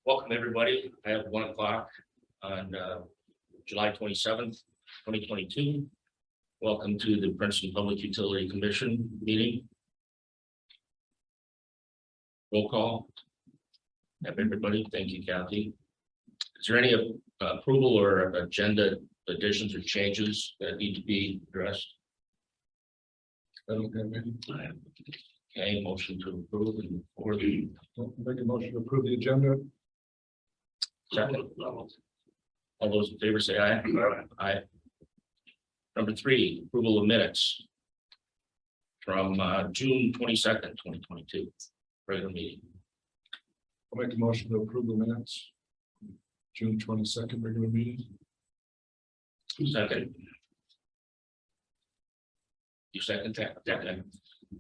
Welcome, everybody. I have 1 o'clock on July 27th, 2022. Welcome to the Princeton Public Utility Commission meeting. Roll call. Have everybody. Thank you, Kathy. Is there any approval or agenda additions or changes that need to be addressed? I don't have any. Okay, motion to approve and or the Make a motion to approve the agenda. second. All those in favor say aye. Aye. Number 3, approval of minutes from June 22nd, 2022, regular meeting. I'll make a motion to approve the minutes. June 22nd, regular meeting. Second. You second that? Okay.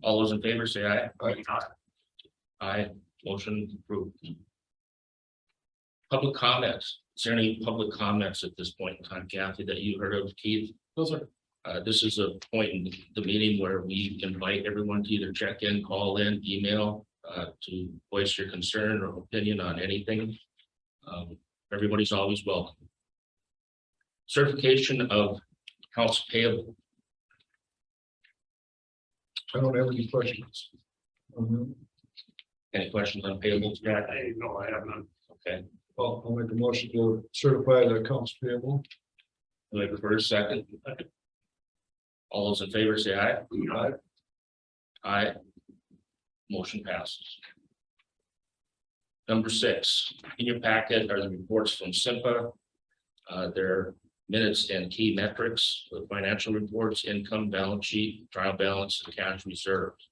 All those in favor say aye. Aye. Aye. Motion approved. Public comments. Is there any public comments at this point in time, Kathy, that you heard of, Keith? No, sir. This is a point in the meeting where we invite everyone to either check in, call in, email, to voice your concern or opinion on anything. Everybody's always welcome. Certification of accounts payable. I don't have any questions. Any questions on payables? Yeah, No, I have none. okay. I'll make a motion to certify the accounts payable. Wait for a second. All those in favor say aye. Aye. Aye. Motion passes. Number 6, in your packet are the reports from SIMPA. Their minutes and key metrics, the financial reports, income, balance sheet, trial balance, and cash reserves.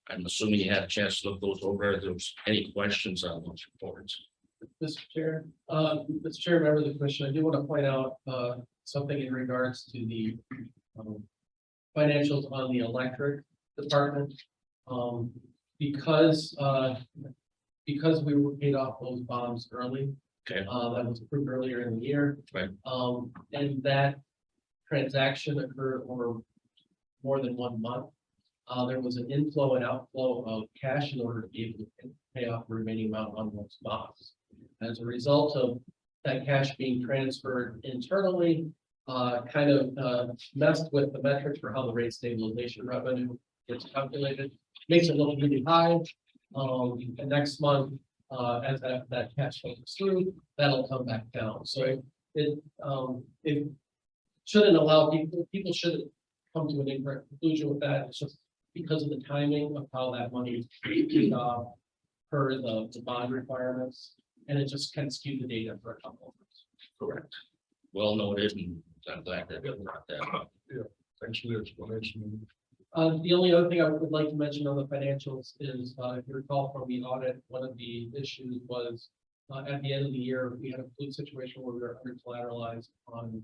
I'm assuming you had a chance to look those over. If there's any questions on those reports? Mr. Chair, member of the commission, I do want to point out something in regards to the financials on the electric department. Because we were paid off those bonds early. Okay. That was approved earlier in the year. Right. And that transaction occurred over more than 1 month. There was an inflow and outflow of cash in order to be able to pay off the remaining amount on those bonds. As a result of that cash being transferred internally, kind of messed with the metrics for how the rate stabilization revenue gets calculated. Makes it look really high. And next month, as that cash goes through, that'll come back down. So it shouldn't allow people shouldn't come to an incorrect conclusion with that. It's just because of the timing of how that money is per the bond requirements, and it just kind of skewed the data for a couple of months. Correct. Well noted, and I'm glad that you brought that up. Thanks for the explanation. The only other thing I would like to mention on the financials is, if you recall from the audit, one of the issues was at the end of the year, we had a fluid situation where we were under collateralized on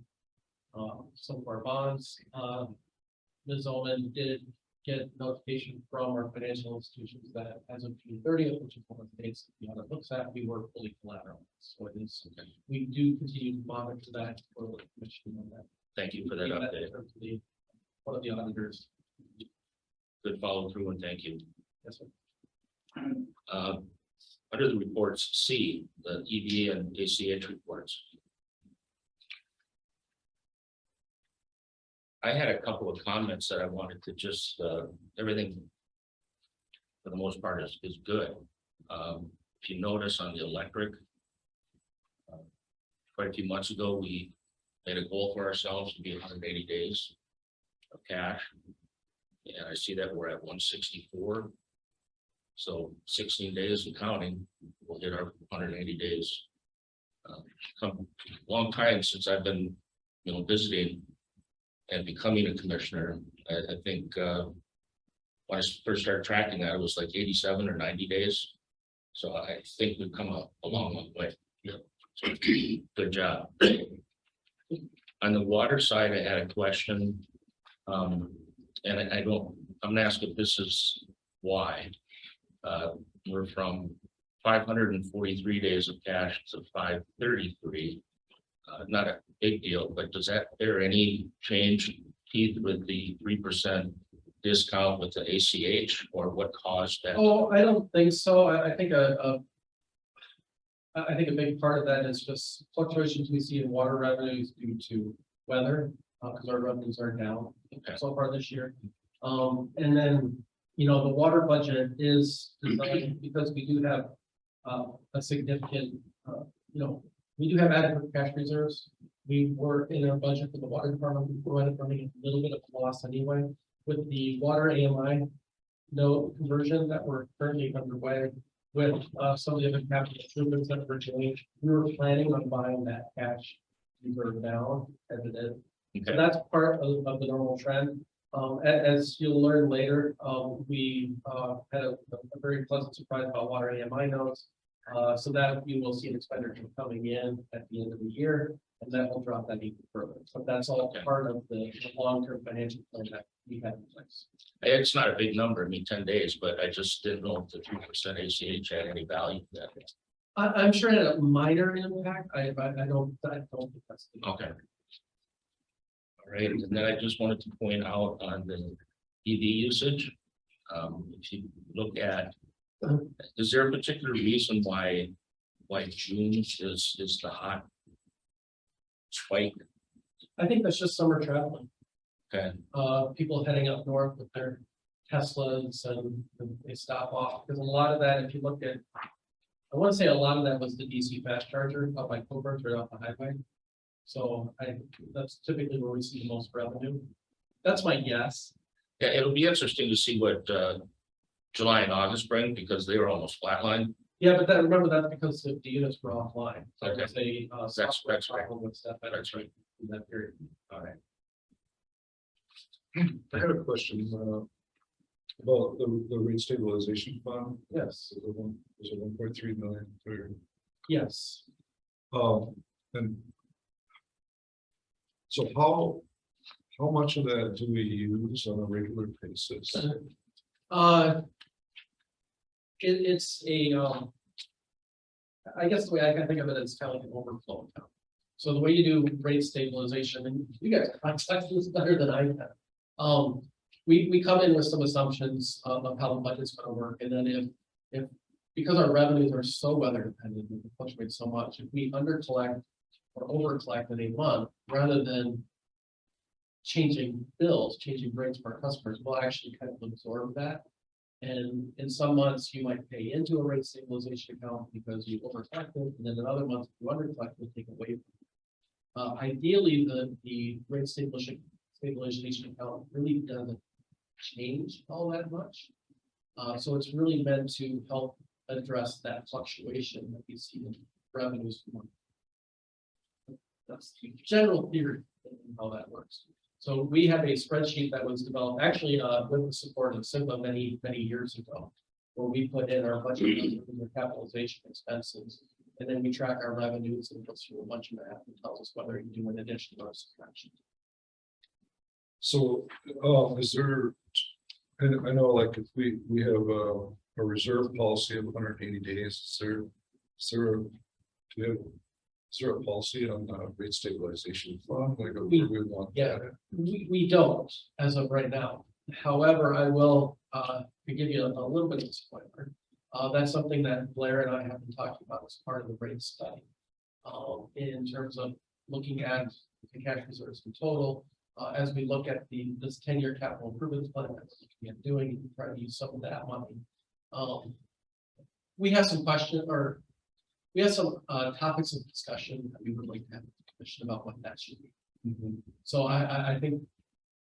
some of our bonds. Ms. Oman did get notification from our financial institutions that as of June 30th, which is one of the dates that the audit looks at, we were fully collateralized. So it is, we do continue to monitor that for the commission on that. Thank you for that update. One of the auditors. Good follow through, and thank you. Yes, sir. Under the reports, C, the EVA and ACH reports. I had a couple of comments that I wanted to just, everything for the most part is good. If you notice on the electric, quite a few months ago, we made a goal for ourselves to be 180 days of cash. And I see that we're at 164. So 16 days and counting, we'll hit our 180 days. Come a long time since I've been, visiting and becoming a commissioner. I think when I first started tracking that, it was like 87 or 90 days. So I think we've come a long way. Yeah. So, good job. On the water side, I had a question. And I'm gonna ask if this is why. We're from 543 days of cash to 533. Not a big deal, but does that bear any change, Keith, with the 3% discount with the ACH, or what caused that? Oh, I don't think so. I think I think a big part of that is just fluctuations we see in water revenues due to weather, because our revenues are down Okay. so far this year. And then, you know, the water budget is designed because we do have a significant, you know, we do have adequate cash reserves. We were in our budget for the water department, we provided for a little bit of loss anyway. With the water AMI node conversion that we're currently underway with some of the other capital improvements that we're doing, we were planning on buying that cash reserve down as it is. So Okay. that's part of the normal trend. As you'll learn later, we had a very pleasant surprise about water AMI nodes. So that you will see an expenditure coming in at the end of the year, and that will drop that even further. So that's all Okay. part of the long-term financial plan that we have in place. It's not a big number, I mean, 10 days, but I just didn't know if the 3% ACH had any value to that. I'm sure it had a minor impact. I don't think that's. Okay. All right, and then I just wanted to point out on the EV usage. If you look at, is there a particular reason why June is the hot spike? I think that's just summer traveling. Okay, People heading up north with their Teslas and they stop off, because a lot of that, if you look at, I want to say a lot of that was the DC fast charger up by Covert or off the highway. So that's typically where we see the most revenue. That's my guess. yeah, it'll be interesting to see what July and August bring, because they were almost flatlined. Yeah, but remember that's because the units were offline. So Okay. it's a That's software right. problem with stuff That's right. in that period. All right. I had a question, about the rate stabilization fund. Yes, There's a 1.3 million for, yes. and. So how much of that do we use on a regular basis? It's a, I guess the way I can think of it is kind of like an overflow account. So the way you do rate stabilization, and you guys contact this better than I can. We come in with some assumptions of how the budget's gonna work, and then if, because our revenues are so weather dependent, and fluctuate so much, if we under collect or over collect in a month, rather than changing bills, changing rates for our customers, we'll actually kind of absorb that. And in some months, you might pay into a rate stabilization account because you over collected, and then in other months, if you under collect, we'll take away. Ideally, the rate stabilization account really doesn't change all that much. So it's really meant to help address that fluctuation that we see in revenues. That's the general theory of how that works. So we have a spreadsheet that was developed actually with the support of Simba many years ago, where we put in our budget and the capitalization expenses, and then we track our revenues and it goes through a bunch of math and tells us whether you do an addition or a subtraction. So, is there, and I know like if we have a reserve policy of 180 days, is there a policy on the rate stabilization fund? Like We- we want? yeah. We don't as of right now. However, I will to give you a little bit of disclaimer. That's something that Blair and I have been talking about as part of the rate study. In terms of looking at the cash reserves in total, as we look at this 10-year capital improvements plan that we're looking at doing, try to use some of that money. We have some questions, or we have some topics of discussion that we would like to have with the commission about what that should be. Mhm. So I think,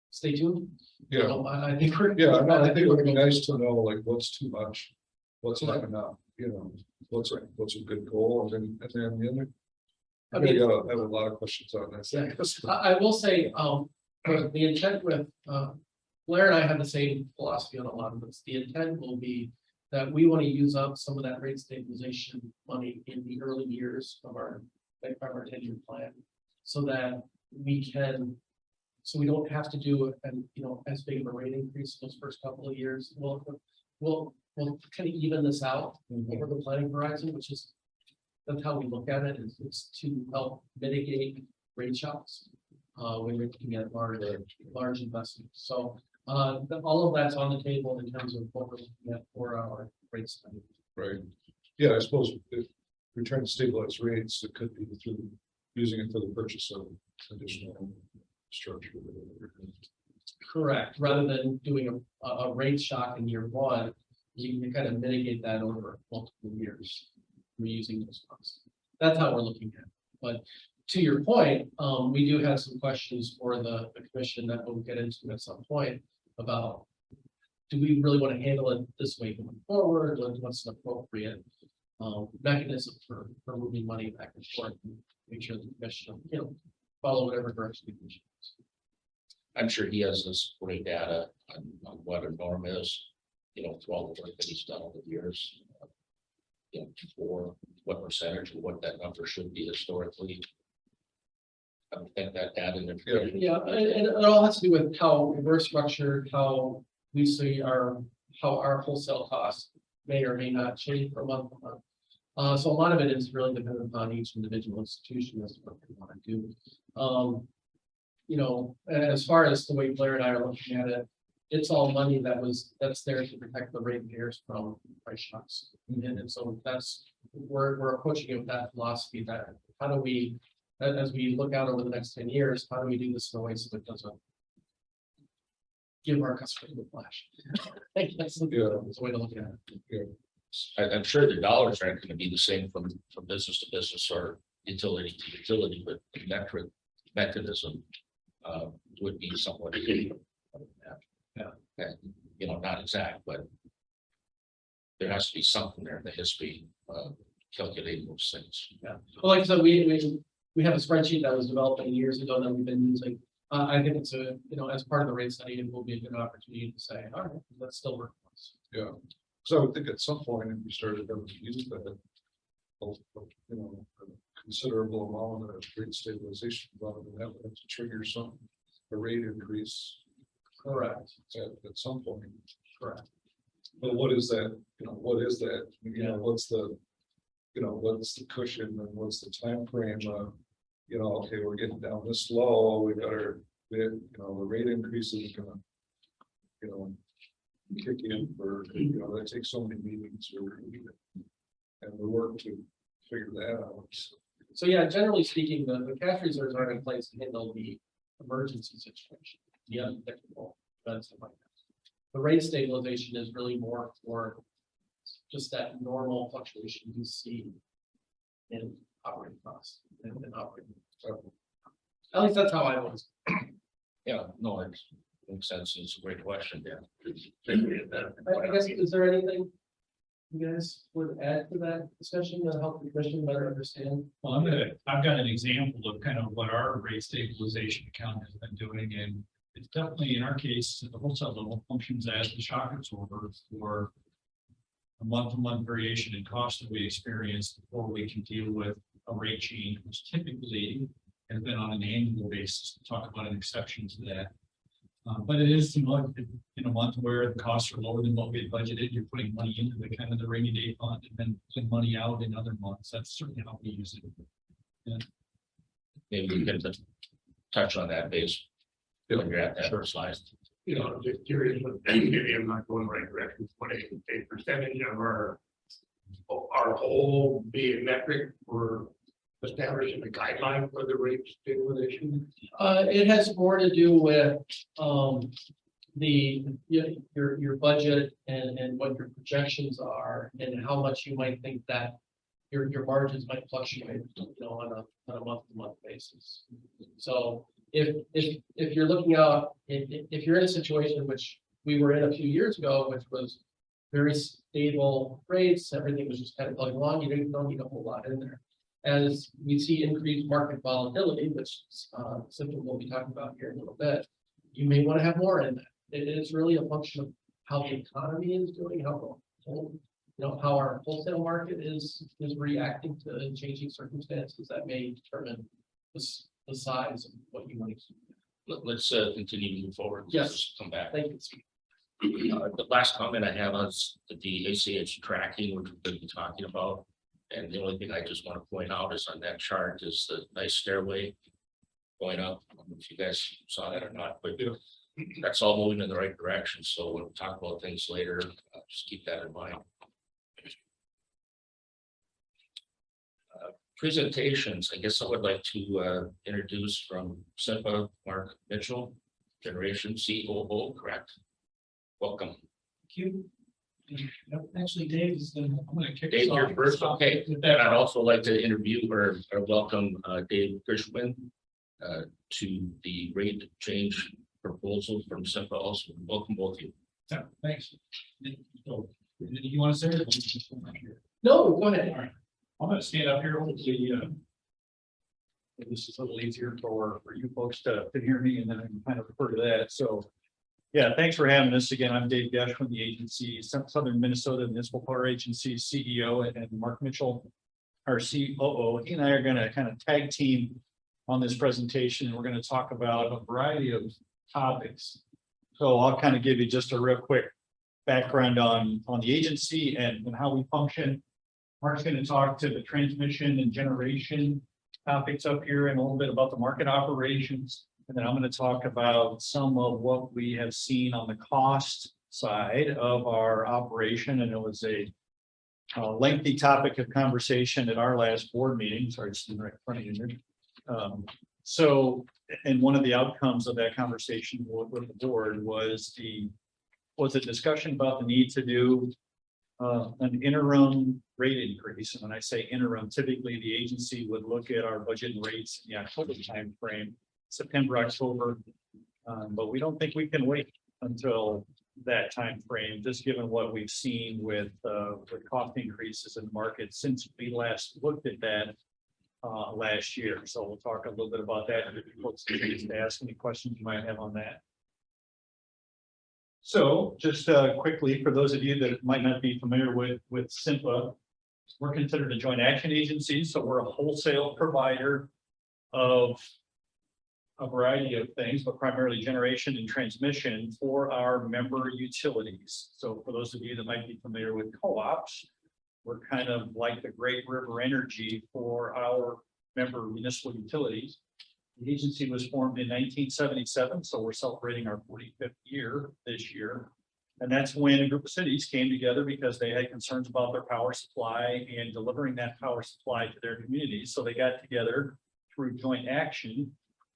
stay tuned. Yeah, I think we're. yeah, I think it would be nice to know like what's too much, what's not enough, what's a good goal, and then the other. I I mean- gotta have a lot of questions on this. Yeah. I will say, the intent with, Blair and I have the same philosophy on a lot of this. The intent will be that we want to use up some of that rate stabilization money in the early years of our 10-year plan. So that we can, so we don't have to do as big of a rate increase those first couple of years. We'll kind of even this out over the planning horizon, which is, that's how we look at it, is it's to help mitigate rate shocks. When you're looking at large investments. So all of that's on the table in terms of what we're looking at for our rate study. Right, yeah, I suppose we're trying to stabilize rates, it could be through using it for the purchase of additional structure. Correct, rather than doing a rate shock in year one, you can kind of mitigate that over multiple years. Reusing those funds. That's how we're looking at it. But to your point, we do have some questions for the commission that we'll get into at some point about, do we really want to handle it this way going forward? What's an appropriate mechanism for moving money back and forth? And make sure the commission, follow whatever direction the commission is. I'm sure he has this great data on what a norm is, through all the work that he's done over the years. For what percentage or what that number should be historically. I don't think that data in there. Yeah, and it all has to do with how we're structured, how we see how our wholesale costs may or may not change from month to month. So a lot of it is really dependent upon each individual institution as to what they want to do. As far as the way Blair and I are looking at it, it's all money that's there to protect the ratepayers from price shocks. And so we're approaching it with that philosophy that how do we, as we look out over the next 10 years, how do we do this in a way so it doesn't give our customers the flash? I think that's the way to look at it. I'm sure the dollars aren't going to be the same from business to business or utility to utility, but the metric mechanism would be somewhat. And, not exact, but there has to be something there in the history calculating those things. Yeah. Well, like I said, we have a spreadsheet that was developed many years ago that we've been using. I think it's as part of the rate study, it will be a good opportunity to say, all right, let's still work on this. Yeah, so I would think at some point, if we started having to use that, a considerable amount of rate stabilization, that would have to trigger a rate increase. Correct. At some point. Correct. But what is that? What is that? What's the cushion and what's the time frame? Okay, we're getting down this low. We better, the rate increase is gonna, kick in for, that takes so many meetings and the work to figure that out. So yeah, generally speaking, the cash reserves are in place to handle the emergency situation, the unpredictable events like that. The rate stabilization is really more for just that normal fluctuation you see in operating costs and operating. At least that's how I was. Yeah, no, it makes sense. It's a great question. Yeah. I guess, is there anything you guys would add to that discussion to help the commission better understand? Well, I've got an example of kind of what our rate stabilization account has been doing, and it's definitely in our case, at the wholesale level, functions as the shock absorber for a month-to-month variation in cost that we experience before we can deal with a rate change, which typically has been on an annual basis. To talk about an exception to that. But it is in a month where the costs are lower than what we had budgeted. You're putting money into the kind of the rainy day fund and then putting money out in other months. That's certainly how we use it. Yeah. Maybe we can touch on that base when you're at that Sure. slide. Just curious, but maybe I'm not going the right direction. What a percentage of our whole being metric for establishing a guideline for the rate stabilization? It has more to do with your budget and what your projections are and how much you might think that your margins might fluctuate, on a month-to-month basis. So if you're looking out, if you're in a situation which we were in a few years ago, which was very stable rates, everything was just kind of plugging along, you don't need a whole lot in there. As we see increased market volatility, which simply we'll be talking about here in a little bit, you may want to have more in that. It is really a function of how the economy is doing, how our wholesale market is reacting to changing circumstances that may determine the size of what you want to keep. Let's continue to move forward. Yes. Let's come back. Thank you. The last comment I have is the ACH tracking, which we've been talking about. And the only thing I just want to point out is on that chart is the nice stairway going up. I don't know if you guys saw that or not, but that's all moving in the right direction. So when we talk about things later, just keep that in mind. presentations, I guess I would like to introduce from SIPA, Mark Mitchell, Generation COO, correct? Welcome. You. Actually, Dave is gonna, I'm gonna kick us Dave, you're off. first, okay. With And that. I'd also like to interview or welcome Dave Gershwin to the rate change proposal from SIPA also. Welcome both of you. Yeah, thanks. So, you want to say it? No, go ahead. All right. I'm gonna stand up here, hopefully, this is a little easier for you folks to hear me, and then I can kind of refer to that, so. Yeah, thanks for having us again. I'm Dave Gesh from the agency, Southern Minnesota Municipal Power Agency CEO, and Mark Mitchell, our COO. He and I are gonna kind of tag team on this presentation, and we're gonna talk about a variety of topics. So I'll kind of give you just a real quick background on the agency and how we function. Mark's going to talk to the transmission and generation topics up here and a little bit about the market operations. And then I'm going to talk about some of what we have seen on the cost side of our operation. And it was a lengthy topic of conversation at our last board meeting. Sorry, it's right in front of you. And one of the outcomes of that conversation with the board was a discussion about the need to do an interim rate increase. And when I say interim, typically the agency would look at our budget and rates in the October timeframe, September, October. But we don't think we can wait until that time frame, just given what we've seen with cost increases in the market since we last looked at that last year. So we'll talk a little bit about that and if you folks can ask any questions you might have on that. So just quickly, for those of you that might not be familiar with SIPA, we're considered a joint action agency. So we're a wholesale provider of a variety of things, but primarily generation and transmission for our member utilities. So for those of you that might be familiar with co-ops, we're kind of like the Great River Energy for our member municipal utilities. The agency was formed in 1977, so we're celebrating our 45th year this year. And that's when a group of cities came together because they had concerns about their power supply and delivering that power supply to their communities. So they got together through joint action,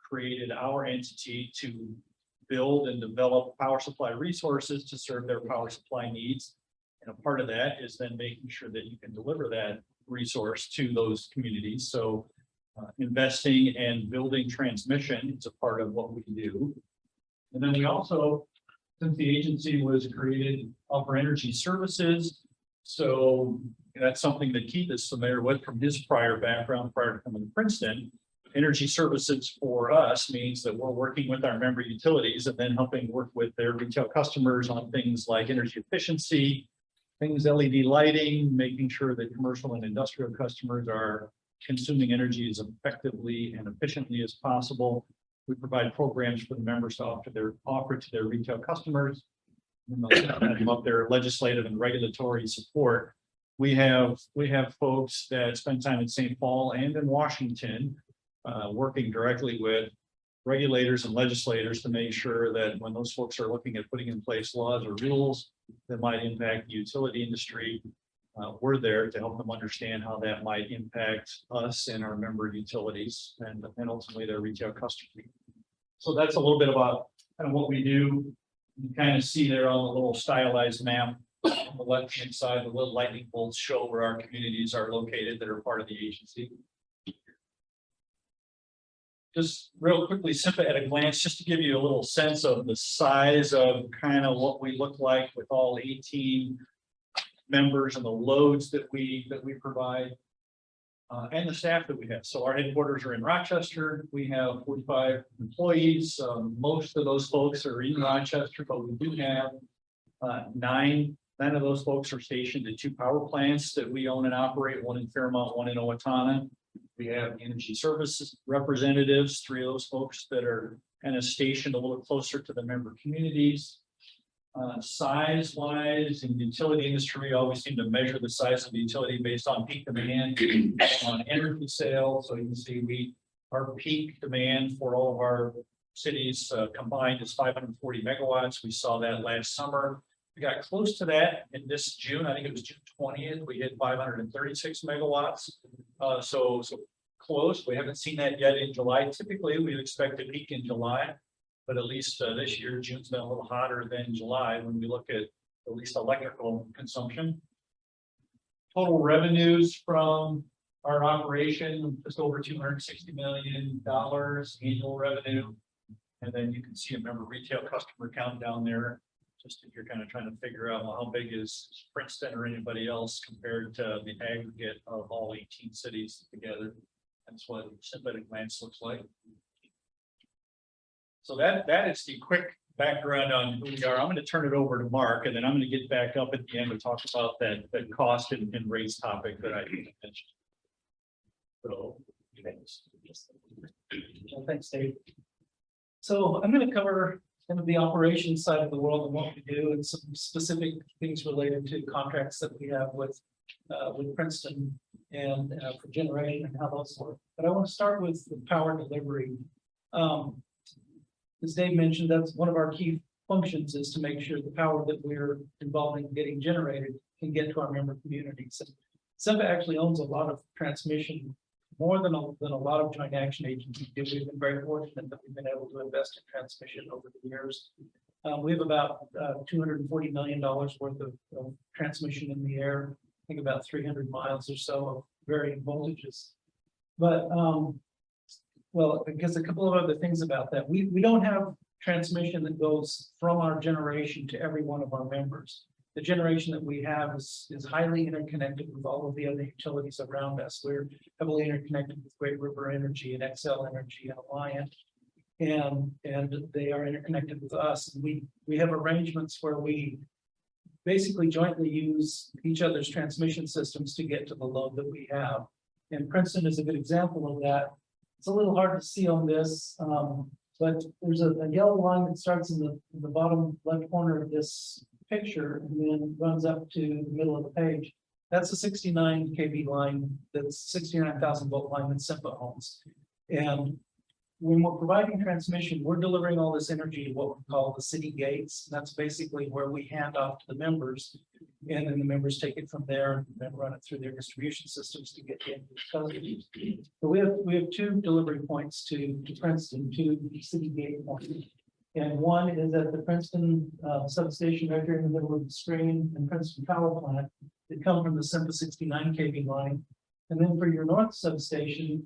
created our entity to build and develop power supply resources to serve their power supply needs. And a part of that is then making sure that you can deliver that resource to those communities. So investing and building transmission is a part of what we do. And then we also, since the agency was created, offer energy services. So that's something that Keith is familiar with from his prior background prior to coming to Princeton. Energy services for us means that we're working with our member utilities and then helping work with their retail customers on things like energy efficiency, things LED lighting, making sure that commercial and industrial customers are consuming energy as effectively and efficiently as possible. We provide programs for the members to offer to their retail customers. And they'll up their legislative and regulatory support. We have folks that spend time in St. Paul and in Washington, working directly with regulators and legislators to make sure that when those folks are looking at putting in place laws or rules that might impact the utility industry, we're there to help them understand how that might impact us and our member utilities and ultimately their retail customers. So that's a little bit about kind of what we do. You kind of see there on the little stylized map on the left-hand side, the little lightning bolts show where our communities are located that are part of the agency. Just real quickly, SIPA at a glance, just to give you a little sense of the size of kind of what we look like with all 18 members and the loads that we provide and the staff that we have. So our headquarters are in Rochester. We have 45 employees. Most of those folks are in Rochester, but we do have nine of those folks are stationed at 2 power plants that we own and operate, one in Fairmont, one in Owatonna. We have energy services representatives, 3 of those folks that are kind of stationed a little closer to the member communities. Size wise in the utility industry, we always seem to measure the size of the utility based on peak demand on energy sales. So you can see our peak demand for all of our cities combined is 540 megawatts. We saw that last summer. We got close to that in this June. I think it was June 20th. We hit 536 megawatts. So close. We haven't seen that yet in July. Typically, we expect a peak in July. But at least this year, June's been a little hotter than July when we look at least electrical consumption. Total revenues from our operation, just over $260 million annual revenue. And then you can see a member retail customer count down there. Just if you're kind of trying to figure out, well, how big is Princeton or anybody else compared to the aggregate of all 18 cities together. That's what synthetic glance looks like. So that is the quick background on who we are. I'm going to turn it over to Mark, and then I'm going to get back up at the end and talk about that cost and rates topic that I mentioned. So, thanks. Well, thanks, Dave. So I'm going to cover kind of the operations side of the world and what we do, and some specific things related to contracts that we have with Princeton and for generation and how those work. But I want to start with the power delivery. As Dave mentioned, that's one of our key functions, is to make sure the power that we're involved in getting generated can get to our member communities. And SEMPA actually owns a lot of transmission, more than a lot of joint action agencies do. We've been very fortunate that we've been able to invest in transmission over the years. We have about $240 million worth of transmission in the air. I think about 300 miles or so of varying voltages. But well, because a couple of other things about that. We don't have transmission that goes from our generation to every one of our members. The generation that we have is highly interconnected with all of the other utilities around us. We're heavily interconnected with Great River Energy and XL Energy and Alliant, and they are interconnected with us. And we have arrangements where we basically jointly use each other's transmission systems to get to the load that we have. And Princeton is a good example of that. It's a little hard to see on this, but there's a yellow line that starts in the bottom left corner of this picture and then runs up to the middle of the page. That's a 69 kV line, that's 69,000 volt line that SEMPA owns. And when we're providing transmission, we're delivering all this energy to what we call the city gates. That's basically where we hand off to the members, and then the members take it from there and then run it through their distribution systems to get into the customers. So we have two delivery points to Princeton, two city gate points. And one is at the Princeton substation right here in the middle of the screen, and Princeton power plant that come from the SEMPA 69 kV line. And then for your north substation,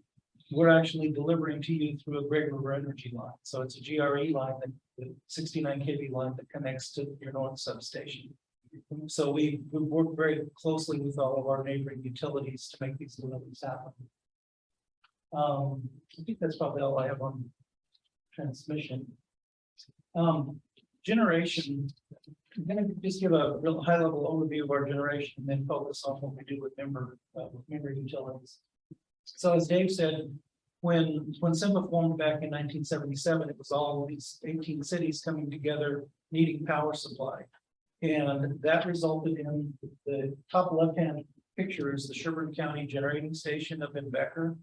we're actually delivering to you through a Great River Energy line. So it's a GRE line, the 69 kV line that connects to your north substation. So we work very closely with all of our neighboring utilities to make these deliveries happen. I think that's probably all I have on transmission. Generation, I'm going to just give a real high level overview of our generation and then focus on what we do with member utilities. So as Dave said, when SEMPA formed back in 1977, it was all these 18 cities coming together needing power supply. And that resulted in the top left-hand picture is the Sherburne County Generating Station up in Becker.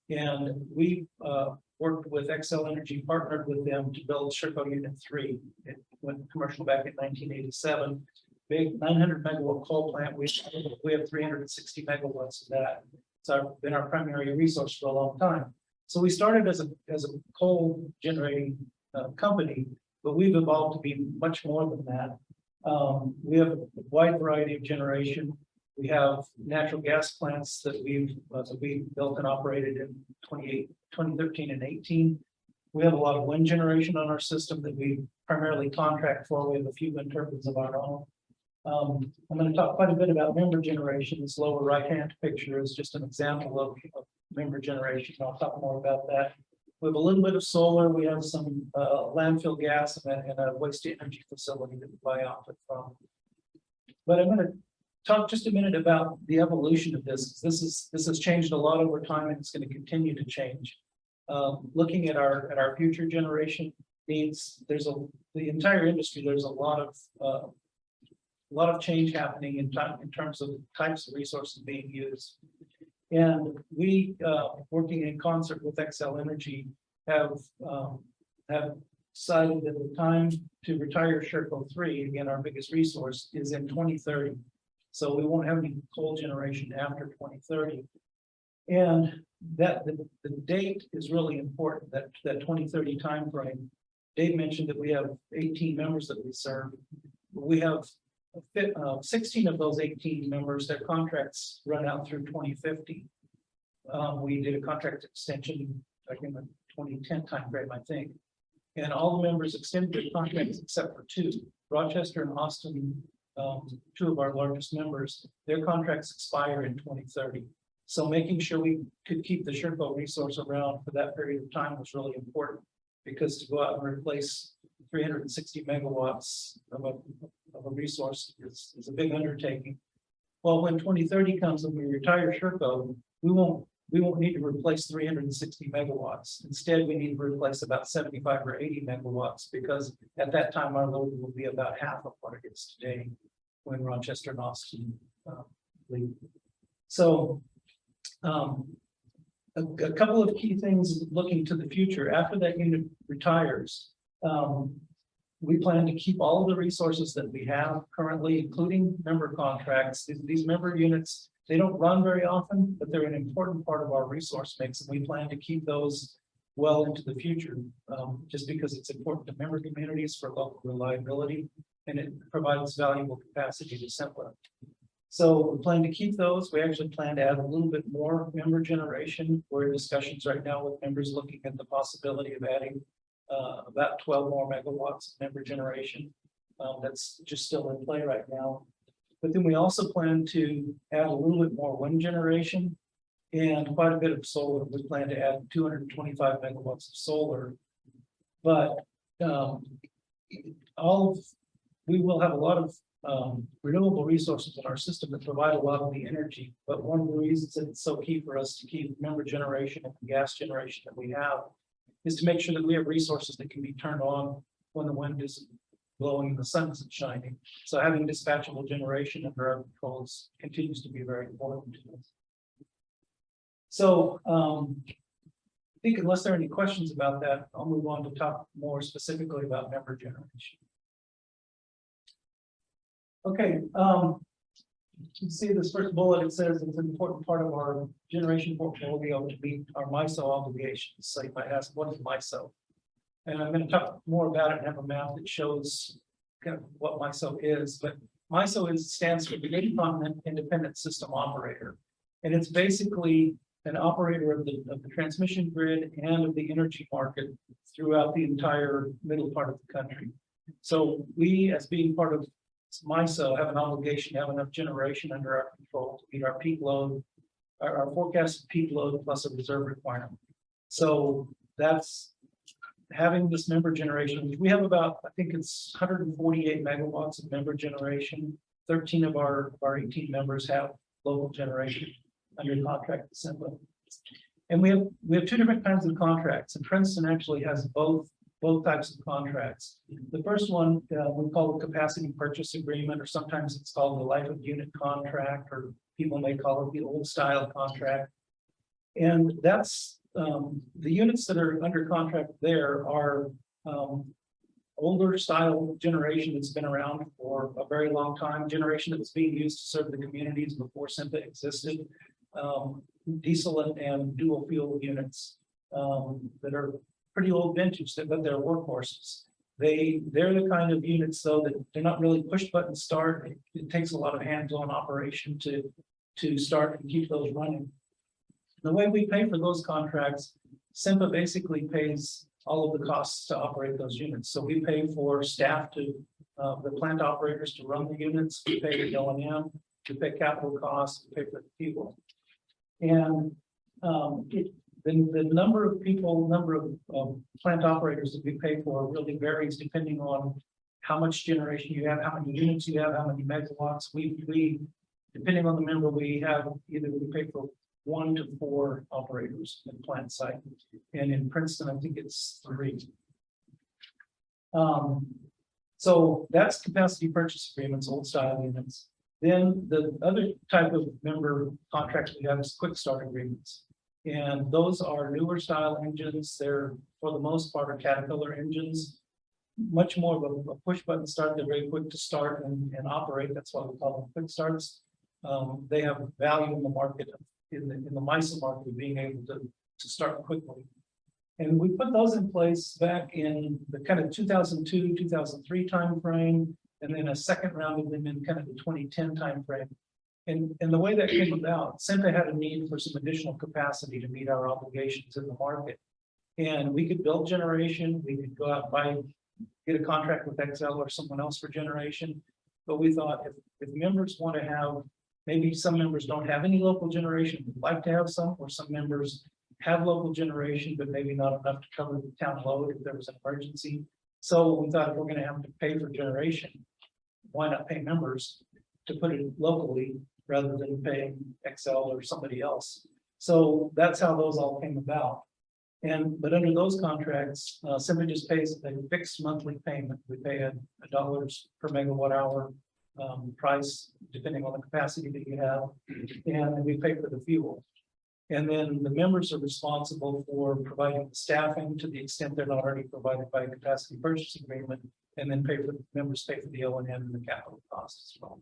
And we worked with XL Energy, partnered with them to build Sherco Unit 3. It went commercial back in 1987. Big 900 megawatt coal plant. We have 360 megawatts of that. It's been our primary resource for a long time. So we started as a coal generating company, but we've evolved to be much more than that. We have a wide variety of generation. We have natural gas plants that we built and operated in 2013 and 18. We have a lot of wind generation on our system that we primarily contract for. We have a few wind turbines of our own. I'm going to talk quite a bit about member generation. This lower right-hand picture is just an example of member generation. I'll talk more about that. We have a little bit of solar. We have some landfill gas and a waste energy facility that we buy off it from. But I'm going to talk just a minute about the evolution of this. This has changed a lot over time, and it's going to continue to change. Looking at our future generation needs, the entire industry. There's a lot of change happening in terms of types of resources being used. And we, working in concert with XL Energy, have decided that the time to retire Sherco 3, again, our biggest resource, is in 2030. So we won't have any coal generation after 2030. And that the date is really important, that 2030 timeframe. Dave mentioned that we have 18 members that we serve. We have 16 of those 18 members, their contracts run out through 2050. We did a contract extension like in the 2010 timeframe, I think. And all the members extended their contracts except for two, Rochester and Austin, two of our largest members, their contracts expire in 2030. So making sure we could keep the Sherco resource around for that period of time was really important, because to go out and replace 360 megawatts of a resource is a big undertaking. Well, when 2030 comes and we retire Sherco, we won't need to replace 360 megawatts. Instead, we need to replace about 75 or 80 megawatts, because at that time our load will be about half of what it is today when Rochester and Austin leave. So a couple of key things looking to the future. After that unit retires, we plan to keep all of the resources that we have currently, including member contracts. These member units, they don't run very often, but they're an important part of our resource mix, and we plan to keep those well into the future, just because it's important to member communities for local reliability, and it provides valuable capacity to Sempra. So we plan to keep those. We actually plan to add a little bit more member generation. We're in discussions right now with members looking at the possibility of adding about 12 more megawatts of member generation. That's just still in play right now. But then we also plan to add a little bit more wind generation and quite a bit of solar. We plan to add 225 megawatts of solar. But we will have a lot of renewable resources in our system that provide a lot of the energy. But one of the reasons that it's so key for us to keep member generation and the gas generation that we have is to make sure that we have resources that can be turned on when the wind is blowing and the sun isn't shining. So having dispatchable generation under our controls continues to be very important to us. So I think unless there are any questions about that, I'll move on to talk more specifically about member generation. Okay, you see this first bullet, it says it's an important part of our generation portfolio to meet our MISO obligations. So you might ask, what is MISO? And I'm going to talk more about it and have a map that shows kind of what MISO is. But MISO stands for the Mid-Continent Independent System Operator. And it's basically an operator of the transmission grid and of the energy market throughout the entire middle part of the country. So we, as being part of MISO, have an obligation to have enough generation under our control to meet our peak load, our forecasted peak load plus a reserve requirement. So that's having this member generation. We have about, I think it's 148 megawatts of member generation. 13 of our 18 members have local generation under contract with Sempra. And we have two different kinds of contracts, and Princeton actually has both types of contracts. The first one we call the capacity purchase agreement, or sometimes it's called the life of unit contract, or people may call it the old style contract. And that's the units that are under contract there are older style generation that's been around for a very long time, generation that was being used to serve the communities before Sempra existed, diesel and dual fuel units that are pretty old vintage, but they're workhorses. They're the kind of units though that they're not really push button start. It takes a lot of hands-on operation to start and keep those running. The way we pay for those contracts, Sempra basically pays all of the costs to operate those units. So we pay for staff the plant operators to run the units. We pay the O&M, we pay capital costs, we pay for the people. And the number of people, number of plant operators that we pay for really varies depending on how much generation you have, how many units you have, how many megawatts. We depending on the member, we have either we pay for 1 to 4 operators in the plant site, and in Princeton, I think it's 3. So that's capacity purchase agreements, old style units. Then the other type of member contracts we have is quick start agreements. And those are newer style engines. They're, for the most part, are Caterpillar engines. Much more of a push button start. They're very quick to start and operate. That's why we call them quick starts. They have value in the market in the MISO market, being able to start quickly. And we put those in place back in the kind of 2002, 2003 timeframe, and then a second round of them in kind of the 2010 timeframe. And the way that came about, Senta had a need for some additional capacity to meet our obligations in the market. And we could build generation, we could go out and get a contract with XL or someone else for generation. But we thought if members want to have, maybe some members don't have any local generation, would like to have some, or some members have local generation, but maybe not enough to cover the town load if there was an emergency. So we thought if we're going to have to pay for generation, why not pay members to put it locally rather than paying XL or somebody else? So that's how those all came about. But under those contracts, Senta just pays a fixed monthly payment. We pay a dollars per megawatt hour price, depending on the capacity that you have, and we pay for the fuel. And then the members are responsible for providing the staffing to the extent they're not already provided by a capacity purchase agreement, and then members pay for the O&M and the capital costs as well.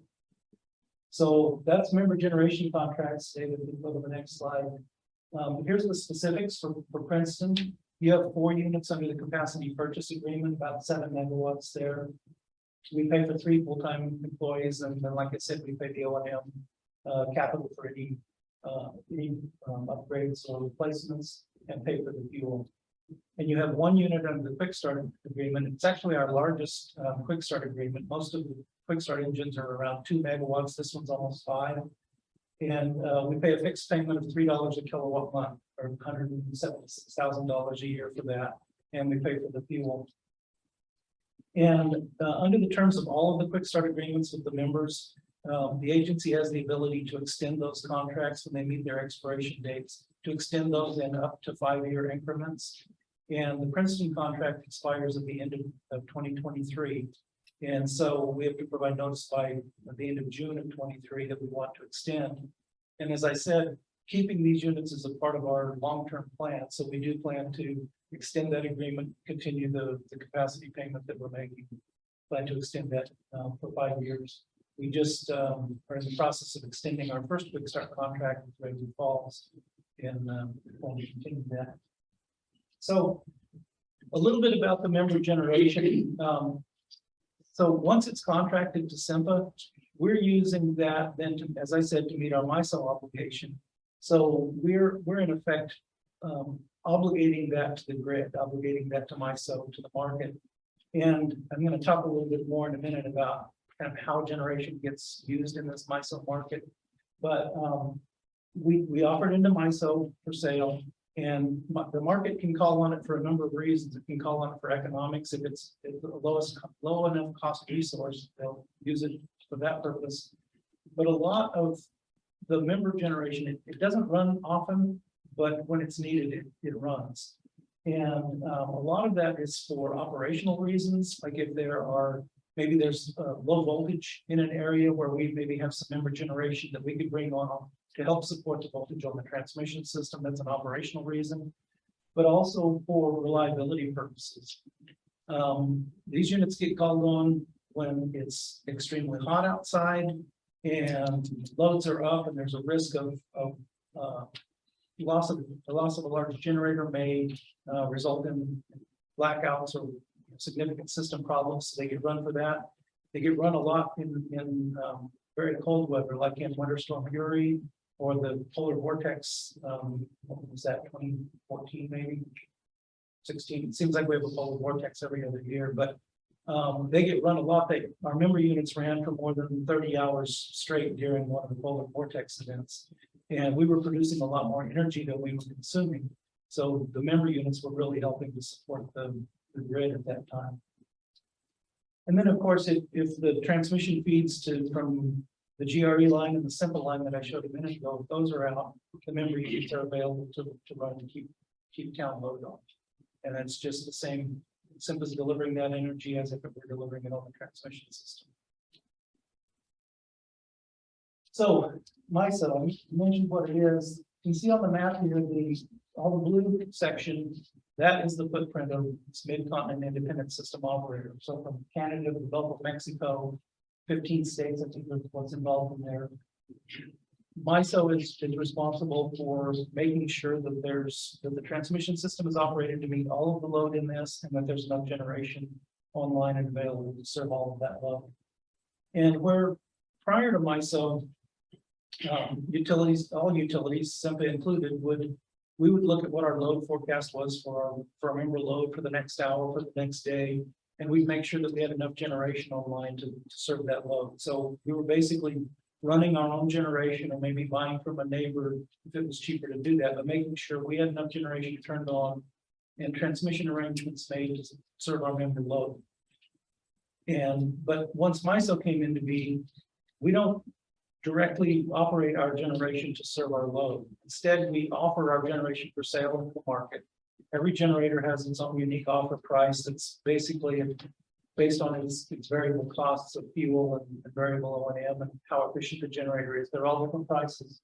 So that's member generation contracts. David, we can go to the next slide. Here's the specifics for Princeton. You have 4 units under the capacity purchase agreement, about 7 megawatts there. We pay for 3 full-time employees, and then, like I said, we pay the O&M capital for any upgrades or replacements, and pay for the fuel. And you have 1 unit under the quick start agreement. It's actually our largest quick start agreement. Most of the quick start engines are around 2 megawatts. This one's almost 5. And we pay a fixed payment of $3 a kilowatt month, or $176,000 a year for that. And we pay for the fuel. And under the terms of all of the quick start agreements with the members, the agency has the ability to extend those contracts when they meet their expiration dates, to extend those in up to 5-year increments. And the Princeton contract expires at the end of 2023. And so we have to provide notice by the end of June of 23 that we want to extend. And as I said, keeping these units is a part of our long-term plan. So we do plan to extend that agreement, continue the capacity payment that we're making, plan to extend that for 5 years. We just are in the process of extending our first quick start contract with Regular Falls, and want to continue that. So a little bit about the member generation. So once it's contracted to SEMPA, we're using that then to, as I said, to meet our MISO obligation. So we're in effect obligating that to the grid, obligating that to MISO, to the market. And I'm going to talk a little bit more in a minute about kind of how generation gets used in this MISO market. But we offer it into MISO for sale. And the market can call on it for a number of reasons. It can call on it for economics. If it's the low enough cost resource, they'll use it for that purpose. But a lot of the member generation, it doesn't run often, but when it's needed, it runs. And a lot of that is for operational reasons, like if maybe there's low voltage in an area where we maybe have some member generation that we could bring on to help support the voltage on the transmission system. That's an operational reason, but also for reliability purposes. These units get called on when it's extremely hot outside and loads are up, and there's a risk of loss of a large generator may result in blackouts or significant system problems. So they get run for that. They get run a lot in very cold weather, like in Winter Storm Uri, or the polar vortex. What was that, 2014 maybe 16? It seems like we have a polar vortex every other year, but they get run a lot. Our member units ran for more than 30 hours straight during one of the polar vortex events, and we were producing a lot more energy than we were consuming. So the member units were really helping to support the grid at that time. And then, of course, if the transmission feeds from the GRE line and the simple line that I showed a minute ago, if those are out, the member units are available to run and keep town load on. And that's just the same, SIMPA is delivering that energy as if it were delivering it on the transmission system. So MISO, I mentioned what it is. You can see on the map here, all the blue section, that is the footprint of this Mid-Continent Independent System Operator. So from Canada to the Gulf of Mexico, 15 states, I think, what's involved in there. MISO is responsible for making sure that that the transmission system is operated to meet all of the load in this, and that there's enough generation online and available to serve all of that load. And where prior to MISO, utilities, all utilities, SEMPA included, we would look at what our load forecast was for our member load for the next hour, for the next day, and we'd make sure that we had enough generation online to serve that load. So we were basically running our own generation, or maybe buying from a neighbor if it was cheaper to do that, but making sure we had enough generation turned on and transmission arrangements made to serve our member load. But once MISO came into being, we don't directly operate our generation to serve our load. Instead, we offer our generation for sale in the market. Every generator has its own unique offer price that's basically based on its variable costs of fuel and variable O&M and how efficient the generator is. They're all different prices.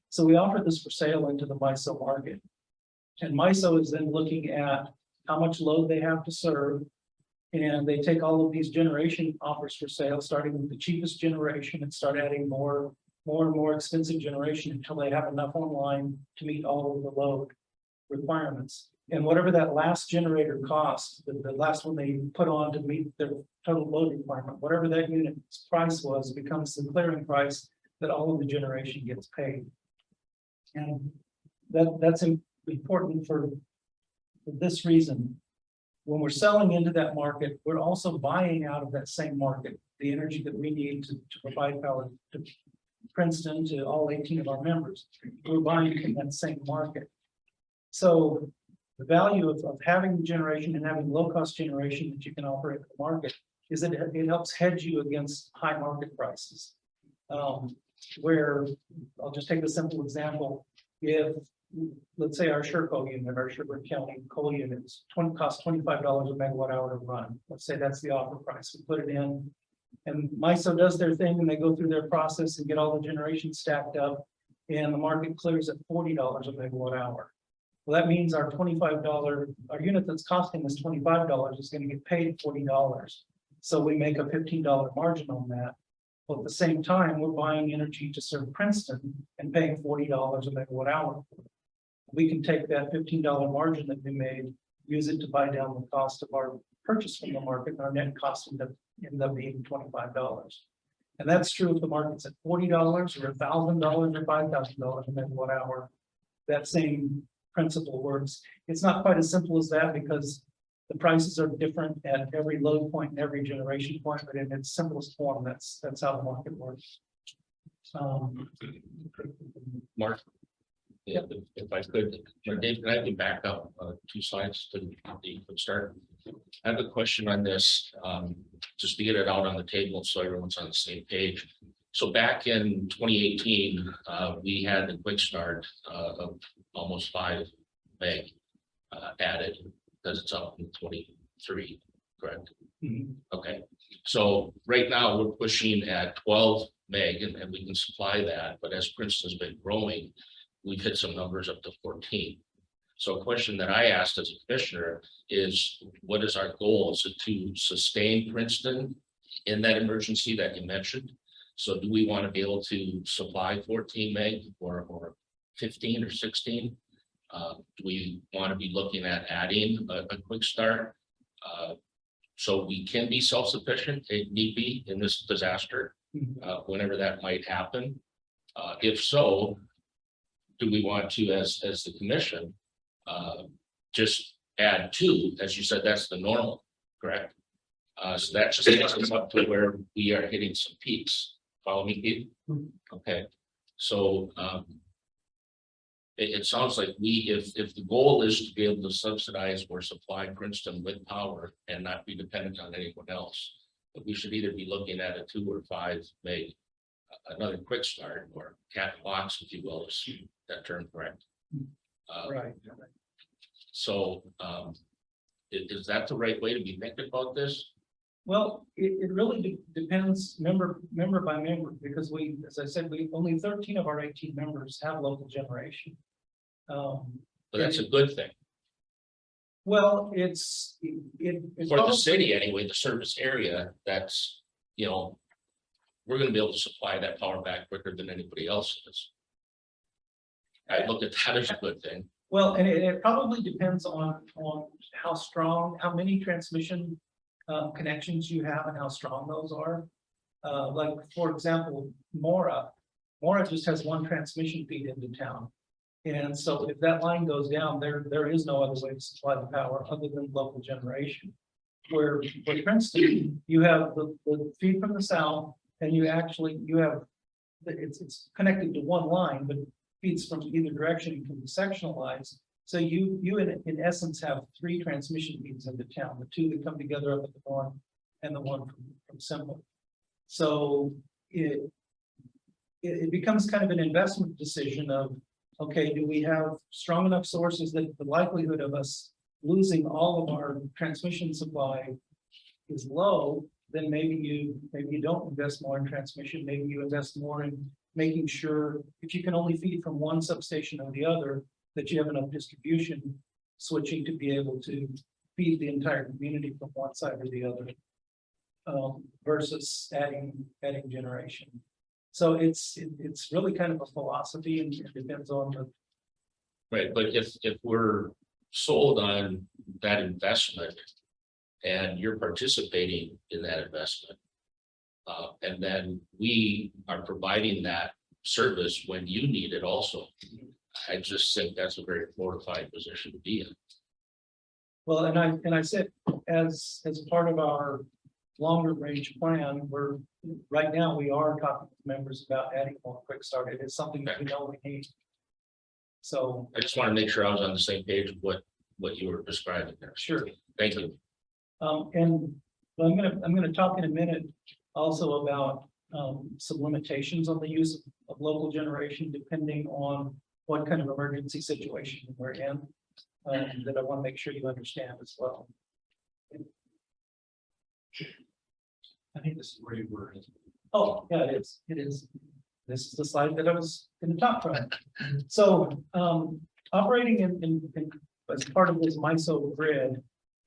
So we offer this for sale into the MISO market. And MISO is then looking at how much load they have to serve. And they take all of these generation offers for sale, starting with the cheapest generation, and start adding more and more expensive generation until they have enough online to meet all of the load requirements. And whatever that last generator cost, the last one they put on to meet their total load requirement, whatever that unit's price was, becomes the clearing price that all of the generation gets paid. And that's important for this reason. When we're selling into that market, we're also buying out of that same market the energy that we need to provide power to Princeton, to all 18 of our members. We're buying from that same market. So the value of having generation and having low-cost generation that you can operate in the market is that it helps hedge you against high market prices. Where I'll just take a simple example. If, let's say, our Sherco unit, our Sherburne County coal units, costs $25 a megawatt hour to run. Let's say that's the offer price. We put it in, and MISO does their thing, and they go through their process and get all the generation stacked up, and the market clears at $40 a megawatt hour. Well, that means our our unit that's costing us $25 is going to get paid $40. So we make a $15 margin on that. Well, at the same time, we're buying energy to serve Princeton and paying $40 a megawatt hour. We can take that $15 margin that we made, use it to buy down the cost of our purchase from the market, and our net cost ended up being $25. And that's true if the market's at $40 or $1,000 or $5,000 a megawatt hour. That same principle works. It's not quite as simple as that, because the prices are different at every load point and every generation point, but in its simplest form, that's how the market works. Mark, if I could, Dave, can I have you back up 2 slides to the quick start? I have a question on this, just to get it out on the table so everyone's on the same page. So back in 2018, we had the quick start of almost 5 meg added, because it's up in 23, correct? Mhm. Okay, so right now we're pushing at 12 meg, and we can supply that, but as Princeton's been growing, we've hit some numbers up to 14. So a question that I asked as a commissioner is, what is our goal? Is it to sustain Princeton in that emergency that you mentioned? So do we want to be able to supply 14 meg or 15 or 16? Do we want to be looking at adding a quick start so we can be self-sufficient if need be in this disaster, whenever that might happen? If so, do we want to, as the commission, just add 2? As you said, that's the normal, correct? So that just gets us up to where we are hitting some peaks. Follow me, Pete? Okay, so it sounds like if the goal is to be able to subsidize or supply Princeton with power and not be dependent on anyone else, that we should either be looking at a 2 or 5 meg, another quick start, or cat box, if you will, is that term correct? Right. So is that the right way to be thinking about this? Well, it really depends member by member, because as I said, only 13 of our 18 members have local generation. But that's a good thing. Well, For the city anyway, the service area, that's, we're gonna be able to supply that power back quicker than anybody else is. I look at that as a good thing. Well, and it probably depends on how strong, how many transmission connections you have and how strong those are. Like, for example, Mora just has one transmission feed into town. And so if that line goes down, there is no other way to supply the power other than local generation. Where Princeton, you have the feed from the south, and you have, it's connected to one line, but feeds from either direction and can be sectionalized. So you in essence have three transmission feeds into town, the two that come together up at the north and the one from Simple. So it becomes kind of an investment decision of, okay, do we have strong enough sources that the likelihood of us losing all of our transmission supply is low? Then maybe you don't invest more in transmission, maybe you invest more in making sure if you can only feed from one substation or the other, that you have enough distribution switching to be able to feed the entire community from one side or the other, versus adding generation. So it's really kind of a philosophy, and it depends on the. Right, but if we're sold on that investment and you're participating in that investment, and then we are providing that service when you need it also, I just think that's a very fortified position to be in. Well, and I said, as part of our longer range plan, right now we are talking to members about adding more quick start. It is something that we know we need. So I just want to make sure I was on the same page with what you were describing there. sure. Thank you. And I'm gonna talk in a minute also about some limitations on the use of local generation, depending on what kind of emergency situation we're in, that I want to make sure you understand as well. I think this is where you were. Oh, yeah, it is. It is. This is the slide that I was going to talk from. So, operating in as part of this MISO grid,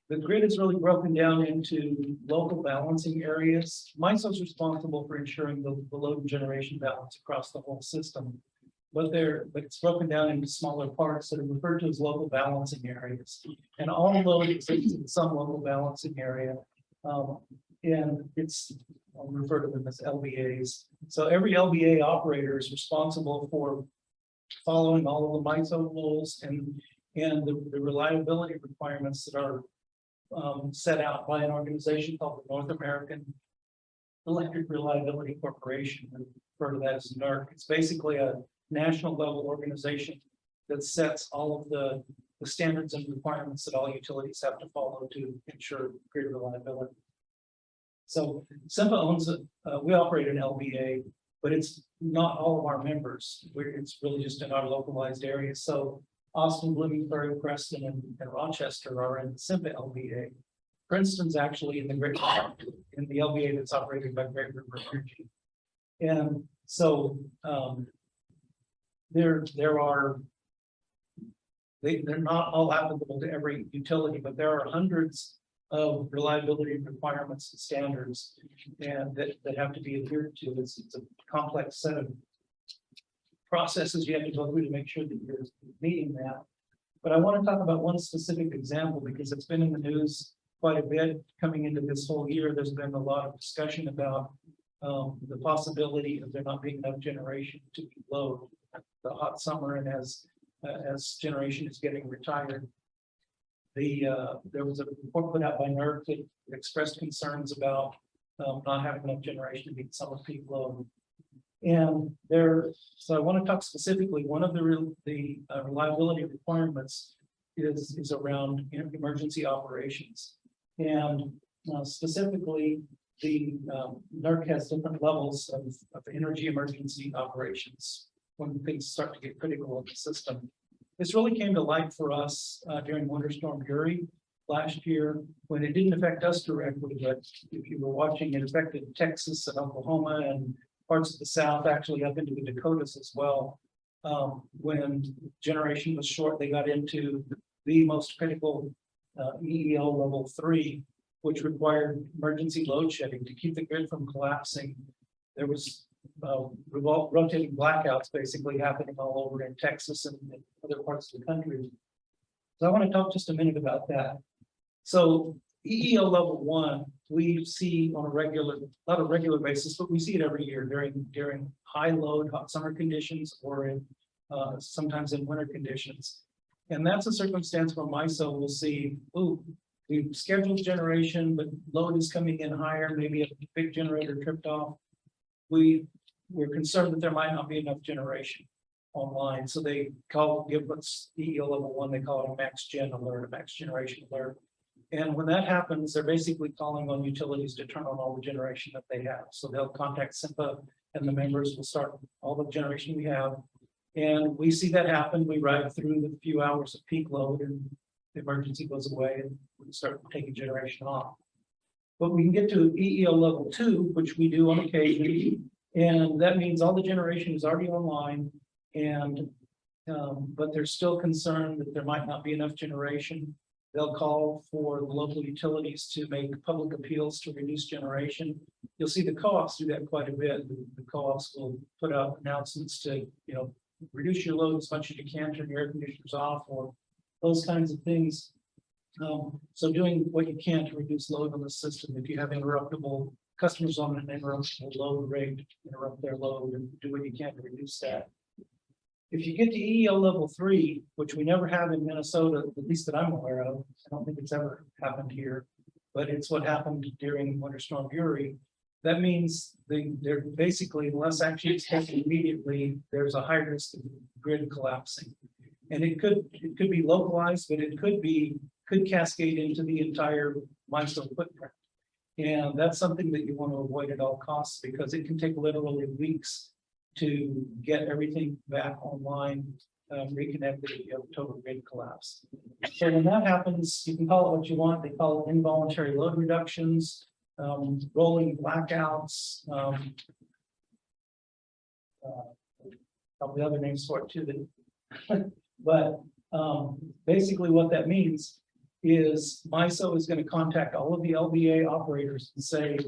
the grid is really broken down into local balancing areas. MISO is responsible for ensuring the load and generation balance across the whole system. But it's broken down into smaller parts that are referred to as local balancing areas. And all load exists in some local balancing area. And I'll refer to them as LBAs. So every LBA operator is responsible for following all of the MISO rules and the reliability requirements that are set out by an organization called the North American Electric Reliability Corporation. We refer to that as NERC. It's basically a national level organization that sets all of the standards and requirements that all utilities have to follow to ensure grid reliability. So SEMPA owns we operate an LBA, but it's not all of our members. It's really just in our localized areas. So Austin, Bloomingbury, Preston, and Rochester are in the SEMPA LBA. Princeton's actually in the LBA that's operated by Great River Energy. And so they're not all applicable to every utility, but there are hundreds of reliability requirements and standards and that have to be adhered to. It's a complex set of processes you have to go through to make sure that you're meeting that. But I want to talk about one specific example because it's been in the news quite a bit coming into this whole year. There's been a lot of discussion about the possibility of there not being enough generation to load the hot summer, and as generation is getting retired. There was a report put out by NERC that expressed concerns about not having enough generation to meet summer peak load. And so I want to talk specifically, one of the reliability requirements is around emergency operations. And specifically, the NERC has different levels of energy emergency operations when things start to get critical in the system. This really came to light for us during Winter Storm Uri last year, when it didn't affect us directly, but if you were watching, it affected Texas and Oklahoma and parts of the South, actually up into the Dakotas as well. When generation was short, they got into the most critical EEL level 3, which required emergency load shedding to keep the grid from collapsing. there was rotating blackouts basically happening all over in Texas and other parts of the country. So I want to talk just a minute about that. So EEO level 1, we see on a regular, not a regular basis, but we see it every year during high load, hot summer conditions, or in sometimes in winter conditions. And that's a circumstance where MISO will see, ooh, we've scheduled generation, but load is coming in higher, maybe a big generator tripped off. We're concerned that there might not be enough generation online. So they give what's EEO level 1, they call it a max gen alert, a max generation alert. And when that happens, they're basically calling on utilities to turn on all the generation that they have. So they'll contact SIMPA and the members will start all the generation we have. And we see that happen. We ride through the few hours of peak load and the emergency goes away and we start taking generation off. But we can get to EEO level 2, which we do on occasion. And that means all the generation is already online and but they're still concerned that there might not be enough generation. They'll call for the local utilities to make public appeals to reduce generation. You'll see the co-ops do that quite a bit. The co-ops will put out announcements to, reduce your load as much as you can, turn your air conditioners off, or those kinds of things. So doing what you can to reduce load on the system. If you have interruptible customers on an interruptible load rate, interrupt their load and do what you can to reduce that. If you get to EEO level 3, which we never have in Minnesota, at least that I'm aware of, I don't think it's ever happened here, but it's what happened during Winter Storm Uri. That means they're basically, unless action is taken immediately, there's a high risk of grid collapsing. And it could be localized, but it could cascade into the entire MISO footprint. And that's something that you want to avoid at all costs because it can take literally weeks to get everything back online, reconnected if you have total grid collapse. So when that happens, you can call it what you want. They call it involuntary load reductions, rolling blackouts, probably other names for it too. But basically what that means is MISO is going to contact all of the LBA operators and say,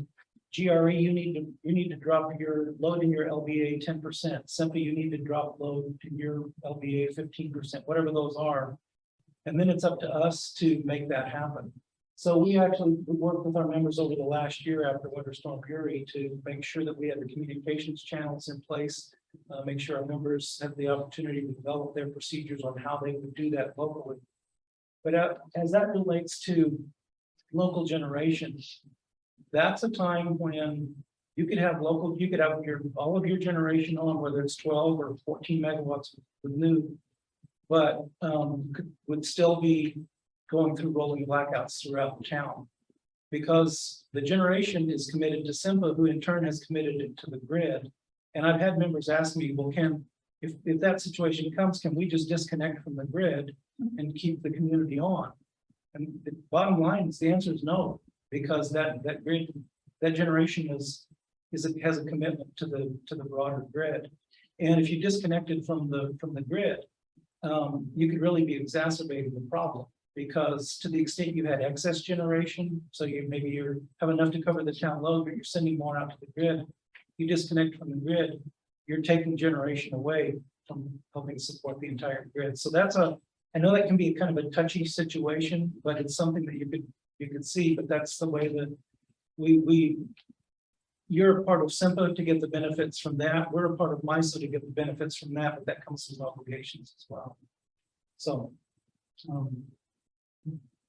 GRE, you need to drop your load in your LBA 10%. SIMPA, you need to drop load in your LBA 15%, whatever those are. And then it's up to us to make that happen. So we worked with our members over the last year after Winter Storm Uri to make sure that we had the communications channels in place, make sure our members have the opportunity to develop their procedures on how they would do that locally. But as that relates to local generation, that's a time when you could have all of your generation on, whether it's 12 or 14 megawatts with new, but would still be going through rolling blackouts throughout the town because the generation is committed to SIMPA, who in turn has committed it to the grid. And I've had members ask me, well, if that situation comes, can we just disconnect from the grid and keep the community on? And the bottom line is the answer is no, because that generation has a commitment to the broader grid. And if you disconnected from the grid, you could really be exacerbating the problem because to the extent you had excess generation, so you have enough to cover the town load, but you're sending more out to the grid, you disconnect from the grid, you're taking generation away from helping support the entire grid. So I know that can be kind of a touchy situation, but it's something that you could see, but that's the way that you're a part of SIMPA to get the benefits from that. We're a part of MISO to get the benefits from that, but that comes with obligations as well. So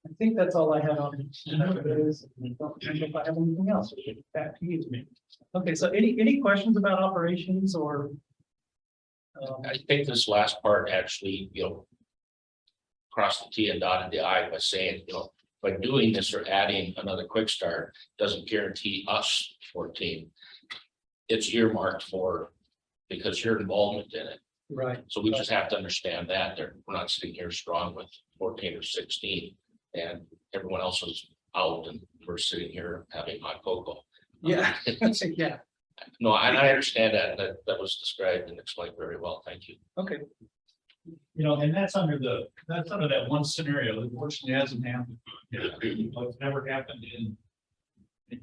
I think that's all I had on it. I don't remember if I have anything else. Back to you. Okay, so any questions about operations or? I think this last part actually, cross the T and dotted the I by saying, by doing this or adding another quick start doesn't guarantee us 14. It's earmarked for because your involvement in it. Right. So we just have to understand that we're not sitting here strong with 14 or 16 and everyone else is out and we're sitting here having hot cocoa. Yeah. Yeah. No, I understand that was described and explained very well. Thank you. Okay. And that's under that one scenario that fortunately hasn't happened. It's never happened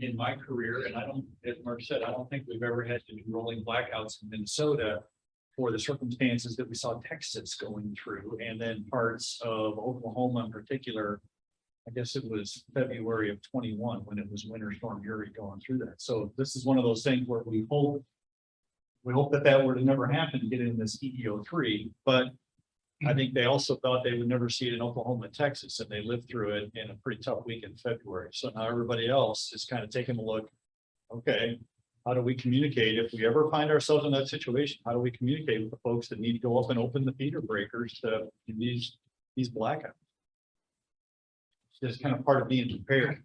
in my career, and I don't, as Mark said, I don't think we've ever had to do rolling blackouts in Minnesota for the circumstances that we saw Texas going through, and then parts of Oklahoma in particular. I guess it was February of 21 when it was Winter Storm Uri going through that. So this is one of those things where we hope that were to never happen, get in this EEO3, but I think they also thought they would never see it in Oklahoma and Texas, and they lived through it in a pretty tough week in February. So now everybody else is kind of taking a look. Okay, how do we communicate if we ever find ourselves in that situation? How do we communicate with the folks that need to go up and open the feeder breakers to these blackouts? Just kind of part of being prepared.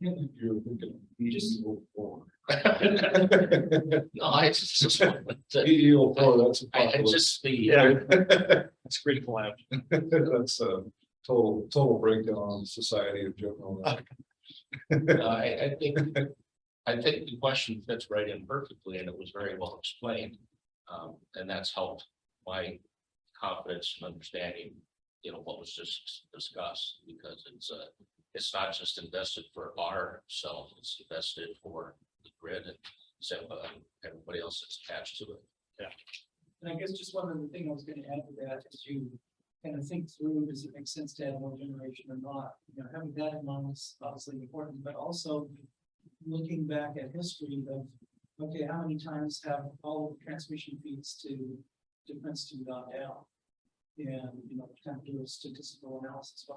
You're looking at EEO4. No, I just want to- EEO4, that's. I just the, Yeah, that's critical action. That's a total breakdown on society in general. I think the question fits right in perfectly, and it was very well explained. And that's helped my confidence and understanding, what was just discussed, because it's not just invested for ourselves, it's invested for the grid and SEPA and everybody else that's attached to it. And I guess just one other thing I was gonna add to that is you kind of think through, does it make sense to add more generation or not? Having that in mind is obviously important, but also looking back at history of, okay, how many times have all of the transmission feeds to Princeton gone down? And, kind of do a statistical analysis.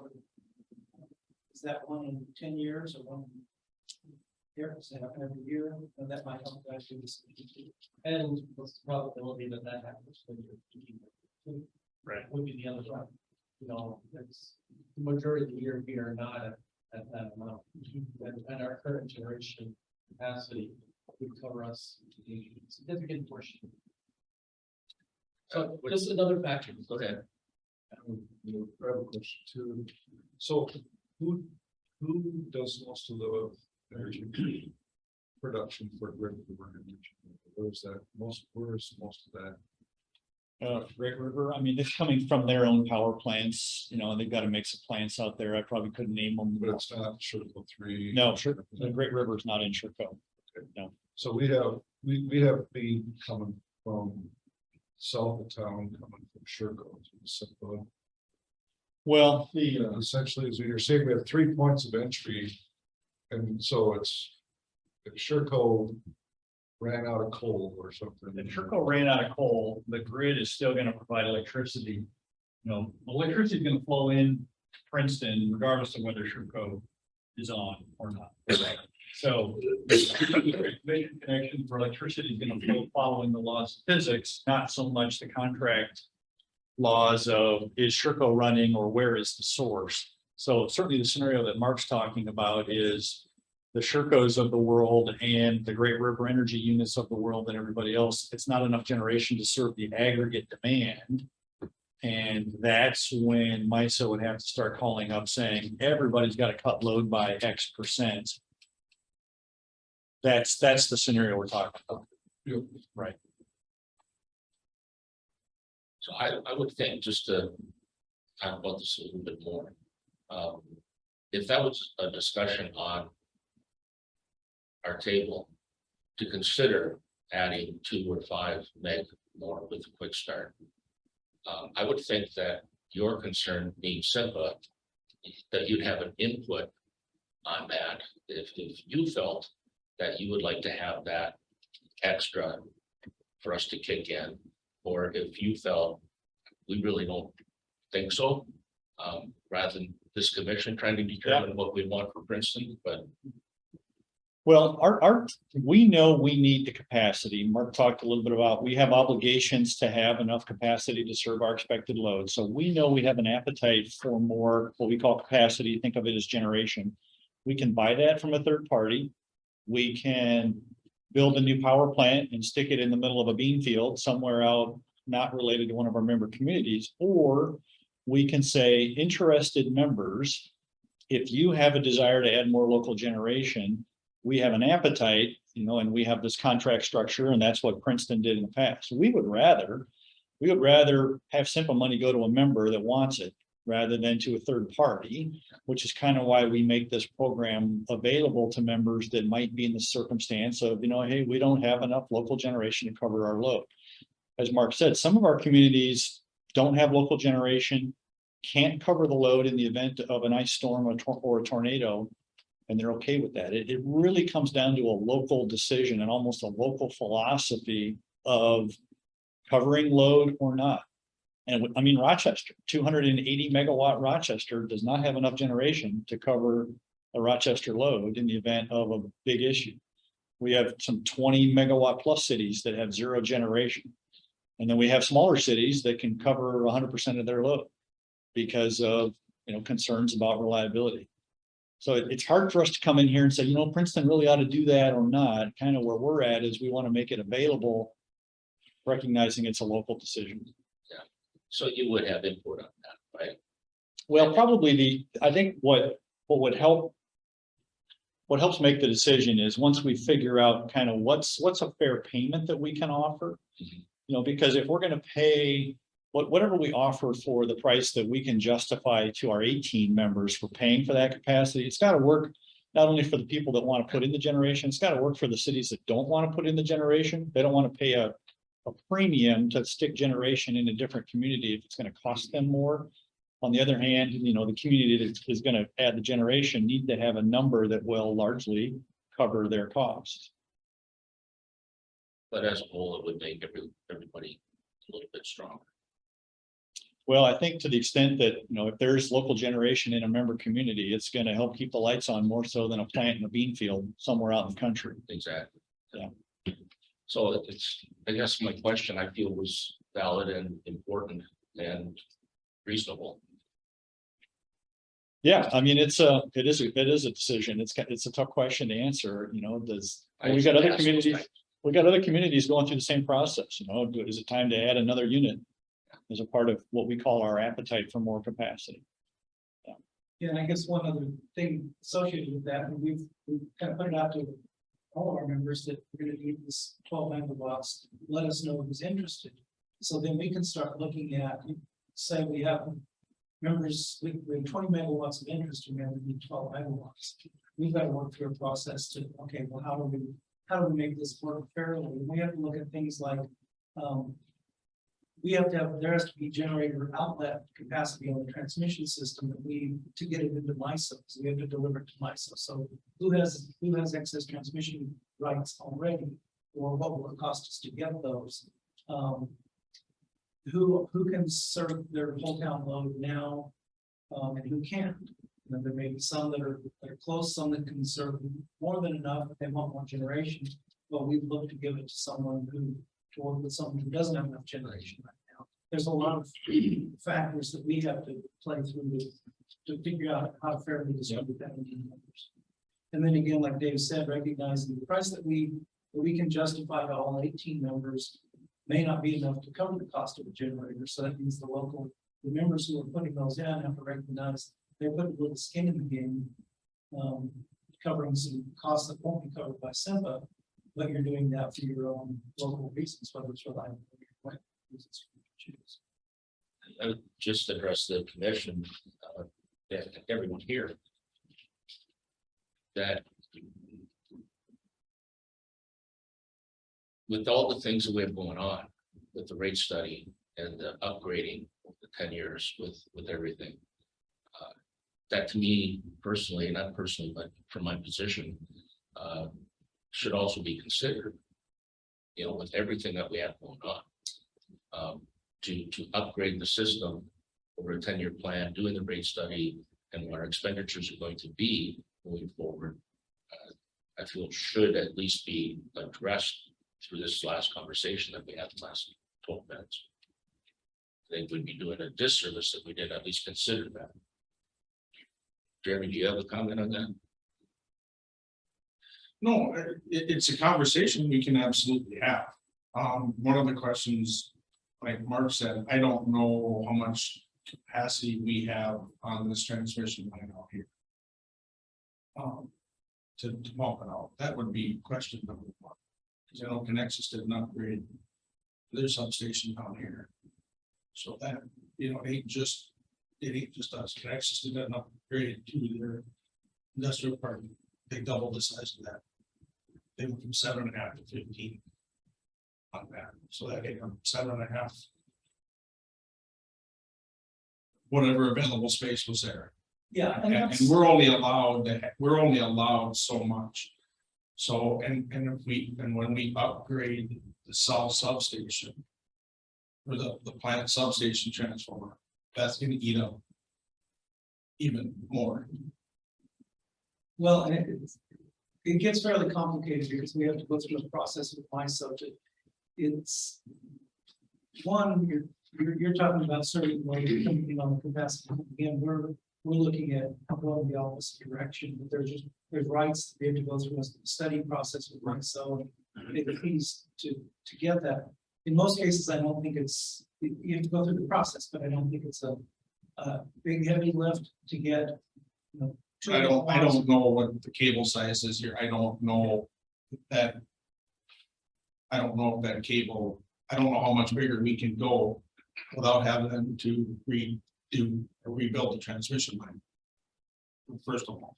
Is that one in 10 years or one here? Does it happen every year? And that might help guys do this. And what's the probability that happens when you're Right. would be the other one. It's the majority of the year we are not at that amount. And our current generation capacity would cover us a significant portion. So just another factor. Go ahead. I have a question too. So who does most of the energy production for grid energy? Where's most of that? Great River, I mean, it's coming from their own power plants, and they've got a mix of plants out there. I probably couldn't name them. But it's not Sherco 3. No, sure. The Great River is not in Sherco. So we have feed coming from south of town, coming from Sherco to the SEPA. Well, Essentially, as you're saying, we have 3 points of entry. And so it's, if Sherco ran out of coal or something. if Sherco ran out of coal, the grid is still going to provide electricity. Electricity is going to flow in Princeton regardless of whether Sherco is on or not. So the connection for electricity is going to flow following the laws of physics, not so much the contract laws of is Sherco running or where is the source. So certainly the scenario that Mark's talking about is the Shercos of the world and the Great River Energy units of the world and everybody else. It's not enough generation to serve the aggregate demand. And that's when MISO would have to start calling up saying, everybody's got to cut load by X percent. That's the scenario we're talking about. Yep. Right. So I would think, just to talk about this a little bit more. If that was a discussion on our table, to consider adding 2 or 5 meg more with a quick start. I would think that your concern being SEPA, that you'd have an input on that if you felt that you would like to have that extra for us to kick in, or if you felt we really don't think so, rather than this commission trying to determine what we want for Princeton, but. Well, we know we need the capacity. Mark talked a little bit about, we have obligations to have enough capacity to serve our expected load. So we know we have an appetite for more, what we call capacity. Think of it as generation. We can buy that from a third party. We can build a new power plant and stick it in the middle of a bean field somewhere out, not related to one of our member communities, or we can say, interested members, if you have a desire to add more local generation, we have an appetite, and we have this contract structure, and that's what Princeton did in the past. We would rather have simple money go to a member that wants it rather than to a third party, which is kind of why we make this program available to members that might be in the circumstance of, hey, we don't have enough local generation to cover our load. As Mark said, some of our communities don't have local generation, can't cover the load in the event of an ice storm or a tornado, and they're okay with that. It really comes down to a local decision and almost a local philosophy of covering load or not. And I mean, Rochester, 280 megawatt Rochester does not have enough generation to cover a Rochester load in the event of a big issue. We have some 20 megawatt plus cities that have zero generation. And then we have smaller cities that can cover 100% of their load because of, concerns about reliability. So it's hard for us to come in here and say, Princeton really ought to do that or not. Kind of where we're at is we want to make it available, recognizing it's a local decision. So you would have input on that, right? Well, probably I think what would help, what helps make the decision is once we figure out kind of what's a fair payment that we can offer. Because if we're going to pay whatever we offer for the price that we can justify to our 18 members for paying for that capacity, it's got to work not only for the people that want to put in the generation, it's got to work for the cities that don't want to put in the generation. They don't want to pay a premium to stick generation in a different community if it's going to cost them more. On the other hand, the community that is going to add the generation need to have a number that will largely cover their costs. But as a whole, it would make everybody a little bit stronger. Well, I think to the extent that, if there's local generation in a member community, it's going to help keep the lights on more so than a plant in a bean field somewhere out in the country. Exactly. Yeah. So I guess my question I feel was valid and important and reasonable. Yeah, I mean, it is a decision. It's a tough question to answer, we got other communities. We got other communities going through the same process, is it time to add another unit as a part of what we call our appetite for more capacity? Yeah, and I guess one other thing associated with that, and we've kind of put it out to all of our members that we're gonna need this 12 megawatts, let us know who's interested. So then we can start looking at, say we have members, we have 20 megawatts of interest, and we need 12 megawatts. We've got to work through a process to, okay, well, how do we make this work fairly? And we have to look at things like, there has to be generator outlet capacity on the transmission system to get it into MISO. So we have to deliver it to MISO. So who has excess transmission rights already, or what will it cost us to get those? Who can serve their whole town load now, and who can't? There may be some that are close, some that can serve more than enough, but they want more generation. But we'd look to give it to someone to work with someone who doesn't have enough generation right now. There's a lot of factors that we have to play through to figure out how to fairly distribute that into numbers. And then again, like Dave said, recognizing the price that we can justify to all 18 members may not be enough to cover the cost of a generator. So that means the members who are putting those in have to recognize they're putting a little skin in the game, covering some costs that won't be covered by SEMPA, but you're doing that for your own local reasons, whether it's reliable or reasons you choose. I would just address the commission, everyone here, that with all the things that we have going on with the rate study and the upgrading of the 10 years with everything, that to me personally, not personally, but from my position, should also be considered, with everything that we have going on, to upgrade the system over a 10-year plan, doing the rate study and what our expenditures are going to be moving forward. I feel should at least be addressed through this last conversation that we had the last 12 minutes. I think we'd be doing a disservice if we did at least consider that. Jeremy, do you have a comment on that? No, it's a conversation we can absolutely have. One of the questions, like Mark said, I don't know how much capacity we have on this transmission line out here. To pump it out, that would be question number one. Because I know Connexus did not upgrade their substation down here. So that, ain't just it ain't just us, Connections did that upgrade to their industrial park, they doubled the size of that. They went from 7.5 to 15. On that, so that gave them 7.5. Whatever available space was there. Yeah, And, and and we're only allowed so much. So, and when we upgrade the south substation. Or the plant substation transformer, that's gonna eat up. Even more. well, and it gets fairly complicated because we have to go through a process with my subject. It's one, you're talking about certain ways coming in on the capacity. Again, we're looking at going the opposite direction, but there's rights to be able to go through a study process with my so it needs to get that. In most cases, I don't think you have to go through the process, but I don't think it's a big heavy lift to get. You know, I don't know what the cable size is here. I don't know that. I don't know if that cable, I don't know how much bigger we can go without having them to redo or rebuild the transmission line. First of all.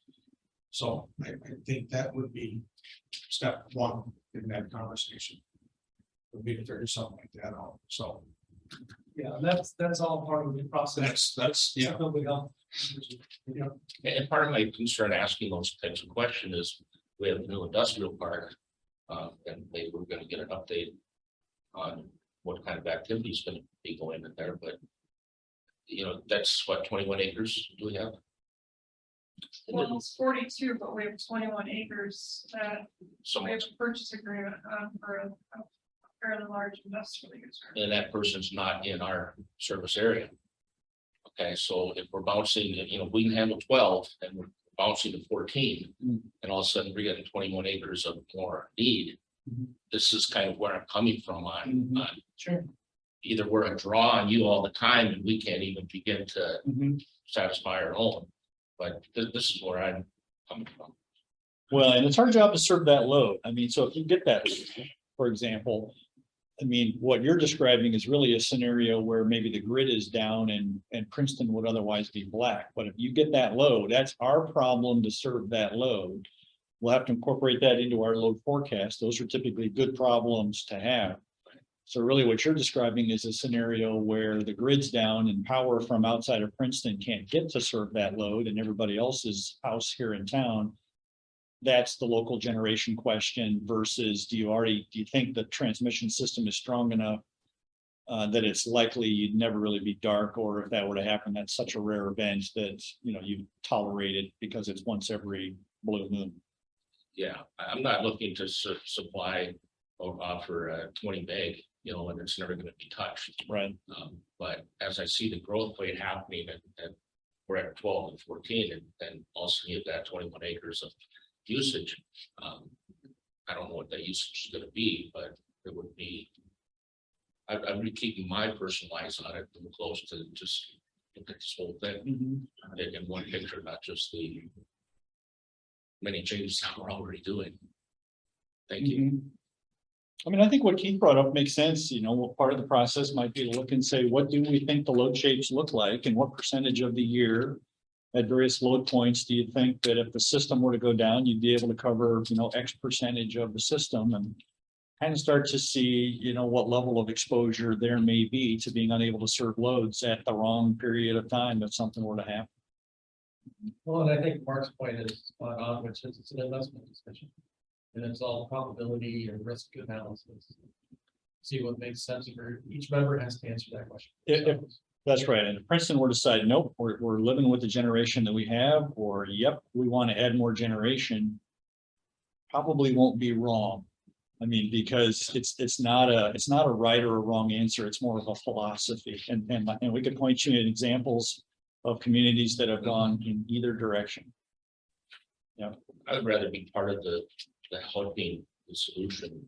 So I think that would be step one in that conversation. Would be to figure something like that out. So Yeah, that's all part of the process. that's, yeah. So we help. And part of my concern asking those types of questions is, we have a new industrial park. And maybe we're gonna get an update on what kind of activity is gonna be going in there, but. You know, that's what, 21 acres do we have? Well, it's 42, but we have 21 acres that So we have much, a purchase agreement on for a fairly large industrial user. and that person's not in our service area. Okay, so if we're bouncing, you know, we can handle 12 and we're bouncing to 14. And all of a sudden we're getting 21 acres of more need. This is kind of where I'm coming from on Sure. either we're a draw on you all the time and we can't even begin to satisfy our own. But this is where I'm coming from. Well, and it's our job to serve that load. I mean, so if you get that, for example. I mean, what you're describing is really a scenario where maybe the grid is down and Princeton would otherwise be black. But if you get that load, that's our problem to serve that load. We'll have to incorporate that into our load forecast. Those are typically good problems to have. So really what you're describing is a scenario where the grid's down and power from outside of Princeton can't get to serve that load and everybody else's house here in town. That's the local generation question versus do you think the transmission system is strong enough that it's likely you'd never really be dark, or if that were to happen, that's such a rare event that, you know, you tolerate it because it's once every blue moon. Yeah, I'm not looking to supply or offer 20 meg, you know, and it's never going to be touched. Right. But as I see the growth rate happening and we're at 12 and 14 and also you have that 21 acres of usage. I don't know what that usage is going to be, but it would be. I'm really keeping my personal eyes on it, close to just look at this whole thing in one picture, not just the many changes that we're already doing. Thank you. I mean, I think what Keith brought up makes sense. You know, what part of the process might be to look and say, what do we think the load shapes look like and what percentage of the year at various load points do you think that if the system were to go down, you'd be able to cover, you know, X percentage of the system and kind of start to see, you know, what level of exposure there may be to being unable to serve loads at the wrong period of time if something were to happen. Well, and I think Mark's point is spot on, which is it's an investment decision. And it's all probability and risk analysis. See what makes sense for each member has to answer that question. If that's right. And if Princeton were to decide, nope, we're living with the generation that we have, or yep, we want to add more generation, probably won't be wrong. I mean, because it's not a right or a wrong answer. It's more of a philosophy. And we could point you at examples of communities that have gone in either direction. Yeah. I'd rather be part of the helping the solution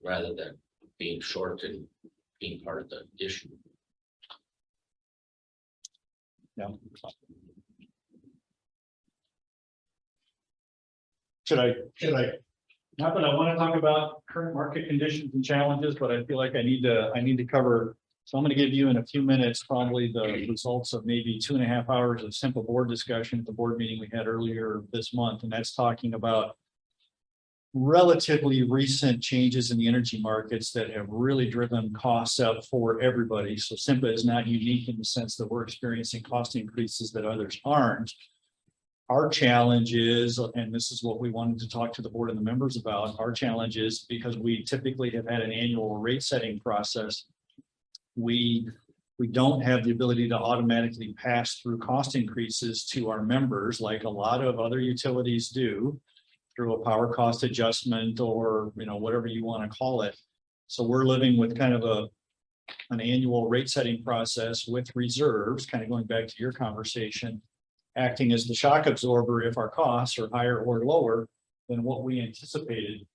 rather than being short and being part of the issue. Yeah. Should I, not that I want to talk about current market conditions and challenges, but I feel like I need to cover So I'm going to give you in a few minutes, probably the results of maybe 2.5 hours of simple board discussion at the board meeting we had earlier this month. And that's talking about relatively recent changes in the energy markets that have really driven costs up for everybody. So SIMPA is not unique in the sense that we're experiencing cost increases that others aren't. Our challenge is, and this is what we wanted to talk to the board and the members about, our challenge is because we typically have had an annual rate setting process. We don't have the ability to automatically pass through cost increases to our members like a lot of other utilities do through a power cost adjustment or, you know, whatever you want to call it. So we're living with kind of an annual rate setting process with reserves, kind of going back to your conversation, acting as the shock absorber if our costs are higher or lower than what we anticipated.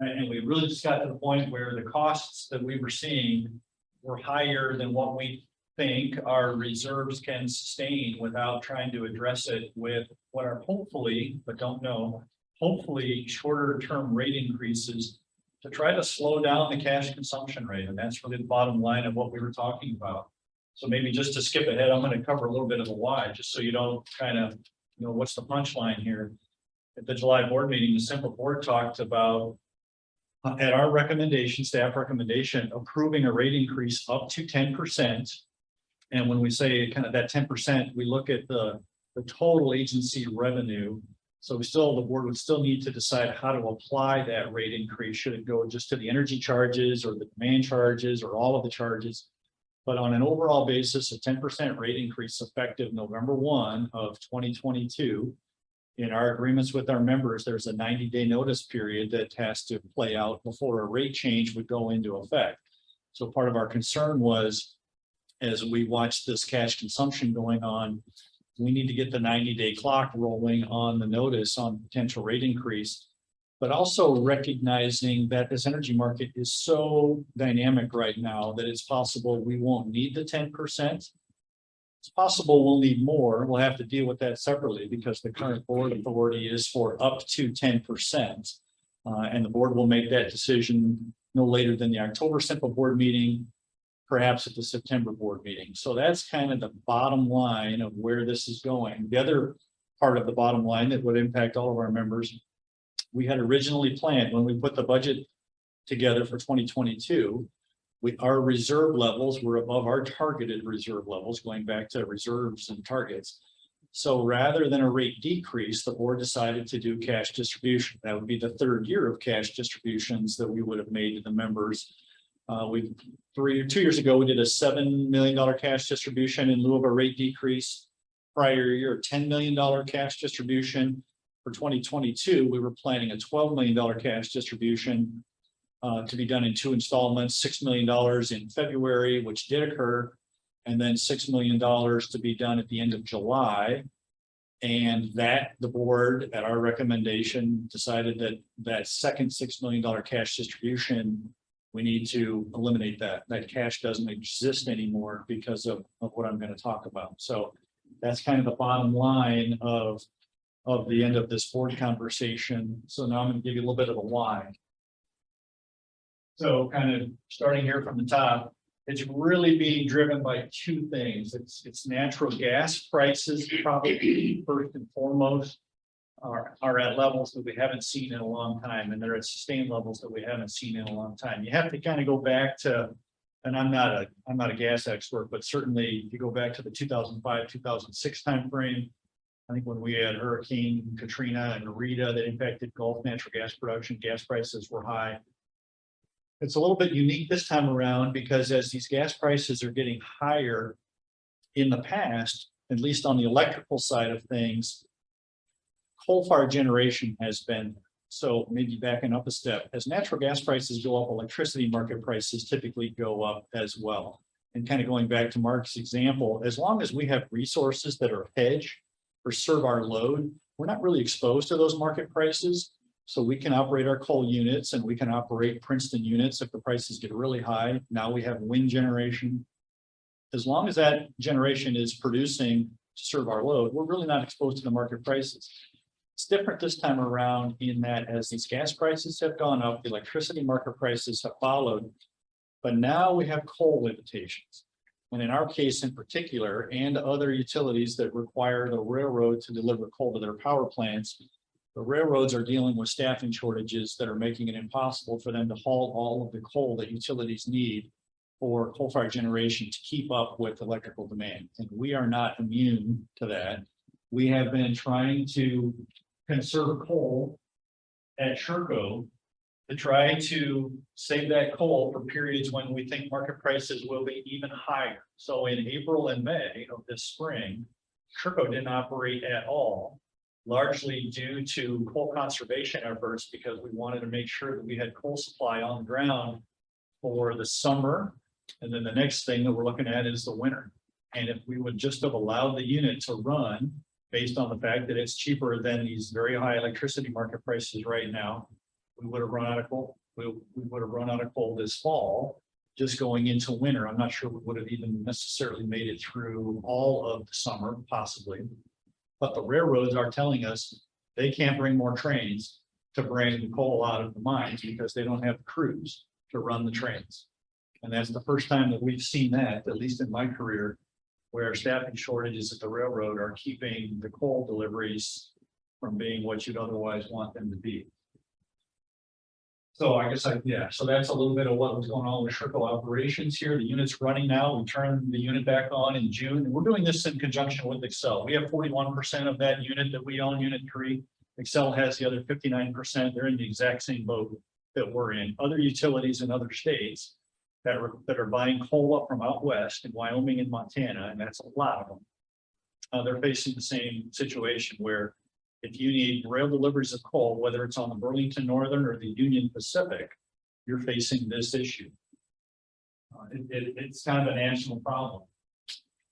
And we really just got to the point where the costs that we were seeing were higher than what we think our reserves can sustain without trying to address it with what are hopefully, but don't know, hopefully shorter term rate increases to try to slow down the cash consumption rate. And that's really the bottom line of what we were talking about. So maybe just to skip ahead, I'm going to cover a little bit of the why, just so you don't kind of, you know, what's the punchline here. At the July board meeting, the SIMPA board talked about at our recommendation, staff recommendation, approving a rate increase up to 10%. And when we say kind of that 10%, we look at the total agency revenue. So the board would still need to decide how to apply that rate increase. Should it go just to the energy charges or the demand charges or all of the charges? But on an overall basis, a 10% rate increase effective November 1 of 2022. In our agreements with our members, there's a 90-day notice period that has to play out before a rate change would go into effect. So part of our concern was, as we watch this cash consumption going on, we need to get the 90-day clock rolling on the notice on potential rate increase, but also recognizing that this energy market is so dynamic right now that it's possible we won't need the 10%. It's possible we'll need more. We'll have to deal with that separately because the current board authority is for up to 10%. And the board will make that decision no later than the October SIMPA board meeting, perhaps at the September board meeting. So that's kind of the bottom line of where this is going. The other part of the bottom line that would impact all of our members, we had originally planned when we put the budget together for 2022, our reserve levels were above our targeted reserve levels, going back to reserves and targets. So rather than a rate decrease, the board decided to do cash distribution. That would be the third year of cash distributions that we would have made to the members. 2 years ago, we did a $7 million cash distribution in lieu of a rate decrease. Prior year, $10 million cash distribution. For 2022, we were planning a $12 million cash distribution to be done in 2 installments, $6 million in February, which did occur, and then $6 million to be done at the end of July. And that the board, at our recommendation, decided that that second $6 million cash distribution, we need to eliminate that. That cash doesn't exist anymore because of what I'm going to talk about. So that's kind of the bottom line of the end of this board conversation. So now I'm going to give you a little bit of a why. So kind of starting here from the top, it's really being driven by 2 things. It's natural gas prices, probably first and foremost, are at levels that we haven't seen in a long time, and they're at sustained levels that we haven't seen in a long time. You have to kind of go back to, and I'm not a gas expert, but certainly if you go back to the 2005-2006 timeframe, I think when we had Hurricane Katrina and Rita that impacted Gulf natural gas production, gas prices were high. It's a little bit unique this time around because as these gas prices are getting higher in the past, at least on the electrical side of things, coal-fired generation has been, so maybe backing up a step, as natural gas prices go up, electricity market prices typically go up as well. And kind of going back to Mark's example, as long as we have resources that are hedged or serve our load, we're not really exposed to those market prices. So we can operate our coal units and we can operate Princeton units if the prices get really high. Now we have wind generation. As long as that generation is producing to serve our load, we're really not exposed to the market prices. It's different this time around in that as these gas prices have gone up, the electricity market prices have followed. But now we have coal limitations. And in our case in particular, and other utilities that require the railroad to deliver coal to their power plants, the railroads are dealing with staffing shortages that are making it impossible for them to haul all of the coal that utilities need for coal-fired generation to keep up with electrical demand. And we are not immune to that. We have been trying to conserve coal at Sherco to try to save that coal for periods when we think market prices will be even higher. So in April and May of this spring, Sherco didn't operate at all, largely due to coal conservation efforts, because we wanted to make sure that we had coal supply on the ground for the summer. And then the next thing that we're looking at is the winter. And if we would just have allowed the unit to run based on the fact that it's cheaper than these very high electricity market prices right now, we would have run out of coal. We would have run out of coal this fall, just going into winter. I'm not sure we would have even necessarily made it through all of the summer, possibly. But the railroads are telling us they can't bring more trains to bring the coal out of the mines because they don't have crews to run the trains. And that's the first time that we've seen that, at least in my career, where staffing shortages at the railroad are keeping the coal deliveries from being what you'd otherwise want them to be. So I guess so that's a little bit of what was going on with Sherco operations here. The unit's running now. We turned the unit back on in June, and we're doing this in conjunction with Excel. We have 41% of that unit that we own, unit 3. Excel has the other 59%. They're in the exact same boat that we're in. Other utilities in other states that are buying coal up from out west in Wyoming and Montana, and that's a lot of them. They're facing the same situation where if you need rail deliveries of coal, whether it's on the Burlington Northern or the Union Pacific, you're facing this issue. It's kind of a national problem.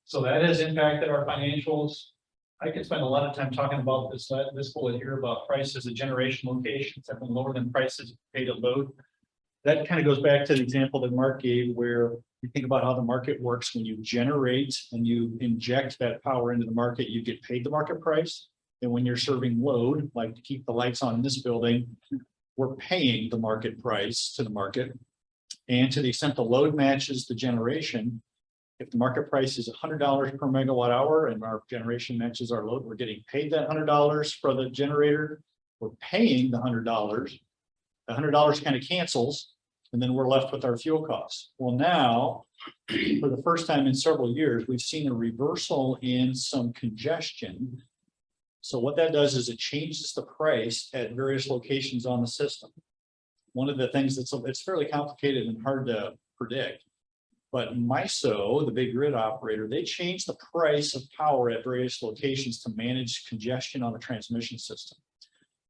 So that has impacted our financials. I could spend a lot of time talking about this bullet here about prices at generation locations have been lower than prices paid at load. That kind of goes back to the example that Mark gave, where you think about how the market works. When you generate and you inject that power into the market, you get paid the market price. And when you're serving load, like to keep the lights on in this building, we're paying the market price to the market. And to the extent the load matches the generation, if the market price is $100 per megawatt hour and our generation matches our load, we're getting paid that $100 for the generator. We're paying the $100. The $100 kind of cancels, and then we're left with our fuel costs. Well, now, for the first time in several years, we've seen a reversal in some congestion. So what that does is it changes the price at various locations on the system. One of the things it's fairly complicated and hard to predict, but MISO, the big grid operator, they change the price of power at various locations to manage congestion on the transmission system.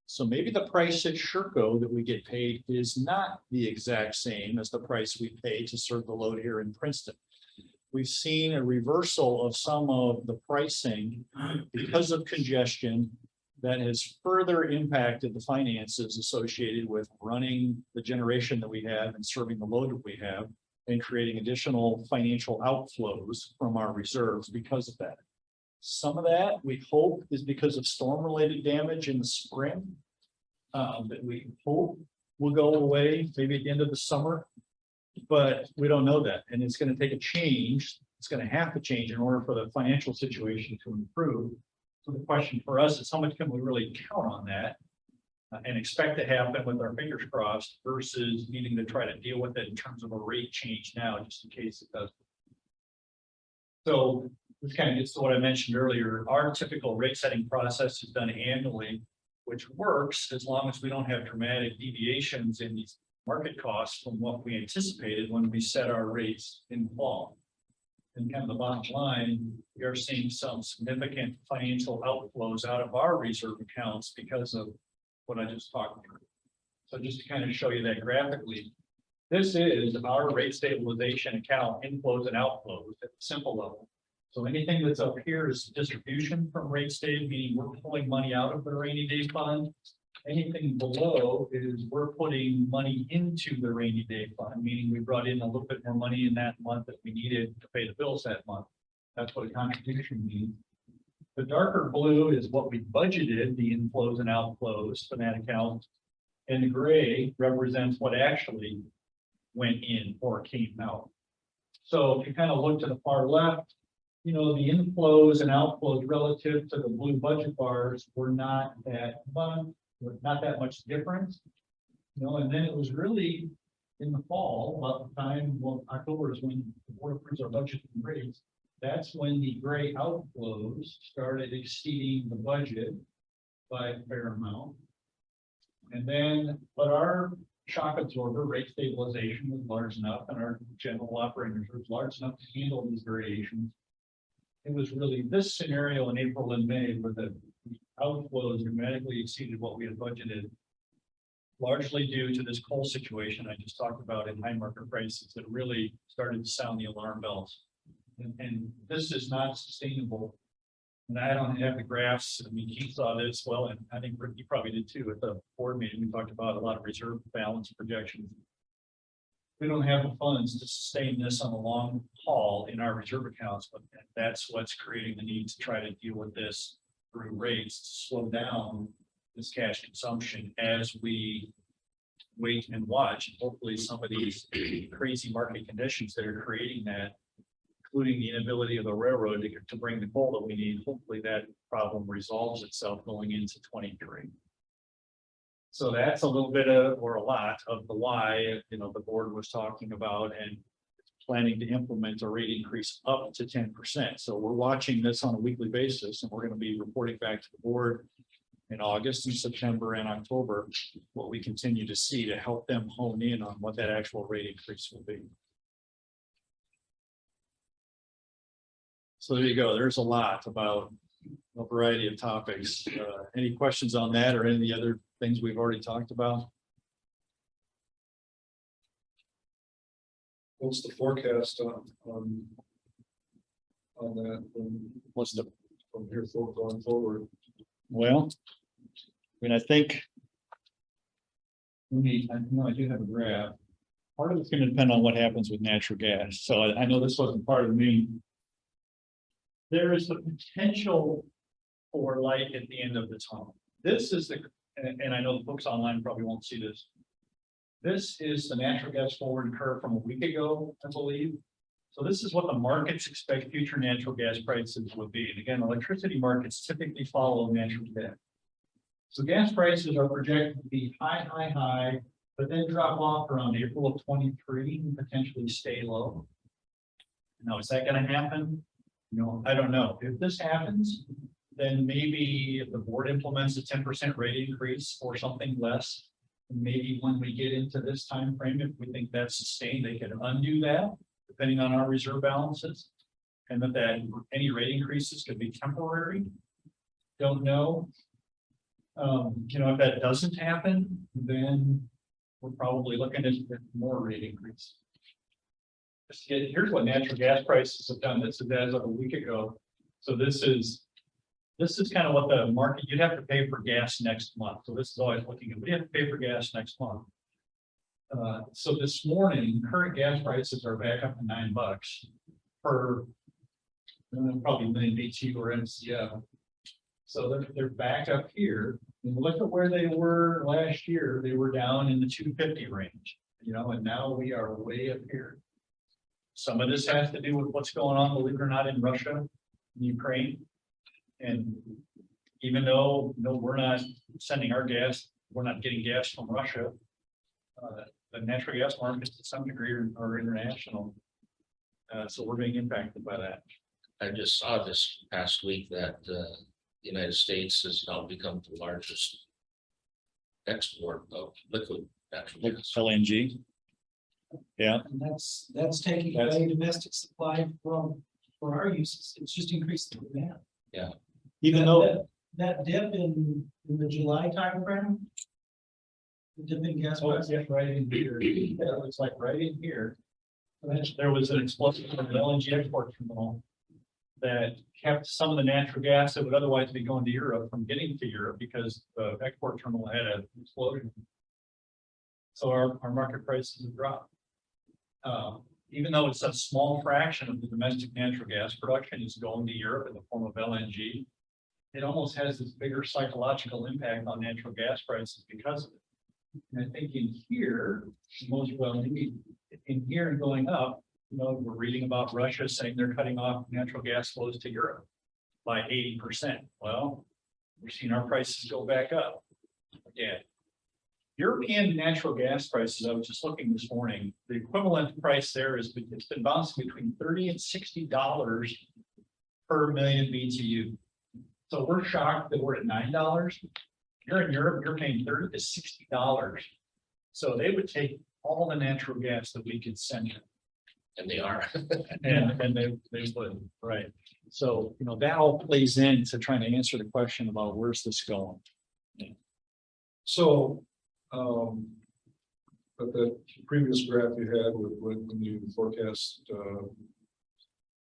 So maybe the price at Sherco that we get paid is not the exact same as the price we pay to serve the load here in Princeton. We've seen a reversal of some of the pricing because of congestion that has further impacted the finances associated with running the generation that we have and serving the load that we have, and creating additional financial outflows from our reserves because of that. Some of that we hope is because of storm-related damage in the spring that we hope will go away maybe at the end of the summer. But we don't know that, and it's going to take a change. It's going to have to change in order for the financial situation to improve. So the question for us is how much can we really count on that and expect to happen with our fingers crossed versus needing to try to deal with it in terms of a rate change now, just in case it does. So this kind of gets to what I mentioned earlier. Our typical rate setting process is done annually, which works as long as we don't have dramatic deviations in these market costs from what we anticipated when we set our rates in the fall. And kind of the bottom line, we are seeing some significant financial outflows out of our reserve accounts because of what I just talked through. So just to kind of show you that graphically, this is our rate stabilization account inflows and outflows at the simple level. So anything that's up here is distribution from rate state, meaning we're pulling money out of the rainy day fund. Anything below is we're putting money into the rainy day fund, meaning we brought in a little bit more money in that month that we needed to pay the bills that month. That's what a contribution means. The darker blue is what we budgeted, the inflows and outflows for that account. And the gray represents what actually went in or came out. So if you kind of look to the far left, you know, the inflows and outflows relative to the blue budget bars were not that much difference. You know, and then it was really in the fall, about the time, well, October is when the board approves our budget and rates. That's when the gray outflows started exceeding the budget by a fair amount. And then, but our shock absorber rate stabilization was large enough and our general operating reserve was large enough to handle these variations. It was really this scenario in April and May where the outflows dramatically exceeded what we had budgeted. Largely due to this coal situation I just talked about in high market prices that really started to sound the alarm bells. And this is not sustainable. And I don't have the graphs. I mean, Keith saw this well, and I think you probably did too at the board meeting. We talked about a lot of reserve balance projections. We don't have the funds to sustain this on the long haul in our reserve accounts, but that's what's creating the need to try to deal with this through rates to slow down this cash consumption as we wait and watch. And hopefully some of these crazy market conditions that are creating that, including the inability of the railroad to bring the coal that we need, hopefully that problem resolves itself going into 23. So that's a little bit of, or a lot of the why, you know, the board was talking about and planning to implement a rate increase up to 10%. So we're watching this on a weekly basis, and we're going to be reporting back to the board in August and September and October, what we continue to see to help them hone in on what that actual rate increase will be. So there you go. There's a lot about a variety of topics. Any questions on that or any other things we've already talked about? What's the forecast on that What's the, from here going forward? well, I mean, I think I know I do have a graph. Part of it's going to depend on what happens with natural gas. So I know this wasn't part of the meeting. There is the potential for light at the end of the tunnel. This is the, and I know the folks online probably won't see this. This is the natural gas forward curve from a week ago, I believe. So this is what the markets expect future natural gas prices would be. And again, electricity markets typically follow natural gas. So gas prices are projected to be high, but then drop off around April of 23 and potentially stay low. Now, is that going to happen? No, I don't know. If this happens, then maybe if the board implements a 10% rate increase or something less, maybe when we get into this time frame, if we think that's sustained, they can undo that depending on our reserve balances, and that any rate increases could be temporary. Don't know. You know, if that doesn't happen, then we're probably looking at more rate increase. Here's what natural gas prices have done. This is as of a week ago. So this is kind of what the market, you'd have to pay for gas next month. So this is always looking at, we have to pay for gas next month. So this morning, current gas prices are back up to $9 per probably million BTU or MCF. So they're back up here. And look at where they were last year. They were down in the 250 range, you know, and now we are way up here. Some of this has to do with what's going on, believe it or not, in Russia, and Ukraine. And even though we're not sending our gas, we're not getting gas from Russia. The natural gas markets to some degree are international. So we're being impacted by that. I just saw this past week that the United States has now become the largest export of liquid natural gas. LNG. Yeah. And that's taking away domestic supply for our uses. It's just increased the demand. Yeah. Even though that dip in the July timeframe, the dip in gas prices. yeah, right in here, yeah, it's like right in here. There was an explosion from the LNG export terminal that kept some of the natural gas that would otherwise be going to Europe from getting to Europe because the export terminal had an explosion. So our market prices have dropped. Even though it's a small fraction of the domestic natural gas production is going to Europe in the form of LNG, it almost has this bigger psychological impact on natural gas prices because of it. And I think in here, most well, maybe in here and going up, we're reading about Russia saying they're cutting off natural gas flows to Europe by 80%. Well, we're seeing our prices go back up again. European natural gas prices, I was just looking this morning, the equivalent price there is, it's been bouncing between $30 and $60 per million BTU. So we're shocked that we're at $9. You're in Europe, you're paying $30 to $60. So they would take all the natural gas that we could send them. And they are. And they would, right? So, that all plays into trying to answer the question about where's this going? So, but the previous graph you had with when you forecast,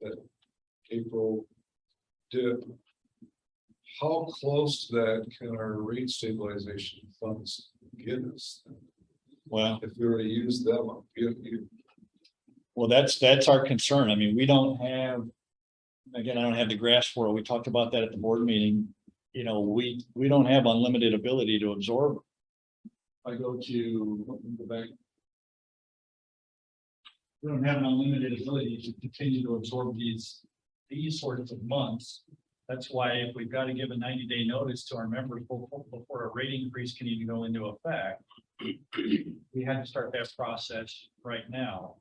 that April dip, how close to that can our rate stabilization funds get us? Well, If we were to use them, well, that's our concern. I mean, we don't have, again, I don't have the graphs for it. We talked about that at the board meeting. We don't have unlimited ability to absorb. I go back. We don't have an unlimited ability to continue to absorb these sorts of months. That's why if we've got to give a 90-day notice to our members before a rate increase can even go into effect, we had to start that process right now.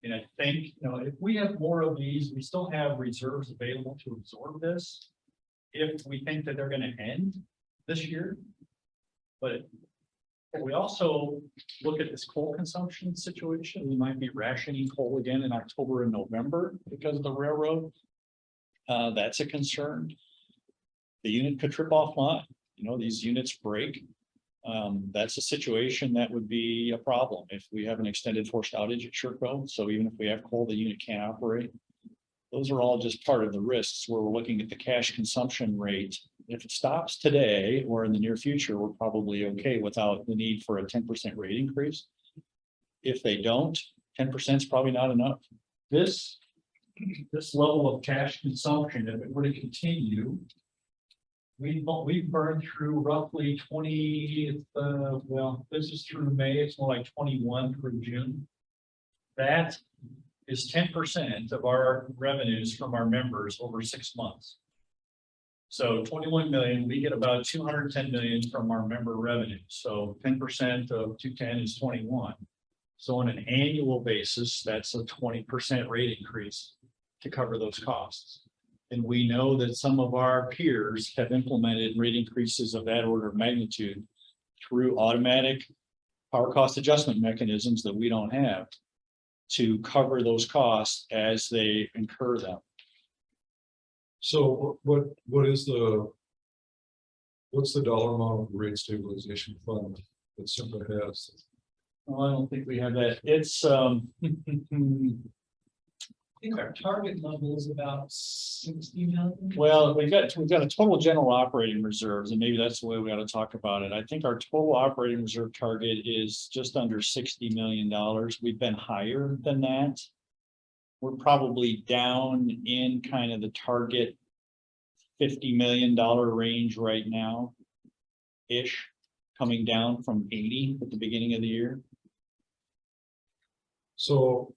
And I think, if we have more of these, we still have reserves available to absorb this. If we think that they're going to end this year. But we also look at this coal consumption situation. We might be rationing coal again in October and November because of the railroad. That's a concern. The unit could trip offline. These units break. That's a situation that would be a problem if we have an extended forced outage at Sherco. So even if we have coal, the unit can't operate. Those are all just part of the risks where we're looking at the cash consumption rate. If it stops today or in the near future, we're probably okay without the need for a 10% rate increase. If they don't, 10% is probably not enough. This level of cash consumption, if it were to continue, we've burned through roughly 20, this is through May, it's more like 21 through June. That is 10% of our revenues from our members over 6 months. So 21 million, we get about 210 million from our member revenue. So 10% of 210 is 21. So on an annual basis, that's a 20% rate increase to cover those costs. And we know that some of our peers have implemented rate increases of that order of magnitude through automatic power cost adjustment mechanisms that we don't have to cover those costs as they incur them. so what's the dollar amount of rate stabilization fund that Simba has? Well, I don't think we have that. It's I think our target level is about 60 million. well, we've got a total general operating reserves, and maybe that's the way we ought to talk about it. I think our total operating reserve target is just under $60 million. We've been higher than that. We're probably down in kind of the target $50 million range right now, ish, coming down from 80 at the beginning of the year. So,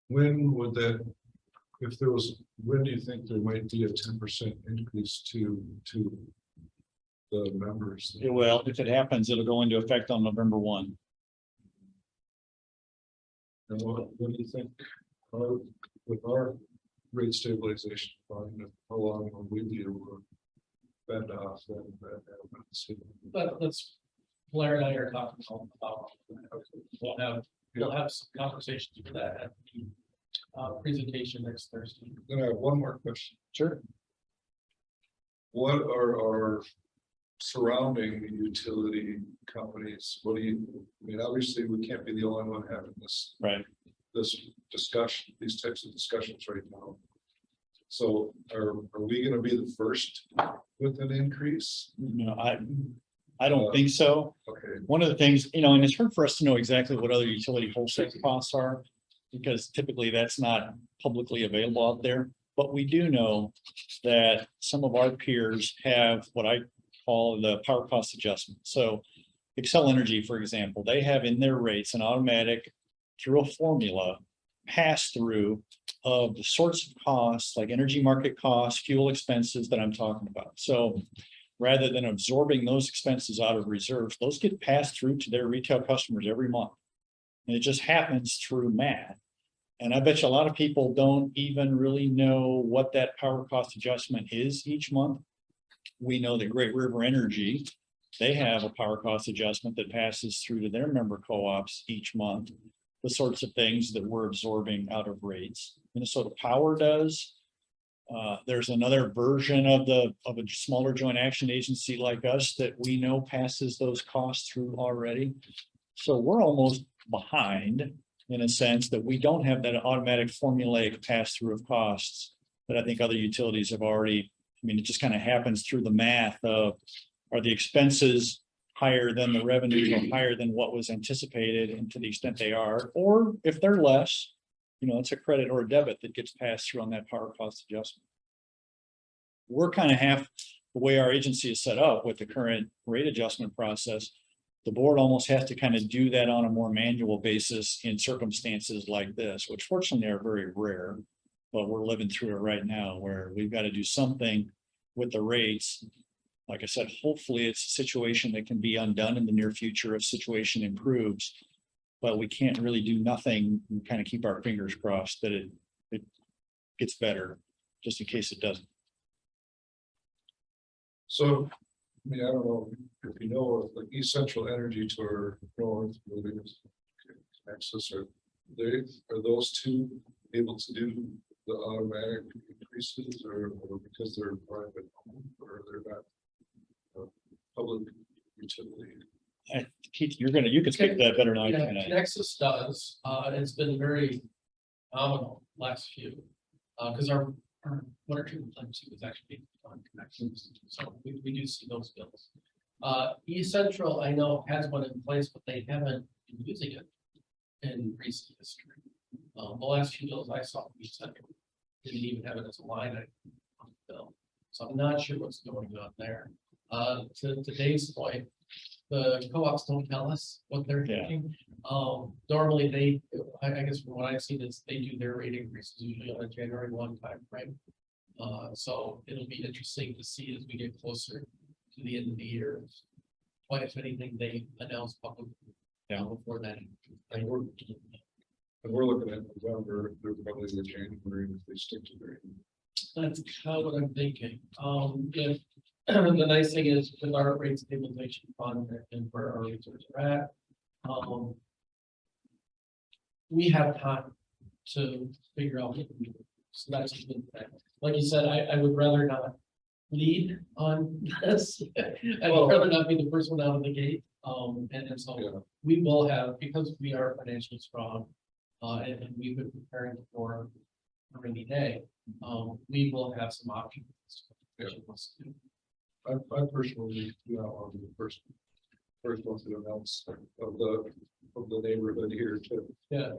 when would that, when do you think there might be a 10% increase to the members? Well, if it happens, it'll go into effect on November 1. And what do you think, with our rate stabilization fund, how long will we be able to bend off that? But let's, Blair and I are talking about, we'll have some conversations for that at the presentation next Thursday. Then I have one more question. Sure. What are our surrounding utility companies? What do you, I mean, obviously, we can't be the only one having this discussion, these types of discussions right now. So are we gonna be the first with an increase? No, I don't think so. Okay, One of the things, and it's hard for us to know exactly what other utility wholesale costs are, because typically that's not publicly available out there. But we do know that some of our peers have what I call the power cost adjustment. So Excel Energy, for example, they have in their rates an automatic through a formula pass through of the sorts of costs like energy market costs, fuel expenses that I'm talking about. So rather than absorbing those expenses out of reserves, those get passed through to their retail customers every month. And it just happens through math. And I bet you a lot of people don't even really know what that power cost adjustment is each month. We know that Great River Energy, they have a power cost adjustment that passes through to their member co-ops each month. The sorts of things that we're absorbing out of rates. Minnesota Power does. There's another version of a smaller joint action agency like us that we know passes those costs through already. So we're almost behind in a sense that we don't have that automatic formulaic pass through of costs that I think other utilities have already. I mean, it just kind of happens through the math of, are the expenses higher than the revenues or higher than what was anticipated, and to the extent they are, or if they're less, it's a credit or a debit that gets passed through on that power cost adjustment. We're kind of half the way our agency is set up with the current rate adjustment process. The board almost has to kind of do that on a more manual basis in circumstances like this, which fortunately are very rare, but we're living through it right now where we've got to do something with the rates. Like I said, hopefully it's a situation that can be undone in the near future if situation improves, but we can't really do nothing and kind of keep our fingers crossed that it gets better just in case it doesn't. So, I mean, I don't know if you know, of like East Central Energy to our north, Texas, are those two able to do the automatic increases or because they're private or they're not public utility? Keith, you can speak to that better than I can. Nexus does, it's been very nominal last few, because our water treatment plant two is actually on connections, so we do see those bills. East Central, I know, has one in place, but they haven't been using it in recent history. The last few bills I saw from East Central didn't even have it as a line item on the bill, so I'm not sure what's going on there. To Dave's point, the co-ops don't tell us what they're thinking. Normally I guess from what I've seen is they do their rate increases usually on a January 1 time frame. So it'll be interesting to see as we get closer to the end of the year, what if anything they announce publicly before that. And we're looking at November, they're probably the January if they stick to their. That's kind of what I'm thinking. The nice thing is with our rate stabilization fund and where our reserves are at, we have time to figure out what we do. So that's a good thing. Like you said, I would rather not lead on this. I'd rather not be the first one out of the gate. And so we will have, because we are financially strong, and we've been preparing for a rainy day, we will have some options. I personally, I'll be the first one to announce of the neighborhood here to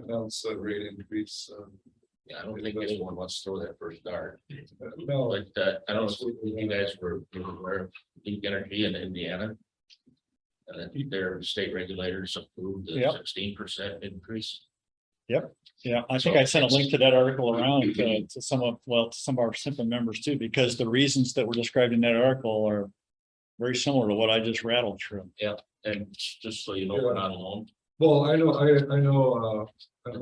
announce a rate increase. Yeah, I don't think anyone wants to throw that first dart. No, But I don't know if you guys were aware of Peak Energy in Indiana. And their state regulators approved the 16% increase. Yeah, I think I sent a link to that article around to some of our simple members too, because the reasons that were described in that article are very similar to what I just rattled through. Yeah, and just so you know, we're not alone. well, I know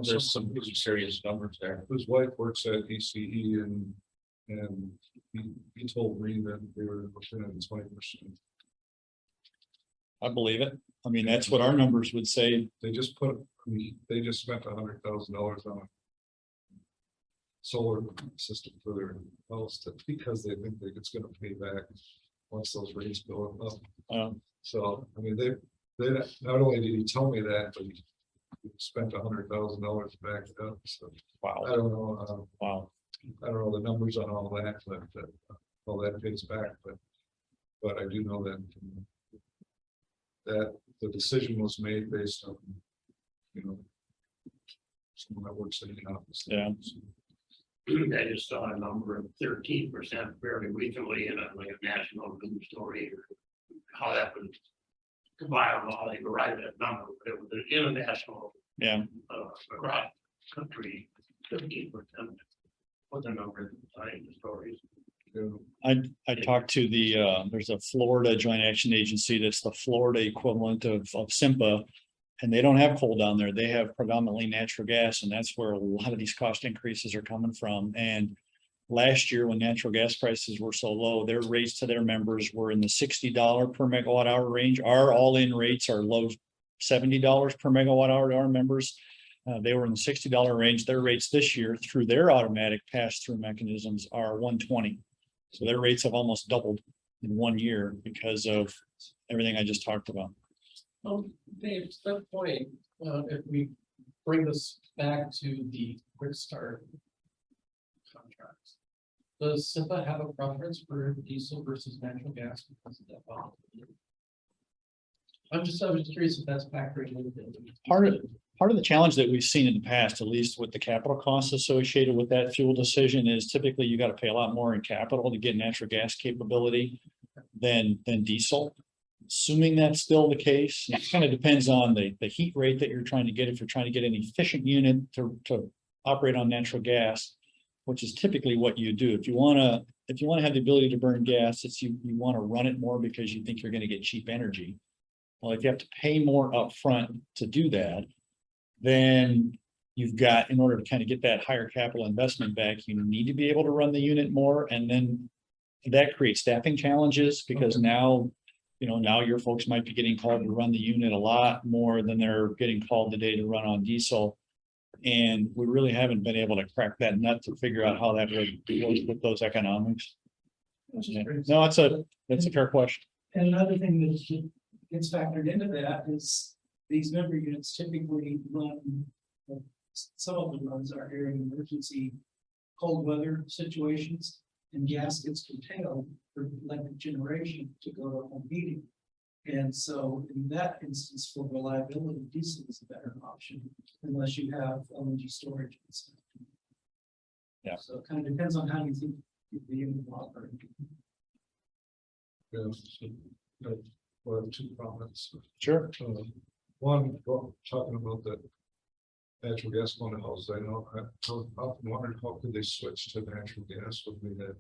There's some pretty serious numbers there. his wife works at ECE and he told me that they were looking at 20%. I believe it. I mean, that's what our numbers would say. They just spent $100,000 on a solar system for their house because they think that it's gonna pay back once those rates go up. So, I mean, they not only did he tell me that, but he spent $100,000 back it up. So Wow. I don't know. Wow. I don't know the numbers on all that, but all that pays back, but I do know that the decision was made based on, someone that works in the office. Yeah. I just saw a number of 13% fairly recently in a national news story. how that would combine them all, they arrive at that number, but it was an international, Yeah, across country, 15%. What the number is, I the stories. I talked to there's a Florida Joint Action Agency that's the Florida equivalent of SIMPA. And they don't have coal down there. They have predominantly natural gas, and that's where a lot of these cost increases are coming from. And last year, when natural gas prices were so low, their rates to their members were in the $60 per megawatt hour range. Our all-in rates are low $70 per megawatt hour to our members. They were in the $60 range. Their rates this year through their automatic pass-through mechanisms are $120. So their rates have almost doubled in 1 year because of everything I just talked about. Dave, to that point, if we bring this back to the quick start contracts, does SIPA have a preference for diesel versus natural gas because of that volatility? I was just curious if that's factoring into Part of the challenge that we've seen in the past, at least with the capital costs associated with that fuel decision, is typically you got to pay a lot more in capital to get natural gas capability than diesel. Assuming that's still the case, it kind of depends on the heat rate that you're trying to get. If you're trying to get an efficient unit to operate on natural gas, which is typically what you do. If you want to have the ability to burn gas, you want to run it more because you think you're going to get cheap energy. Well, if you have to pay more upfront to do that, then you've got, in order to kind of get that higher capital investment back, you need to be able to run the unit more. And then that creates staffing challenges because now your folks might be getting called to run the unit a lot more than they're getting called today to run on diesel. And we really haven't been able to crack that nut to figure out how that would work with those economics. Yeah. No, that's a fair question. And another thing that gets factored into that is these member units typically run, some of the runs are during emergency cold weather situations, and gas gets curtailed for electric generation to go to home heating. And so in that instance, for reliability, diesel is a better option unless you have LNG storage. And stuff. Yeah. So it kind of depends on how you think the unit will operate. Yeah, so, we'll have 2 comments. Sure. One, talking about the natural gas going houses, I know, I often wondered how could they switch to natural gas when we had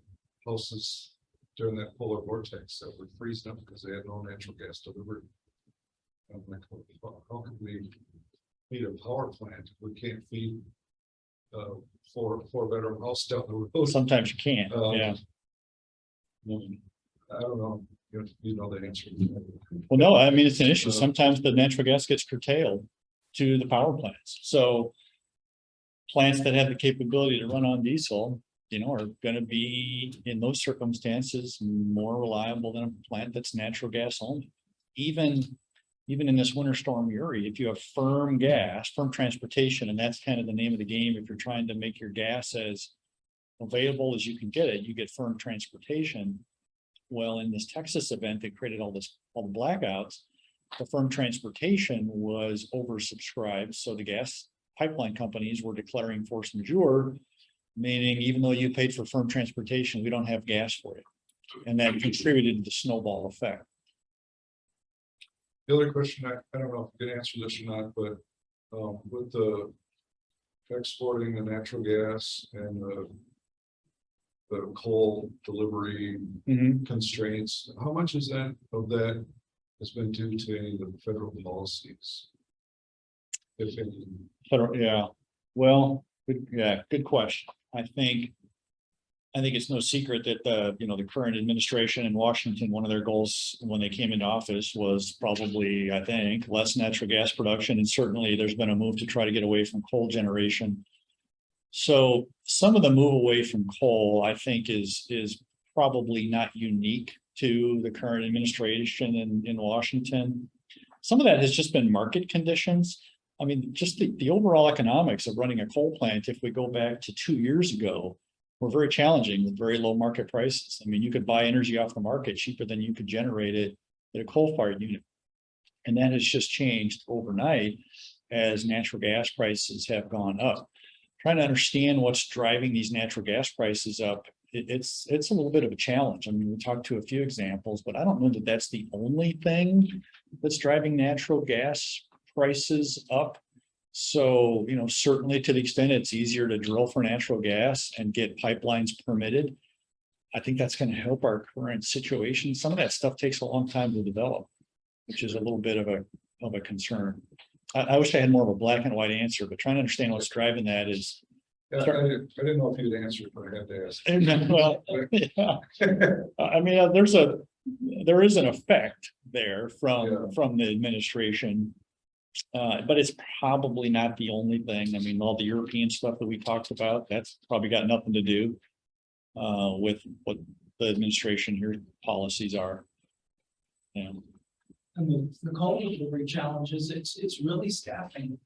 houses during that polar vortex that were freezing up because they had no natural gas delivery. I'm like, how could we feed a power plant if we can't feed four-bedroom house down the road? Sometimes you can't. Yeah. I don't know. You know the answer. Well, no, I mean, it's an issue. Sometimes the natural gas gets curtailed to the power plants. So plants that have the capability to run on diesel, are going to be in those circumstances more reliable than a plant that's natural gas only. Even in this winter storm Uri, if you have firm gas, firm transportation, and that's kind of the name of the game. If you're trying to make your gas as available as you can get it, you get firm transportation. Well, in this Texas event that created all the blackouts, the firm transportation was oversubscribed. So the gas pipeline companies were declaring force majeure, meaning even though you paid for firm transportation, we don't have gas for it. And that contributed to the snowball effect. The other question, I don't know if you can answer this or not, but with the exporting the natural gas and the coal delivery constraints, how much is that of that has been due to any of the federal policies? If any. Yeah, well, good question. I think it's no secret that the current administration in Washington, one of their goals when they came into office was probably, I think, less natural gas production. And certainly there's been a move to try to get away from coal generation. So some of the move away from coal, I think, is probably not unique to the current administration in Washington. Some of that has just been market conditions. I mean, just the overall economics of running a coal plant, if we go back to 2 years ago, were very challenging with very low market prices. I mean, you could buy energy off the market cheaper than you could generate it at a coal-fired unit. And that has just changed overnight as natural gas prices have gone up. Trying to understand what's driving these natural gas prices up it's a little bit of a challenge. I mean, we talked to a few examples, but I don't know that that's the only thing that's driving natural gas prices up. So, certainly to the extent it's easier to drill for natural gas and get pipelines permitted, I think that's going to help our current situation. Some of that stuff takes a long time to develop, which is a little bit of a concern. I wish I had more of a black and white answer, but trying to understand what's driving that is, Yeah, I didn't know if you'd answer it, but I had to ask. well, yeah. I mean, there is an effect there from the administration. But it's probably not the only thing. I mean, all the European stuff that we talked about, that's probably got nothing to do with what the administration here policies are. Yeah. And the coal delivery challenges, it's really staffing.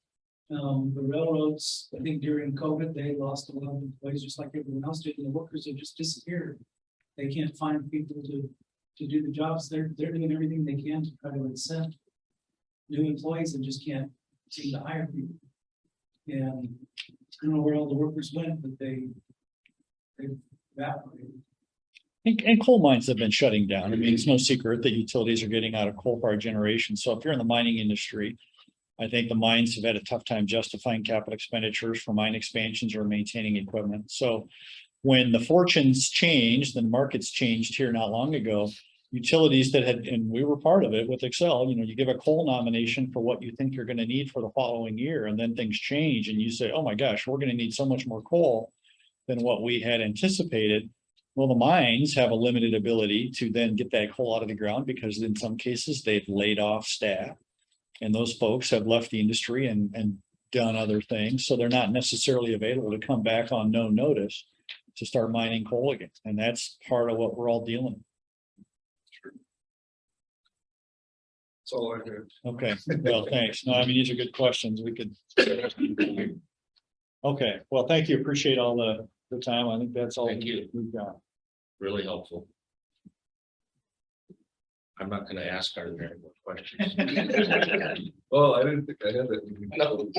The railroads, I think during COVID, they lost a lot of employees, just like everyone else did, and the workers have just disappeared. They can't find people to do the jobs. They're doing everything they can to try to incent new employees and just can't seem to hire people. And I don't know where all the workers went, but they evaporated. And coal mines have been shutting down. I mean, it's no secret that utilities are getting out of coal-fired generation. So if you're in the mining industry, I think the mines have had a tough time justifying capital expenditures for mine expansions or maintaining equipment. So when the fortunes changed, the markets changed here not long ago, utilities that had, and we were part of it with Excel, you give a coal nomination for what you think you're going to need for the following year, and then things change and you say, oh my gosh, we're going to need so much more coal than what we had anticipated. Well, the mines have a limited ability to then get that coal out of the ground because in some cases they've laid off staff and those folks have left the industry and done other things. So they're not necessarily available to come back on no notice to start mining coal again. And that's part of what we're all dealing with. That's all I heard. Okay, well, thanks. No, I mean, these are good questions. We could. Okay, well, thank you. Appreciate all the time. I think that's all Thank you. we've got. Really helpful. I'm not gonna ask our mayor more questions. Well, I didn't think I had that. No,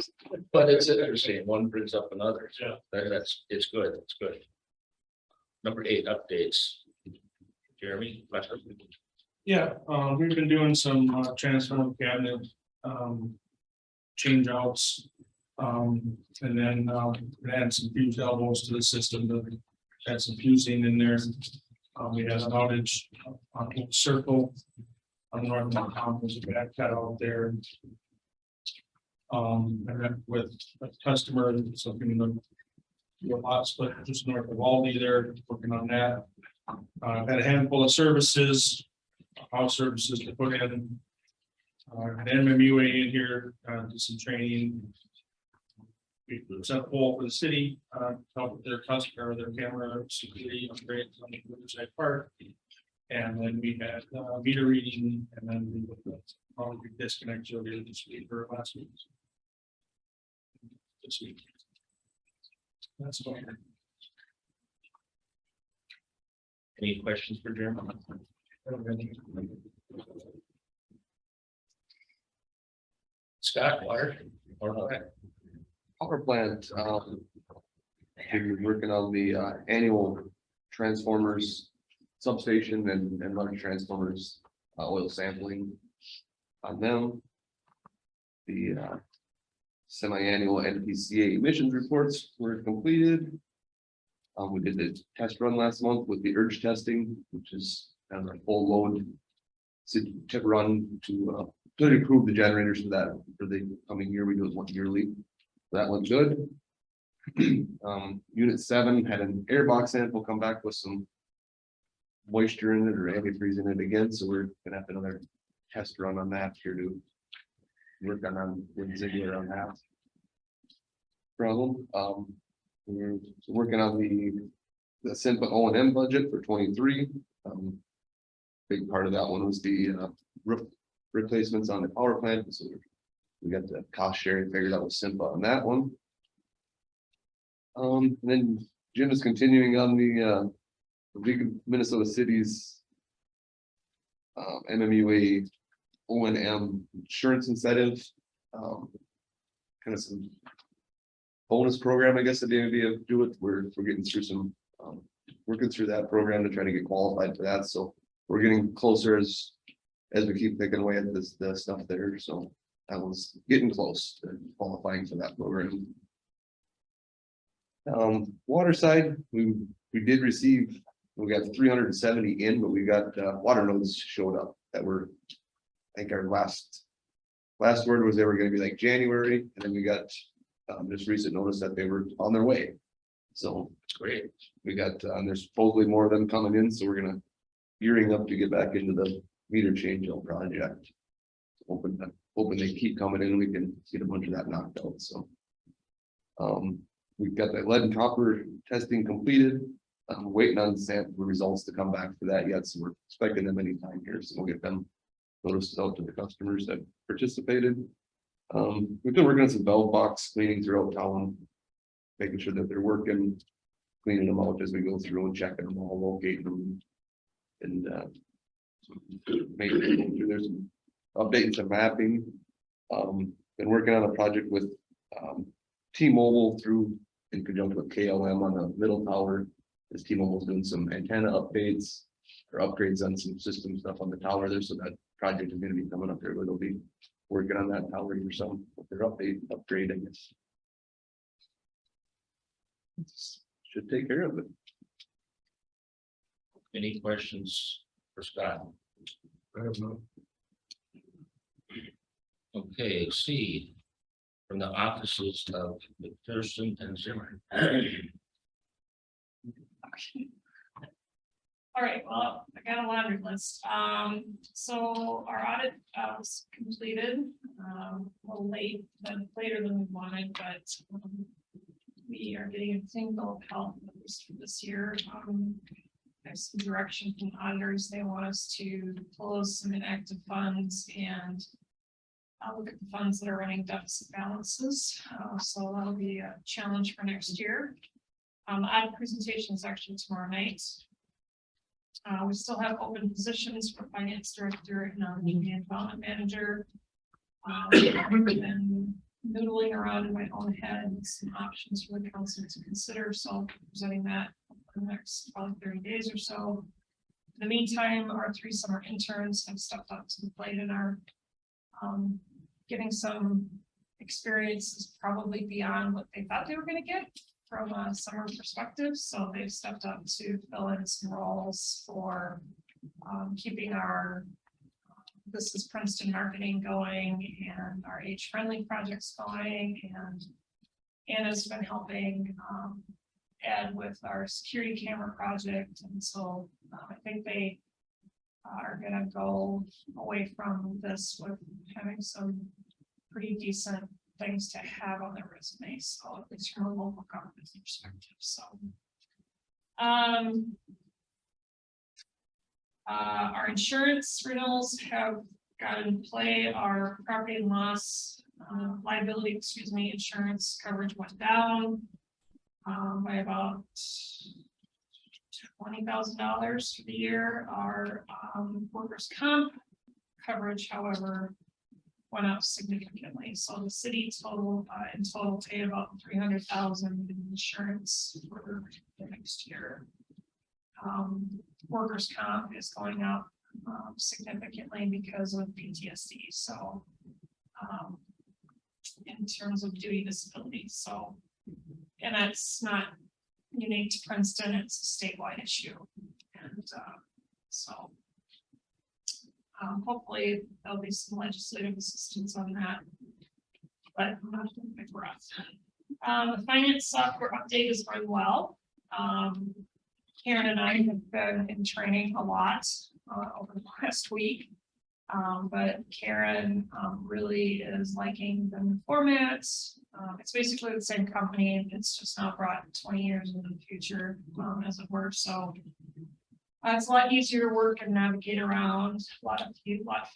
but it's interesting. One brings up another. Yeah. It's good. It's good. Number 8, updates. Jeremy? Yeah, we've been doing some transfer cabinet change outs. And then add some fused elbows to the system to add some fusing in there. We had an outage on Oak Circle on North Mountain, was a bad cut out there. I met with a customer, something the hot split just north of Aldi there, working on that. Had a handful of services, house services to put in. An MMUA in here, did some training. We sent a poll for the city, help with their customer, their camera security upgrades on the Riverside Park. And then we had meter reading, and then we would probably disconnect earlier this week or last week. This week. That's what I heard. Any questions for Jeremy? Scott, water? Power plant, we're working on the annual transformers substation and large transformers, oil sampling on them. The semi-annual NPCA emissions reports were completed. We did the test run last month with the urge testing, which is kind of a full load to run to improve the generators for that for the coming year. We do it 1 yearly. That went good. Unit 7 had an air box sample come back with some moisture in it or antifreeze in it again. So we're gonna have another test run on that here to work on with Ziegler on that problem. We're working on the SIMPA O&M budget for 23. Big part of that one was the roof replacements on the power plant. So we got the cost sharing figured out with SIMPA on that one. And then Jim is continuing on the League of Minnesota Cities MMUA O&M insurance incentive. Kind of some bonus program, I guess, at the end of the day of do it. We're getting through some working through that program to try to get qualified for that, so we're getting closer as we keep picking away at the stuff there, so I was getting close to qualifying for that program. Water side, we did receive, we got 370 in, but we got water nodes showed up that were, I think our last word was they were gonna be like January, and then we got just recent notice that they were on their way. So Great. we got, there's supposedly more of them coming in, so we're gonna gearing up to get back into the meter change out project. Hoping they keep coming in and we can get a bunch of that knocked out, so. We've got the lead and copper testing completed. I'm waiting on sample results to come back for that yet, so we're expecting them anytime here, so we'll get them notices out to the customers that participated. We've been working on some valve box cleaning throughout town, making sure that they're working, cleaning them out as we go through and checking them all, locating them. And making sure there's some updating some mapping. Been working on a project with T-Mobile through in conjunction with KLM on the middle tower. As T-Mobile's doing some antenna updates or upgrades on some system stuff on the tower there, so that project is gonna be coming up there, but they'll be working on that tower or some with their upgrade, I guess. Should take care of it. Any questions for Scott? I have no. Okay, C, from the offices of McPherson and Zimmer. All right, well, I got a laundry list. So our audit was completed, a little late, later than we wanted, but we are getting a single health for this year. There's some direction from auditors. They want us to close some inactive funds and look at the funds that are running deficit balances. So that'll be a challenge for next year. Audit presentation is actually tomorrow night. We still have open positions for finance director and development manager. I've been noodling around in my own head some options for the council to consider, so I'll be presenting that for the next probably 30 days or so. In the meantime, our 3 summer interns have stepped up to the plate and are getting some experiences probably beyond what they thought they were going to get from a summer perspective. So they've stepped up to fill in some roles for keeping our This is Princeton marketing going and our age friendly projects going, and Anna's been helping Ed with our security camera project. And so I think they are gonna go away from this with having some pretty decent things to have on their resume. So at least from a local government perspective. So our insurance renewals have got in play. Our property and loss liability, insurance coverage went down by about $20,000 for the year. Our workers' comp coverage, however, went up significantly. So the city in total paid about $300,000 in insurance for the next year. Workers' comp is going up significantly because of PTSD. So in terms of duty disability. So, and that's not unique to Princeton, it's a statewide issue. And so hopefully there'll be some legislative assistance on that, but I'm not holding my breath. The finance software update is going well. Karen and I have been in training a lot over the last week, but Karen really is liking the new formats. It's basically the same company, it's just now brought 20 years into the future, as it were. So it's a lot easier to work and navigate around, a lot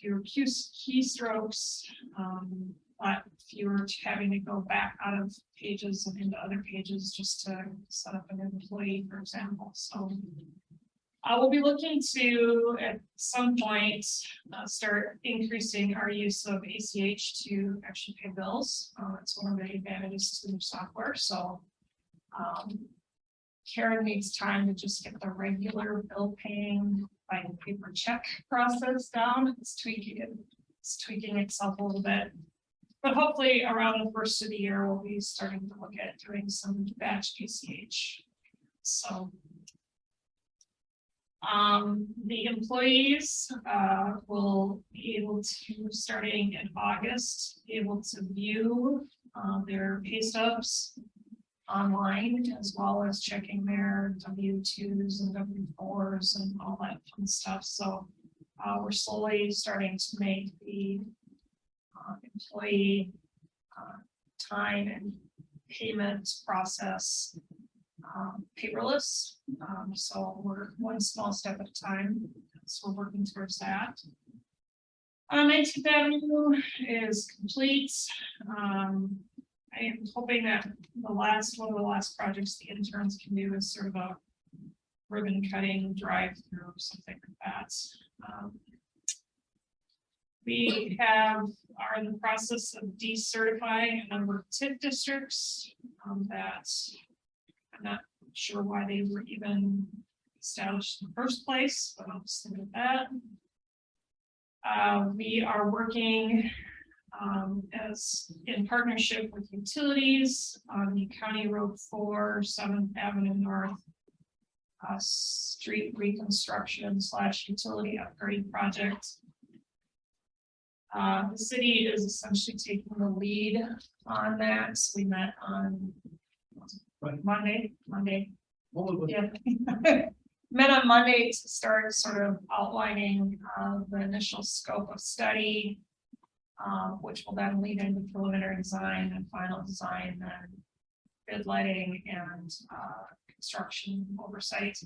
fewer keystrokes, a lot fewer having to go back out of pages and into other pages just to set up an employee, for example. So I will be looking to, at some point, start increasing our use of ACH to actually pay bills. It's one of the advantages to the software. So Karen needs time to just get the regular bill paying by paper check process down. It's tweaking itself a little bit. But hopefully around the first of the year, we'll be starting to look at doing some batch PCH. So. The employees, will be able to, starting in August, be able to view, their pay stubs online, as well as checking their W-2s and W-4s and all that fun stuff. So, we're slowly starting to make the, employee, time and payment process paperless. So we're one small step at a time. So we're working towards that. 19th Avenue is complete. I am hoping that one of the last projects the interns can do is sort of a ribbon cutting drive-through or something like that. We are in the process of decertifying a number of TIF districts that I'm not sure why they were even established in the first place, but I'll just leave it at that. We are working as in partnership with utilities on the County Road 4, 7th Avenue North street reconstruction / utility upgrade project. The city is essentially taking the lead on that. So we met on Monday. Yeah. Met on Monday to start sort of outlining the initial scope of study, which will then lead into preliminary design and final design, and bid letting and construction oversight.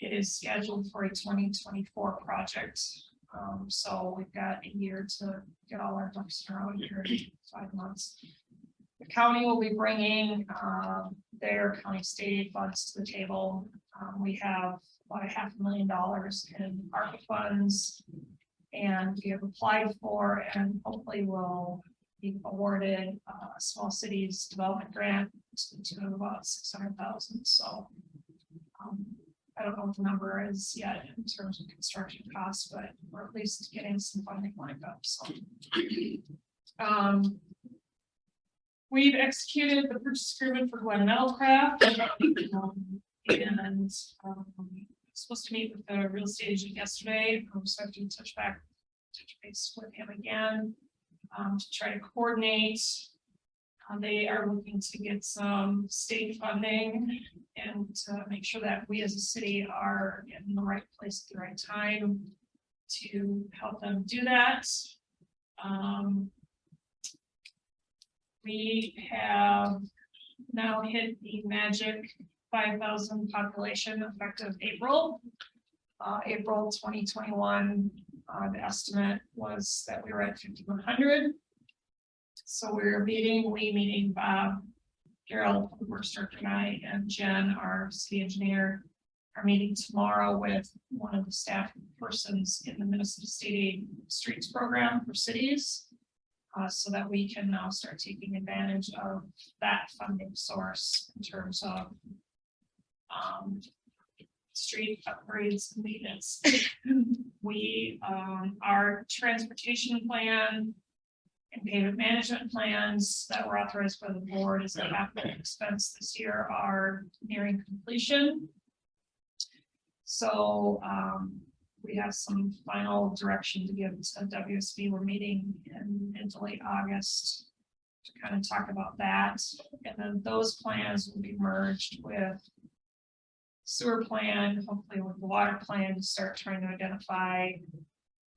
It is scheduled for a 2024 project. So we've got a year to get all our ducks in a row here in 5 months. The county will be bringing their county state funds to the table. We have about $500,000 in ARPA funds, and we have applied for and hopefully will be awarded a small cities development grant to the tune of about 600,000. So I don't know what the number is yet in terms of construction costs, but we're at least getting some funding lined up. So we've executed the purchase agreement for Glen Metalcraft, and supposed to meet with the real estate agent yesterday. So I have to touch base with him again to try to coordinate. They are looking to get some state funding and to make sure that we as a city are in the right place at the right time to help them do that. We have now hit the magic 5,000 population effective April. April 2021, the estimate was that we were at 5,100. So we're meeting Bob, Carol, Worcester, and I, and Jen, our city engineer, are meeting tomorrow with one of the staff persons in the Minnesota State Streets program for cities, so that we can now start taking advantage of that funding source in terms of street upgrades and maintenance. We our transportation plan and payment management plans that were authorized by the board as a capital expense this year are nearing completion. So we have some final direction to give to WSB. We're meeting in late August to kind of talk about that. And then those plans will be merged with sewer plan, hopefully with the water plan, to start trying to identify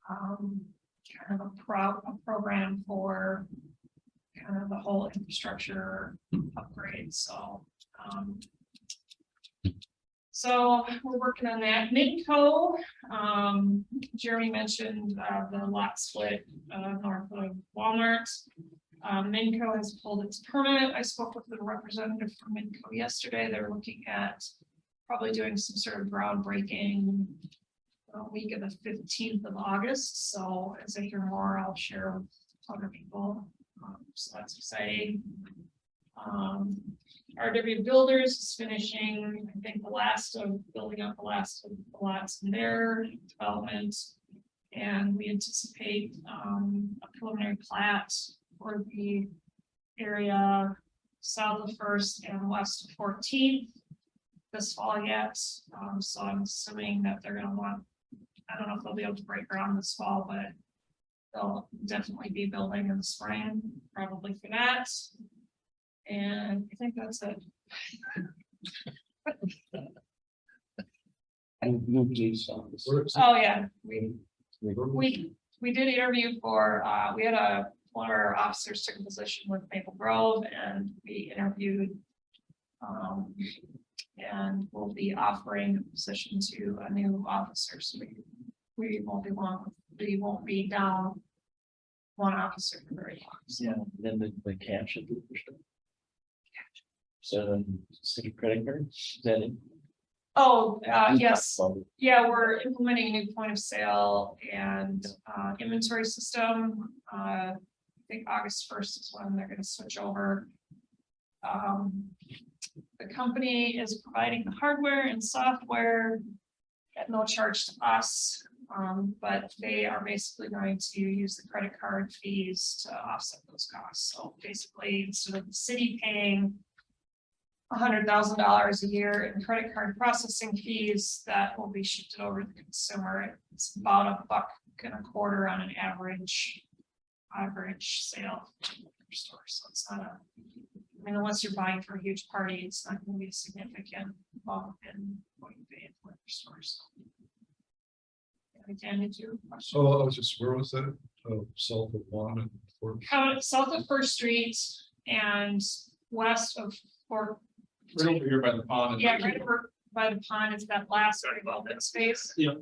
kind of a program for kind of the whole infrastructure upgrade. So we're working on that. Midco, Jeremy mentioned the lot split north of Walmart. Midco has pulled its permit. I spoke with the representative from Midco yesterday. They're looking at probably doing some sort of groundbreaking week of the 15th of August. So as I hear more, I'll share with other people. So that's exciting. RW Builders is finishing, I think, the last of building up the last of the lots in their development. And we anticipate a preliminary plat for the area south of First and west of 14th this fall yet. So I'm assuming that they're gonna want, I don't know if they'll be able to break ground this fall, but they'll definitely be building in the spring, probably for that. And I think that's it. Oh, yeah, we did interview for, we had one of our officers took a position with Maple Grove and we interviewed. And we'll be offering a position to a new officer, so we won't be long, we won't be down one officer for very long. So. Yeah, then the cash should be pushed up. So, city credit card, is that it? Oh, yes, yeah, we're implementing a new point of sale and inventory system. I think August 1st is when they're gonna switch over. The company is providing the hardware and software at no charge to us. But they are basically going to use the credit card fees to offset those costs. So basically, instead of the city paying $100,000 a year in credit card processing fees, that will be shifted over to the consumer. It's about $1.25 on an average sale per store. So it's not I mean, unless you're buying for a huge party, it's not going to be a significant bump in what you pay for the stores. Dan, did you? So I was just, where was that? South of one and four. South of First Street and west of Fort. Right over here by the pond. Yeah, right over by the pond is that last open space. Yep.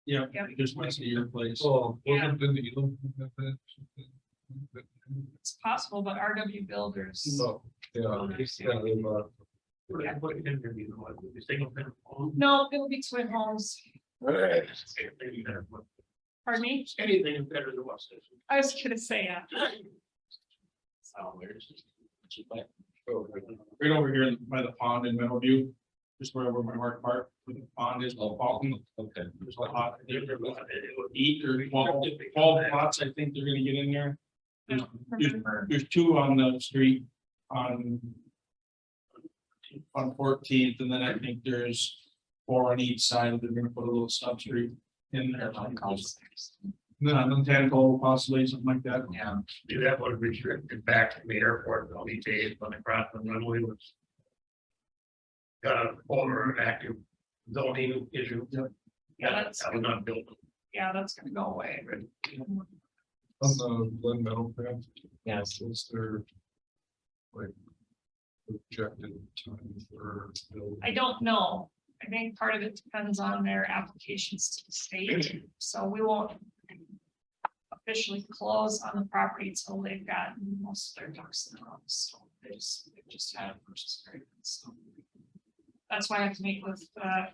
Yeah, just west of your place. Oh, Yeah. wasn't in the Elam that? It's possible, but RW Builders. No, yeah, Yeah. The single family home. No, it'll be twin homes. Pardon me? Anything is better than what's this. I was gonna say, yeah. So. Right over here by the pond in Meadowview, just wherever my work park, where the pond is, all Falcon. Okay. There's a lot, there's 8 or 12 lots, I think they're gonna get in there. I don't remember. There's 2 on the street on 14th, and then I think there's 4 on each side. They're gonna put a little sub street in there. Then on 10 total possibly, something like that. Yeah. Do that one restricted back from the airport, all these days when the cross the runway was. Got a former active zoning issue. Yeah, that's, That was not built. yeah, that's gonna go away. on the Glen Meadow path. Yes. What's their like projected time for building? I don't know. I think part of it depends on their applications to the state, so we won't officially close on the property until they've gotten most of their ducks in a row, so they just had a purchase agreement, so. That's why I have to meet with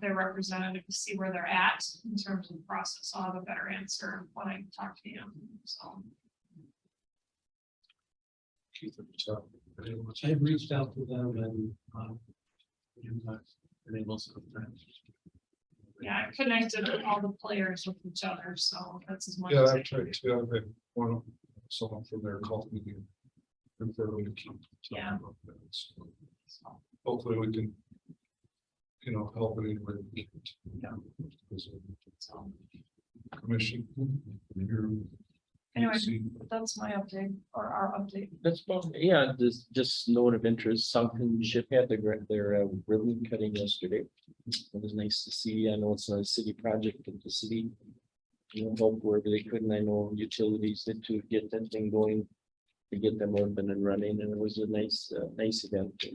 their representative to see where they're at in terms of the process. I'll have a better answer when I talk to him, so. Keith at the top. I've reached out to them and been able to. Yeah, I connected all the players with each other, so that's as much. Yeah, as I I've can tried to, I've had one, someone from there called me. And for me to keep. talking Yeah. about that, so hopefully we can. You know, help it anyway. we can. Yeah. So, Commission. you're- Anyway. see- That's my update or our update. That's about, yeah, just note of interest, Sunken Ship had their ribbon cutting yesterday. It was nice to see. I know it's not a city project, but the city. You know, helped wherever they could, and I know utilities did to get that thing going. To get them open and running, and it was a nice event. Yeah,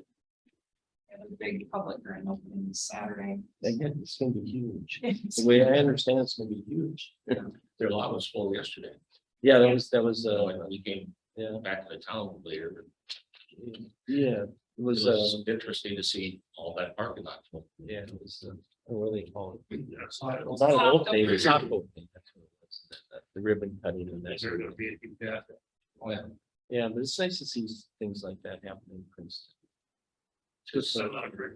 the big public grand opening this Saturday. Again, it's gonna be huge. The way I understand, it's gonna be huge. Their lot was full yesterday. Yeah, that was, And we came yeah, back to the town later, but yeah, it it was, was interesting to see all that parking lot full. yeah, it was, what do they call it? That's It's not an Top opening, it's not opening. opening. That's what it was. The ribbon cutting and that. gonna be a big death. Oh, yeah. Yeah, but it's nice to see things like that happen in Princeton. Just a lot of great.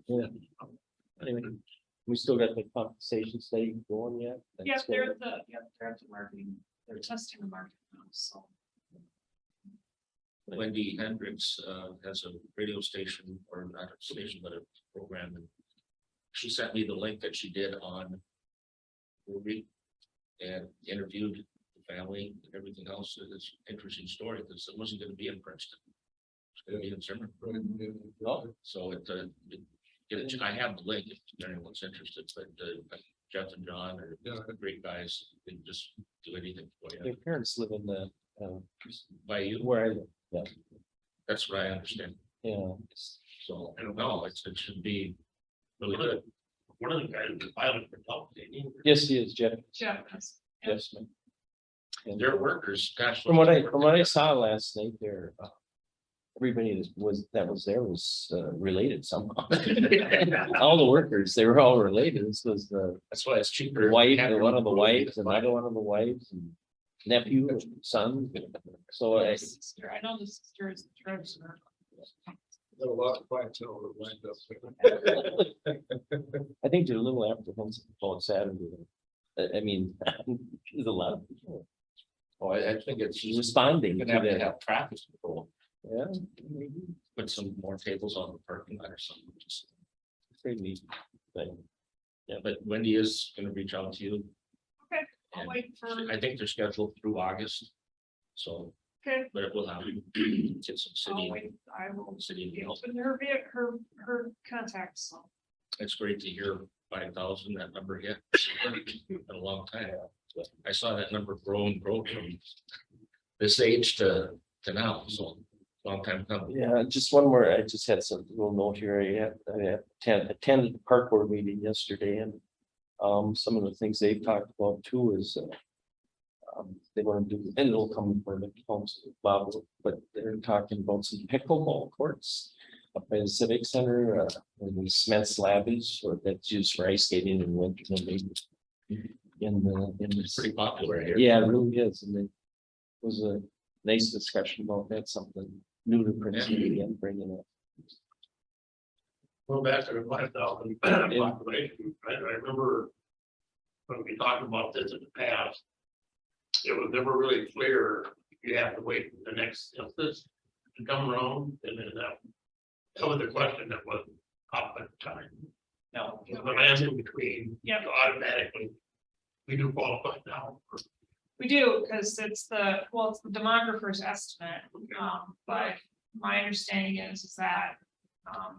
Yeah. Anyway, we still got the compensation study going yet? Yeah, That's they're going- they're at the marketing, they're testing the market now, so. Wendy Hendricks has a radio station, or not a station, but a program, and she sent me the link that she did on Ruby and interviewed the family and everything else. It's an interesting story because it wasn't gonna be in Princeton. It's gonna be in Zimmerman. Oh, So I have the link if anyone's interested, but Jeff and John are great guys. They just do anything for their you. parents live in the, By you, where I live, yeah, that's what I understand. yeah. So I don't know, it should be really good. One of the guys that filed for help. Yes, he is, Jeff, Jeff has. Jeff Smith. And They're workers, gosh. From what I saw last night, there, everybody that was there was related somehow. All the workers, they were all related. This was the That's why it's cheaper. wife, one of the wives, another one of the wives, and nephew, son. So I, Sister, I know the sister is the treasurer. Got a lot of clientele that lined up. I think they're a little apprehensive about Saturday. I mean, there's a lot of people Oh, I think it's responding You're to gonna have to that. have traffic control, Yeah, maybe. put some more tables on the parking lot or something. Just- Pretty neat thing. Yeah, but Wendy is gonna reach out to you. Okay, I'll And wait for, I think they're scheduled through August. So, okay, but it will have get some I'll city, wait, I will city be deals. open to her contacts, so. It's great to hear 5,000, that number hit in a long time. I saw that number grow and grow from this age to now, so long time coming. Yeah, just one more. I just had some little note here. I attended the park board meeting yesterday, and some of the things they talked about too is they want to do, and it'll come for the council level, but they're talking about some pickleball courts up by the civic center, and the cement slab is, or that's used for ice skating in winter. And maybe It's pretty popular here. yeah, it really is, and it was a nice discussion about that, something new to Princeton again, bringing it. Go back to the 5,000 population, I remember. When we talked about this in the past. It was never really clear, you have to wait for the next census to come around, and then that was the question that was up at the time. Now, the land in between. Yep. so Automatically. We do qualify now. We do, because it's the demographer's estimate, but my understanding is that.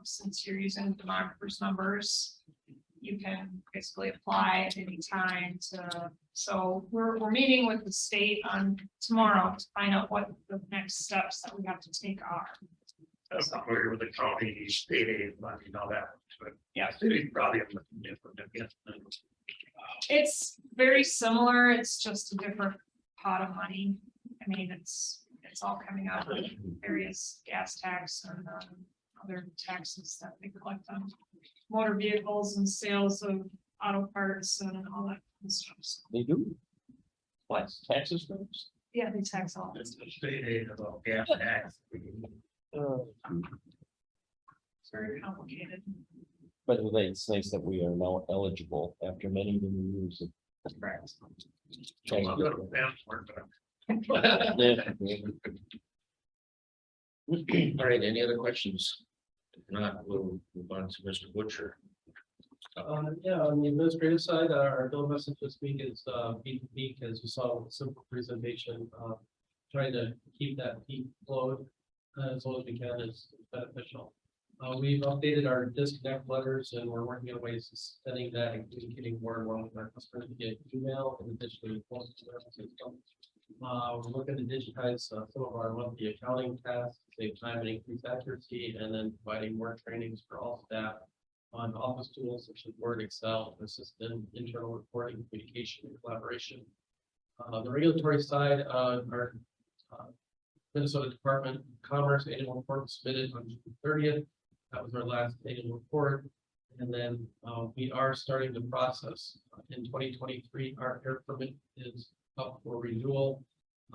Since you're using the demographer's numbers, you can basically apply at any time to, so we're meeting with the state on tomorrow to find out what the next steps that we have to take are. I'm familiar with the county, state aid, money, and all that. But Yeah. city's probably a little different, I guess. It's very similar, it's just a different pot of money. I mean, it's all coming out of various gas tax and other taxes that they collect on motor vehicles and sales of auto parts and all that kind of stuff. So, They do. What, taxes first? yeah, they tax all It's this. the state aid about gas tax. It's very complicated. But it's nice that we are now eligible after many, many years of. Correct. So I'm gonna passport, but All right, any other questions? If not, we'll move on to Mr. Butcher. Yeah, on the administrative side, our bill message this week is peak, as you saw with the simple presentation, trying to keep that peak flowed as low as we can is beneficial. We've updated our disconnect letters and we're working on ways of sending that and communicating more and more with our customers via email and additionally. We're looking to digitize some of our monthly accounting tasks, save time and increase accuracy, and then providing more trainings for all staff on office tools such as Word, Excel, to assist in internal reporting, communication, and collaboration. The regulatory side, our Minnesota Department of Commerce annual report was submitted on June 30th. That was our last annual report. And then we are starting the process in 2023. Our air permit is up for renewal.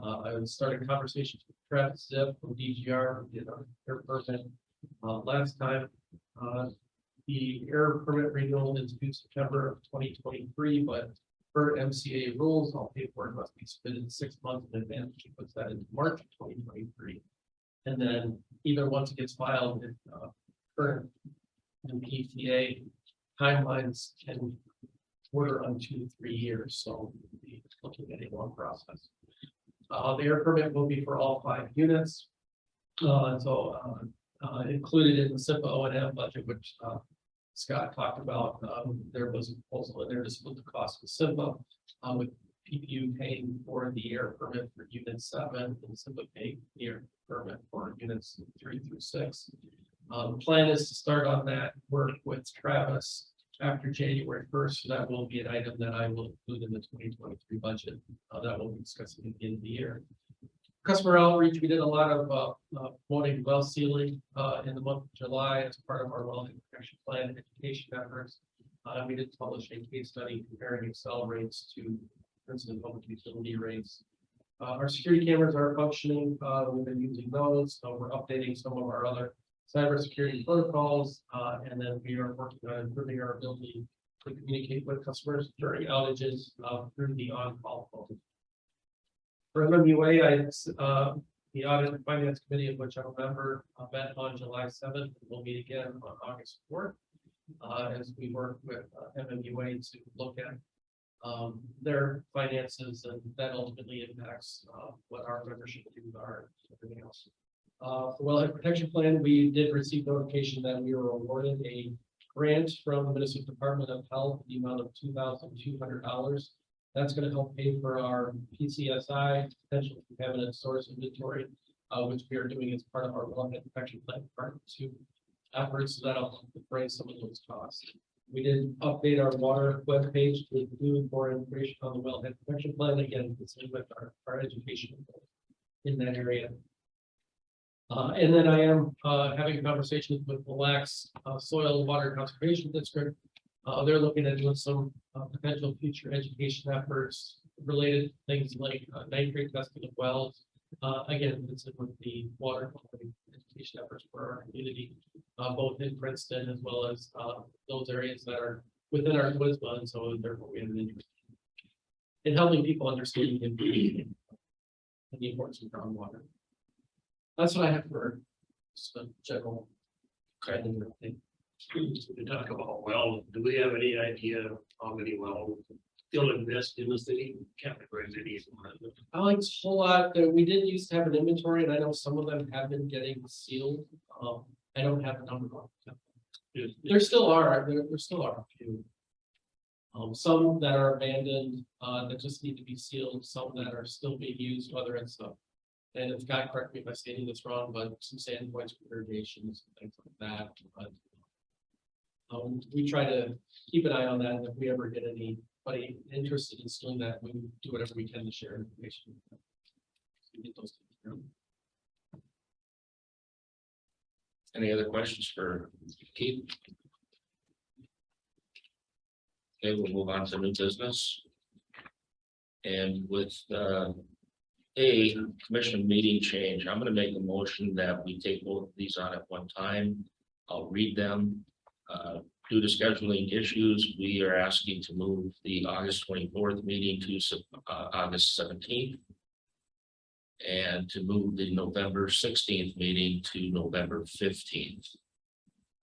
I started conversations with Travis Zip from DGR, who did their permit last time. The air permit renewal is due September of 2023, but per MCA rules, all paperwork must be submitted 6 months in advance, which puts that in March of 2023. And then even once it gets filed, if current PTA timelines can order on 2 to 3 years, so we'll be looking at a long process. The air permit will be for all 5 units. Included in the SIPA O&M budget, which Scott talked about, there was a proposal in there to split the cost of SIPA, with PPU paying for the air permit for unit 7 and SIPA paying the air permit for units 3 through 6. The plan is to start on that work with Travis after January 1st. So that will be an item that I will include in the 2023 budget that we'll be discussing at the end of the year. Customer outreach, we did a lot of promoting well sealing in the month of July as part of our wellhead protection plan education efforts. We did publish a case study comparing Excel rates to Princeton public utility rates. Our security cameras are functioning. We've been using those. So we're updating some of our other cybersecurity protocols, and then we are working on improving our ability to communicate with customers during outages through the on-call phone. For MMUA, the Audit and Finance Committee, of which I'm a member, met on July 7th. We'll meet again on August 4th as we work with MMUA to look at their finances, and that ultimately impacts what our membership dues are and everything else. For wellhead protection plan, we did receive notification that we were awarded a grant from the Minnesota Department of Health, the amount of $2,200. That's going to help pay for our PCSI, potential contaminant source inventory, which we are doing as part of our wellhead protection plan part 2 efforts. So that'll help defray some of those costs. We did update our water webpage to include more information on the wellhead protection plan. Again, it's with our education in that area. And then I am having conversations with the Lax Soil and Water Conservation District. They're looking at doing some potential future education efforts related to things like nitrate testing of wells. Again, it's with the water quality education efforts for our community, both in Princeton as well as those areas that are within our WISBA, and so therefore we have an interest in helping people understand the importance of groundwater. That's what I have for some general. Okay. We talk about wells. Do we have any idea how many wells still exist in the city? Category cities. It's a whole lot that we did used to have an inventory, and I know some of them have been getting sealed. I don't have a number on them. There still are a few. Some that are abandoned that just need to be sealed, some that are still being used, whether it's and if God correct me if I'm stating this wrong, but some sand points for irrigations and things like that. But we try to keep an eye on that, and if we ever get anybody interested in doing that, we do whatever we can to share information. Get those things. Any other questions for Keith? Okay, we'll move on to new business. And with a commission meeting change, I'm gonna make a motion that we take both of these on at one time. I'll read them. Due to scheduling issues, we are asking to move the August 24th meeting to August 17th. And to move the November 16th meeting to November 15th.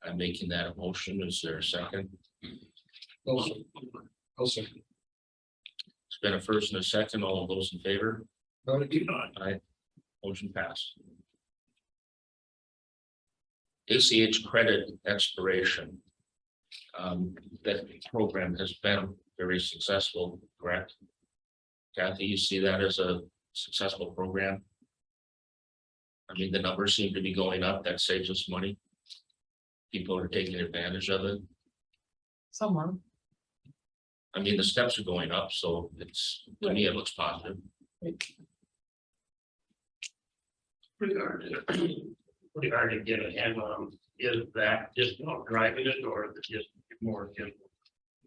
I'm making that a motion. Is there a second? I'll second. It's been a first and a second. All of those in favor? Aye. Motion passed. ACH credit expiration. That program has been very successful, correct? Kathy, you see that as a successful program? I mean, the numbers seem to be going up. That saves us money. People are taking advantage of it. Someone. I mean, the steps are going up, so it's, to me, it looks positive. Pretty hard to get a handle on. Is that just not driving it, or is it just more?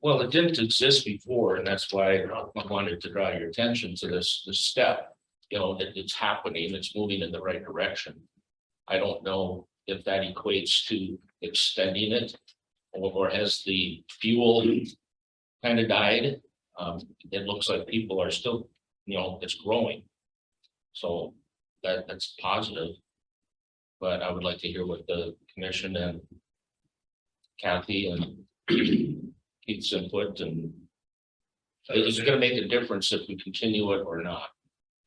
Well, it didn't exist before, and that's why I wanted to draw your attention to this step. it's happening, it's moving in the right direction. I don't know if that equates to extending it, or has the fuel kind of died. It looks like people are still, it's growing. So that's positive. But I would like to hear what the commission and Kathy and Keith's input, and is it gonna make a difference if we continue it or not?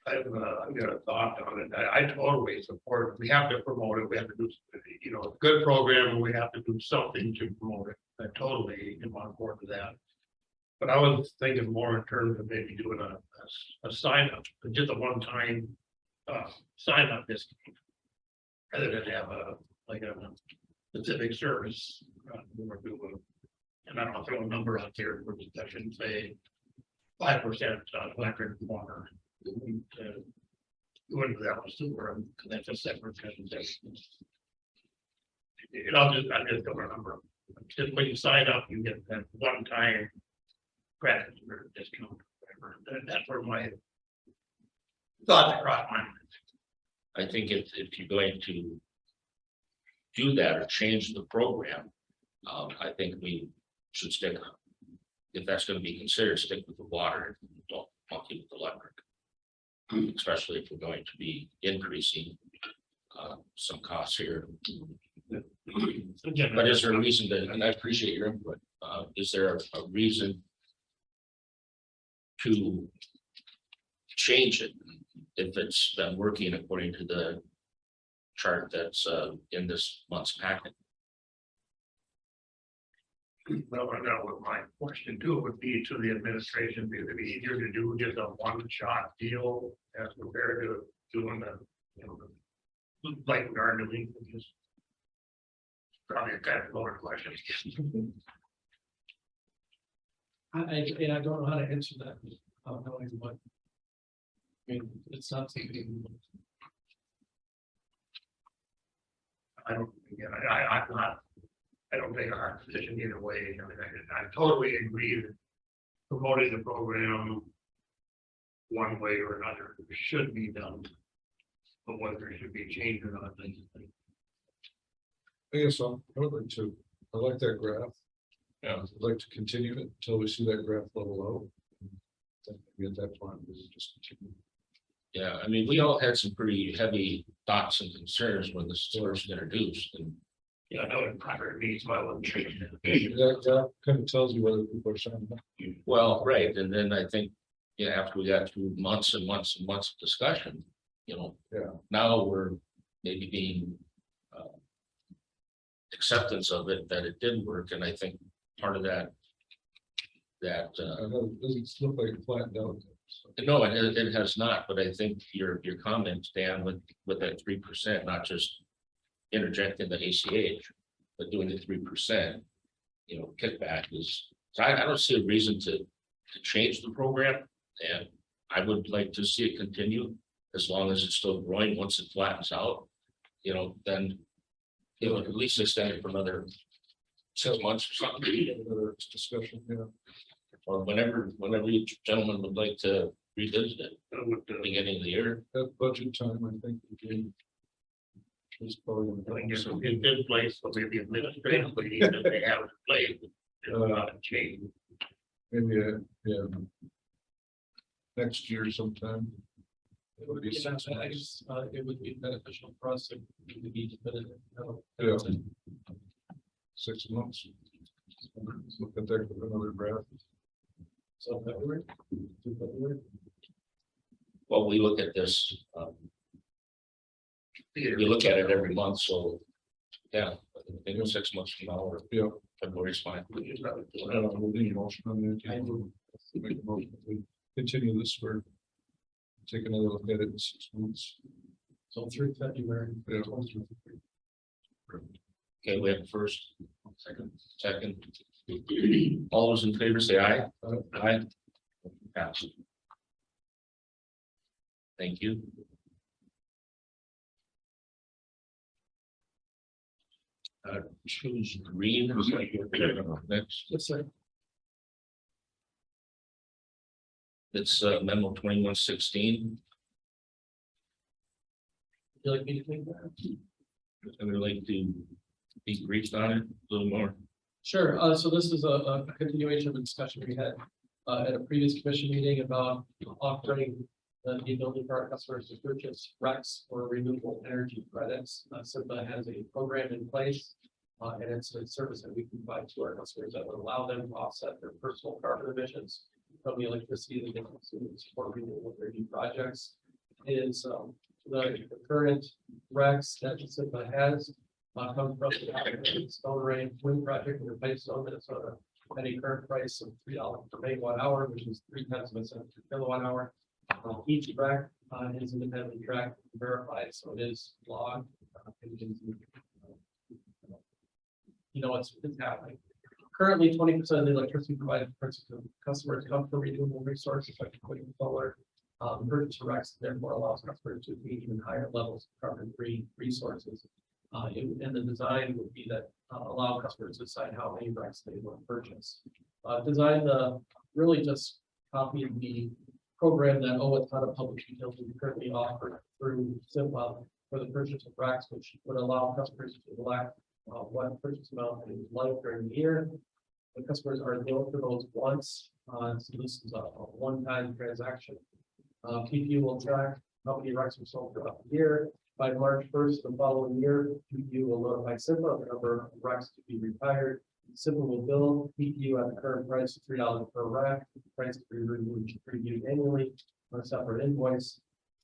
I've got a thought on it. I totally support it. We have to promote it. We have to do, good program, and we have to do something to promote it. I totally am on board with that. But I was thinking more in terms of maybe doing a sign up, just a one-time sign up discount. Rather than have a specific service. We're doing, and I don't throw a number out there for discussion, say 5% electric water. Go into that one super, because that's a separate presentation. I'm just throwing a number. Just when you sign up, you get that one-time credit or discount, whatever. That's where my thoughts cross my mind. I think if you're going to do that or change the program, I think we should stick, if that's going to be considered, stick with the water, don't monkey with the electric. Especially if we're going to be increasing some costs here. But is there a reason that, and I appreciate your input, is there a reason to change it if it's been working according to the chart that's in this month's packet? Well, I know what my question too would be to the administration, it would be easier to do just a one-shot deal as compared to doing like we are doing, which is probably a kind of lower question. I don't know how to answer that. Knowing what. I mean, it's not something. I don't, again, I'm not, I don't think our position either way. I mean, I totally agree that promoting the program one way or another should be done. But whether it should be changed or not, I think. I guess I would like to, I like that graph. Yeah. I'd like to continue it until we see that graph level out. Then maybe at that point, we just continue. Yeah, I mean, we all had some pretty heavy thoughts and concerns when this was first introduced, and Yeah, I know in private meetings, I wouldn't change it. That kind of tells you whether people are signing up. well, right, and then I think, after we got through months and months and months of discussion, Yeah. now we're maybe being acceptance of it, that it did work, and I think part of that I know it doesn't look like it flattened out. So. no, it has not, but I think your comment, Dan, with that 3%, not just interjecting the ACH, but doing the 3%, kickback is, so I don't see a reason to change the program, and I would like to see it continue as long as it's still growing. Once it flattens out, then at least extend it for another 6 months or something. Another discussion, yeah. Or whenever you gentlemen would like to revisit it, beginning of the year. At budget time, I think. Again, is probably I think gonna it's go. in this place, but maybe administratively, even if they have it in place, there's not a change. Maybe, yeah. Next year sometime. It would be Yeah, 6 I months. guess, it would be beneficial for us to be definitive. Yeah. 6 months. Look at that with another graph. So February. Well, we look at this, you look at it every month, so, yeah, I think it's 6 months from now, or Yeah. February's fine. We just have to do I it. don't know, we'll need a motion on that. Make a motion. We continue this for. Take another look at it in 6 months. So through February. Yeah. Okay, we have a first, second. All those in favor say aye. Aye. Pass. Thank you. Choose green. Next, Yes, sir. it's memo 2116. you like me to take that? I would like to be briefed on it a little more. Sure, so this is a continuation of a discussion we had at a previous commission meeting about offering the ability for our customers to purchase RECs or renewable energy credits. SIPA has a program in place, and it's a service that we can provide to our customers that would allow them to offset their personal carbon emissions from the electricity that they consume to support renewable energy projects. Is the current RECs that SIPA has come from the Stone Range Wind Project in Pipestone, Minnesota, at a current price of $3 per megawatt hour, which is 3/10 per kilowatt hour. Each REC is independently tracked and verified, so it is logged. It's happening. Currently, 20% of the electricity provided to customers come from renewable resources like wind and solar. The purchase of RECs therefore allows customers to meet even higher levels of carbon-free resources. And the design would be that allow customers to decide how many RECs they want to purchase. Design really just copy the program that a ton of public utilities currently offer through SIPA for the purchase of RECs, which would allow customers to elect what purchase amount they would like during the year. The customers are billed for those once, so this is a one-time transaction. PPU will track how many RECs are sold throughout the year. By March 1st, the following year, PPU will notify SIPA of the number of RECs to be retired. SIPA will bill PPU at the current price of $3 per REC, price to be reviewed annually on a separate invoice.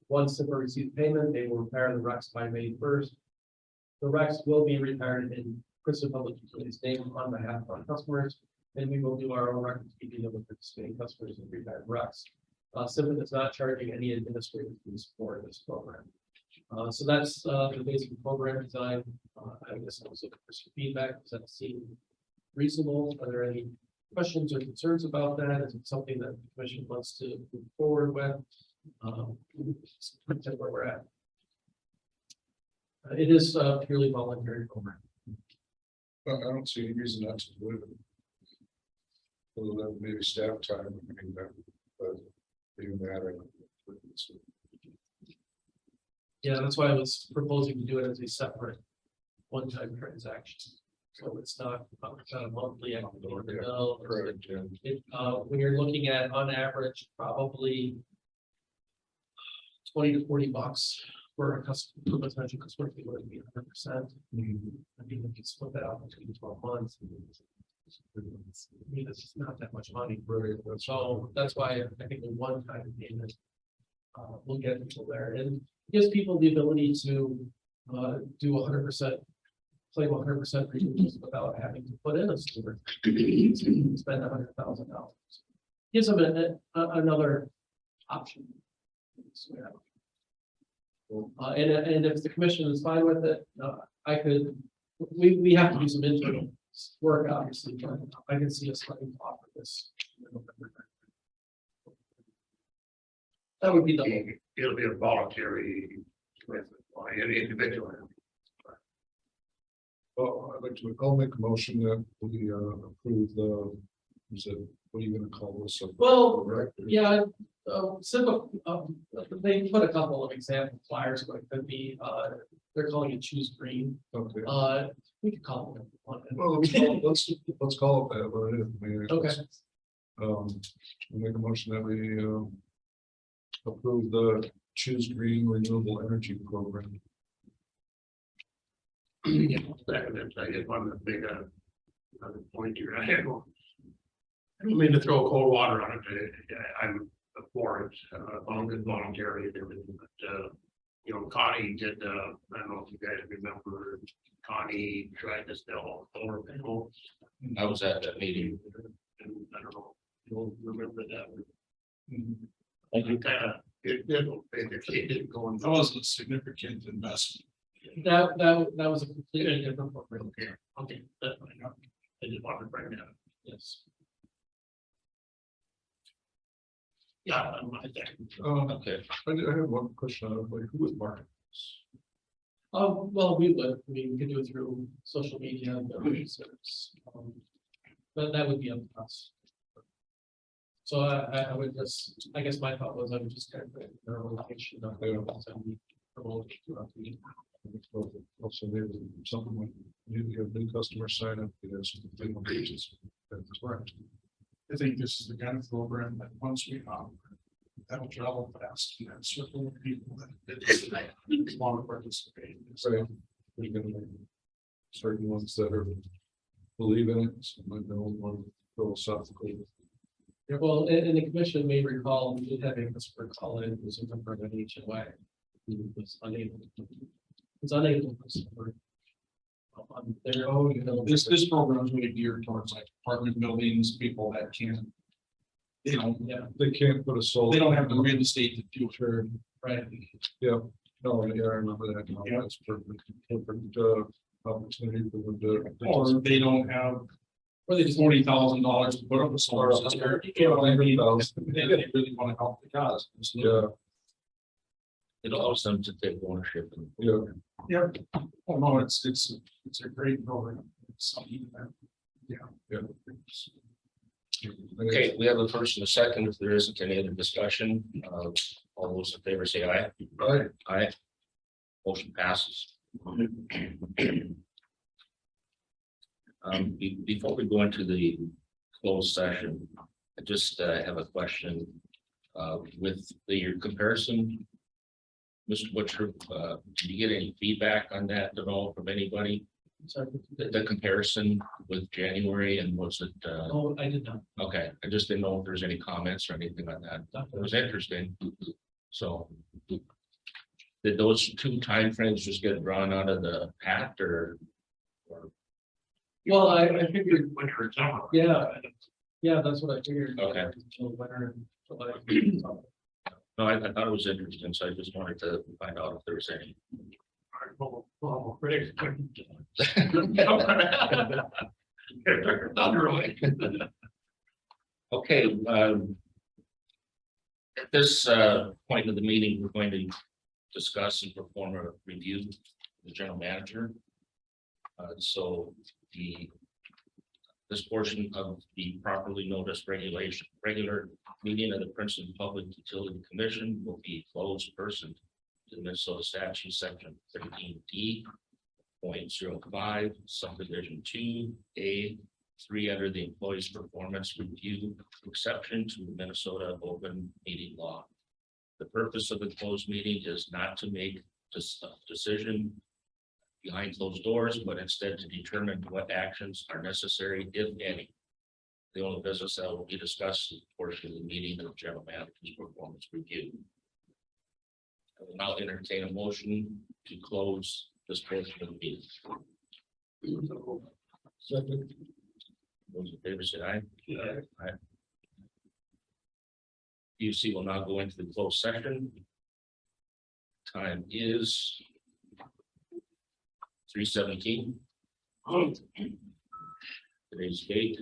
Once SIPA receives payment, they will retire the RECs by May 1st. The RECs will be retired in Crystal Public Utilities name on behalf of our customers, and we will do our own record keeping of the participating customers and retired RECs. SIPA is not charging any administrative fees for this program. So that's the basic program design. I guess I was looking for some feedback. Does that seem reasonable? Are there any questions or concerns about that? Is it something that the commission wants to move forward with? That's where we're at. It is a purely voluntary program. I don't see any reason not to do it. Other than maybe staff time, I mean, but even that, I don't think it's- Yeah, that's why I was proposing to do it as a separate one-time transaction. So it's not a monthly. Correct, yeah. When you're looking at on average, probably $20 to $40 for a customer, for potential customer, it would be 100%. I mean, if you split that out between 12 months. I mean, it's just not that much money. So that's why I think the one-time payment will get people there and gives people the ability to do 100%, claim 100% reductions without having to put in a sewer. Spend $100,000. Gives them another option. And if the commission is fine with it, we have to do some internal work, obviously, but I can see us letting off of this. That would be the. It'll be a voluntary commitment by any individual. Well, I'll make a motion that we approve what are you gonna call this? Well, Right? yeah, SIPA, they put a couple of example flyers, but it could be, they're calling it Choose Green. Okay. We could call it. Well, let's call it that, what it is. I mean, Okay. We'll make a motion that we approve the Choose Green Renewable Energy Program. Second, I get one of the big another point here. I don't mean to throw cold water on it. I'm for it, long as voluntary and everything, but Connie did. I don't know if you guys remember. Connie tried to sell solar panels. I was at that meeting. And I don't know, you'll remember that. Thank you. Kind of, it didn't go in. That was a significant investment. That was a completely different program. Okay, that's fine. I just wanted to bring that up. Yes. Yeah, I think. Okay. I have one question, like, who is marketing? Well, we could do it through social media, but that would be up to us. So I would just, I guess my thought was I would just kind of put their location of Also, maybe something like, maybe have new customers sign up, because they don't reach us. That's correct. I think this is the kind of program that once we have, that'll travel fast, and that circle of people that want to participate. So, we're gonna make certain ones that are believe in it, some might know more philosophically. Yeah, well, and the commission may recall, we did have a whisper call in, who's a member of an HOA. Who was unable to support. On their own, you know. This program is really geared towards like apartment buildings, people that can. Yeah, They can't put a solar. They don't have the real estate to do it. right. No, yeah, I remember that. No, Yeah. That's perfect, opportunity for them to. Or they don't have Or they just. $40,000 to put up a solar system. You know what I mean? They really want to help the cause. Yeah, It allows them to take ownership and yeah. Yep. Oh, no, it's a great program. It's something that, Yeah. Okay, we have a first and a second. If there isn't any other discussion, all those in favor say aye. Right. Aye. Motion passes. Before we go into the closed session, I just have a question. With your comparison, Mr. Butcher, did you get any feedback on that at all from anybody? Sorry. The comparison with January, and was it, Oh, I did not. okay, I just didn't know if there's any comments or anything on that. It was interesting. So did those two timeframes just get drawn out of the hat or? Well, I figured, Winter and summer. yeah, that's what I figured. Okay. Until winter, July. No, I thought it was interesting, so I just wanted to find out if there was any. Well, critics couldn't. Thunder away. Okay, at this point of the meeting, we're going to discuss and perform a review of the general manager. So this portion of the properly noticed regular meeting of the Princeton Public Utility Commission will be closed pursuant to the Minnesota statute section 13D.05 subdivision 2A3 under the employee's performance review exception to the Minnesota open meeting law. The purpose of the closed meeting is not to make a decision behind closed doors, but instead to determine what actions are necessary, if any. The only business that will be discussed is a portion of the meeting of general manager's performance review. I will now entertain a motion to close this portion of the meeting. Second. Those in favor say aye. Aye. UC will now go into the closed session. Time is 3:17. Today's date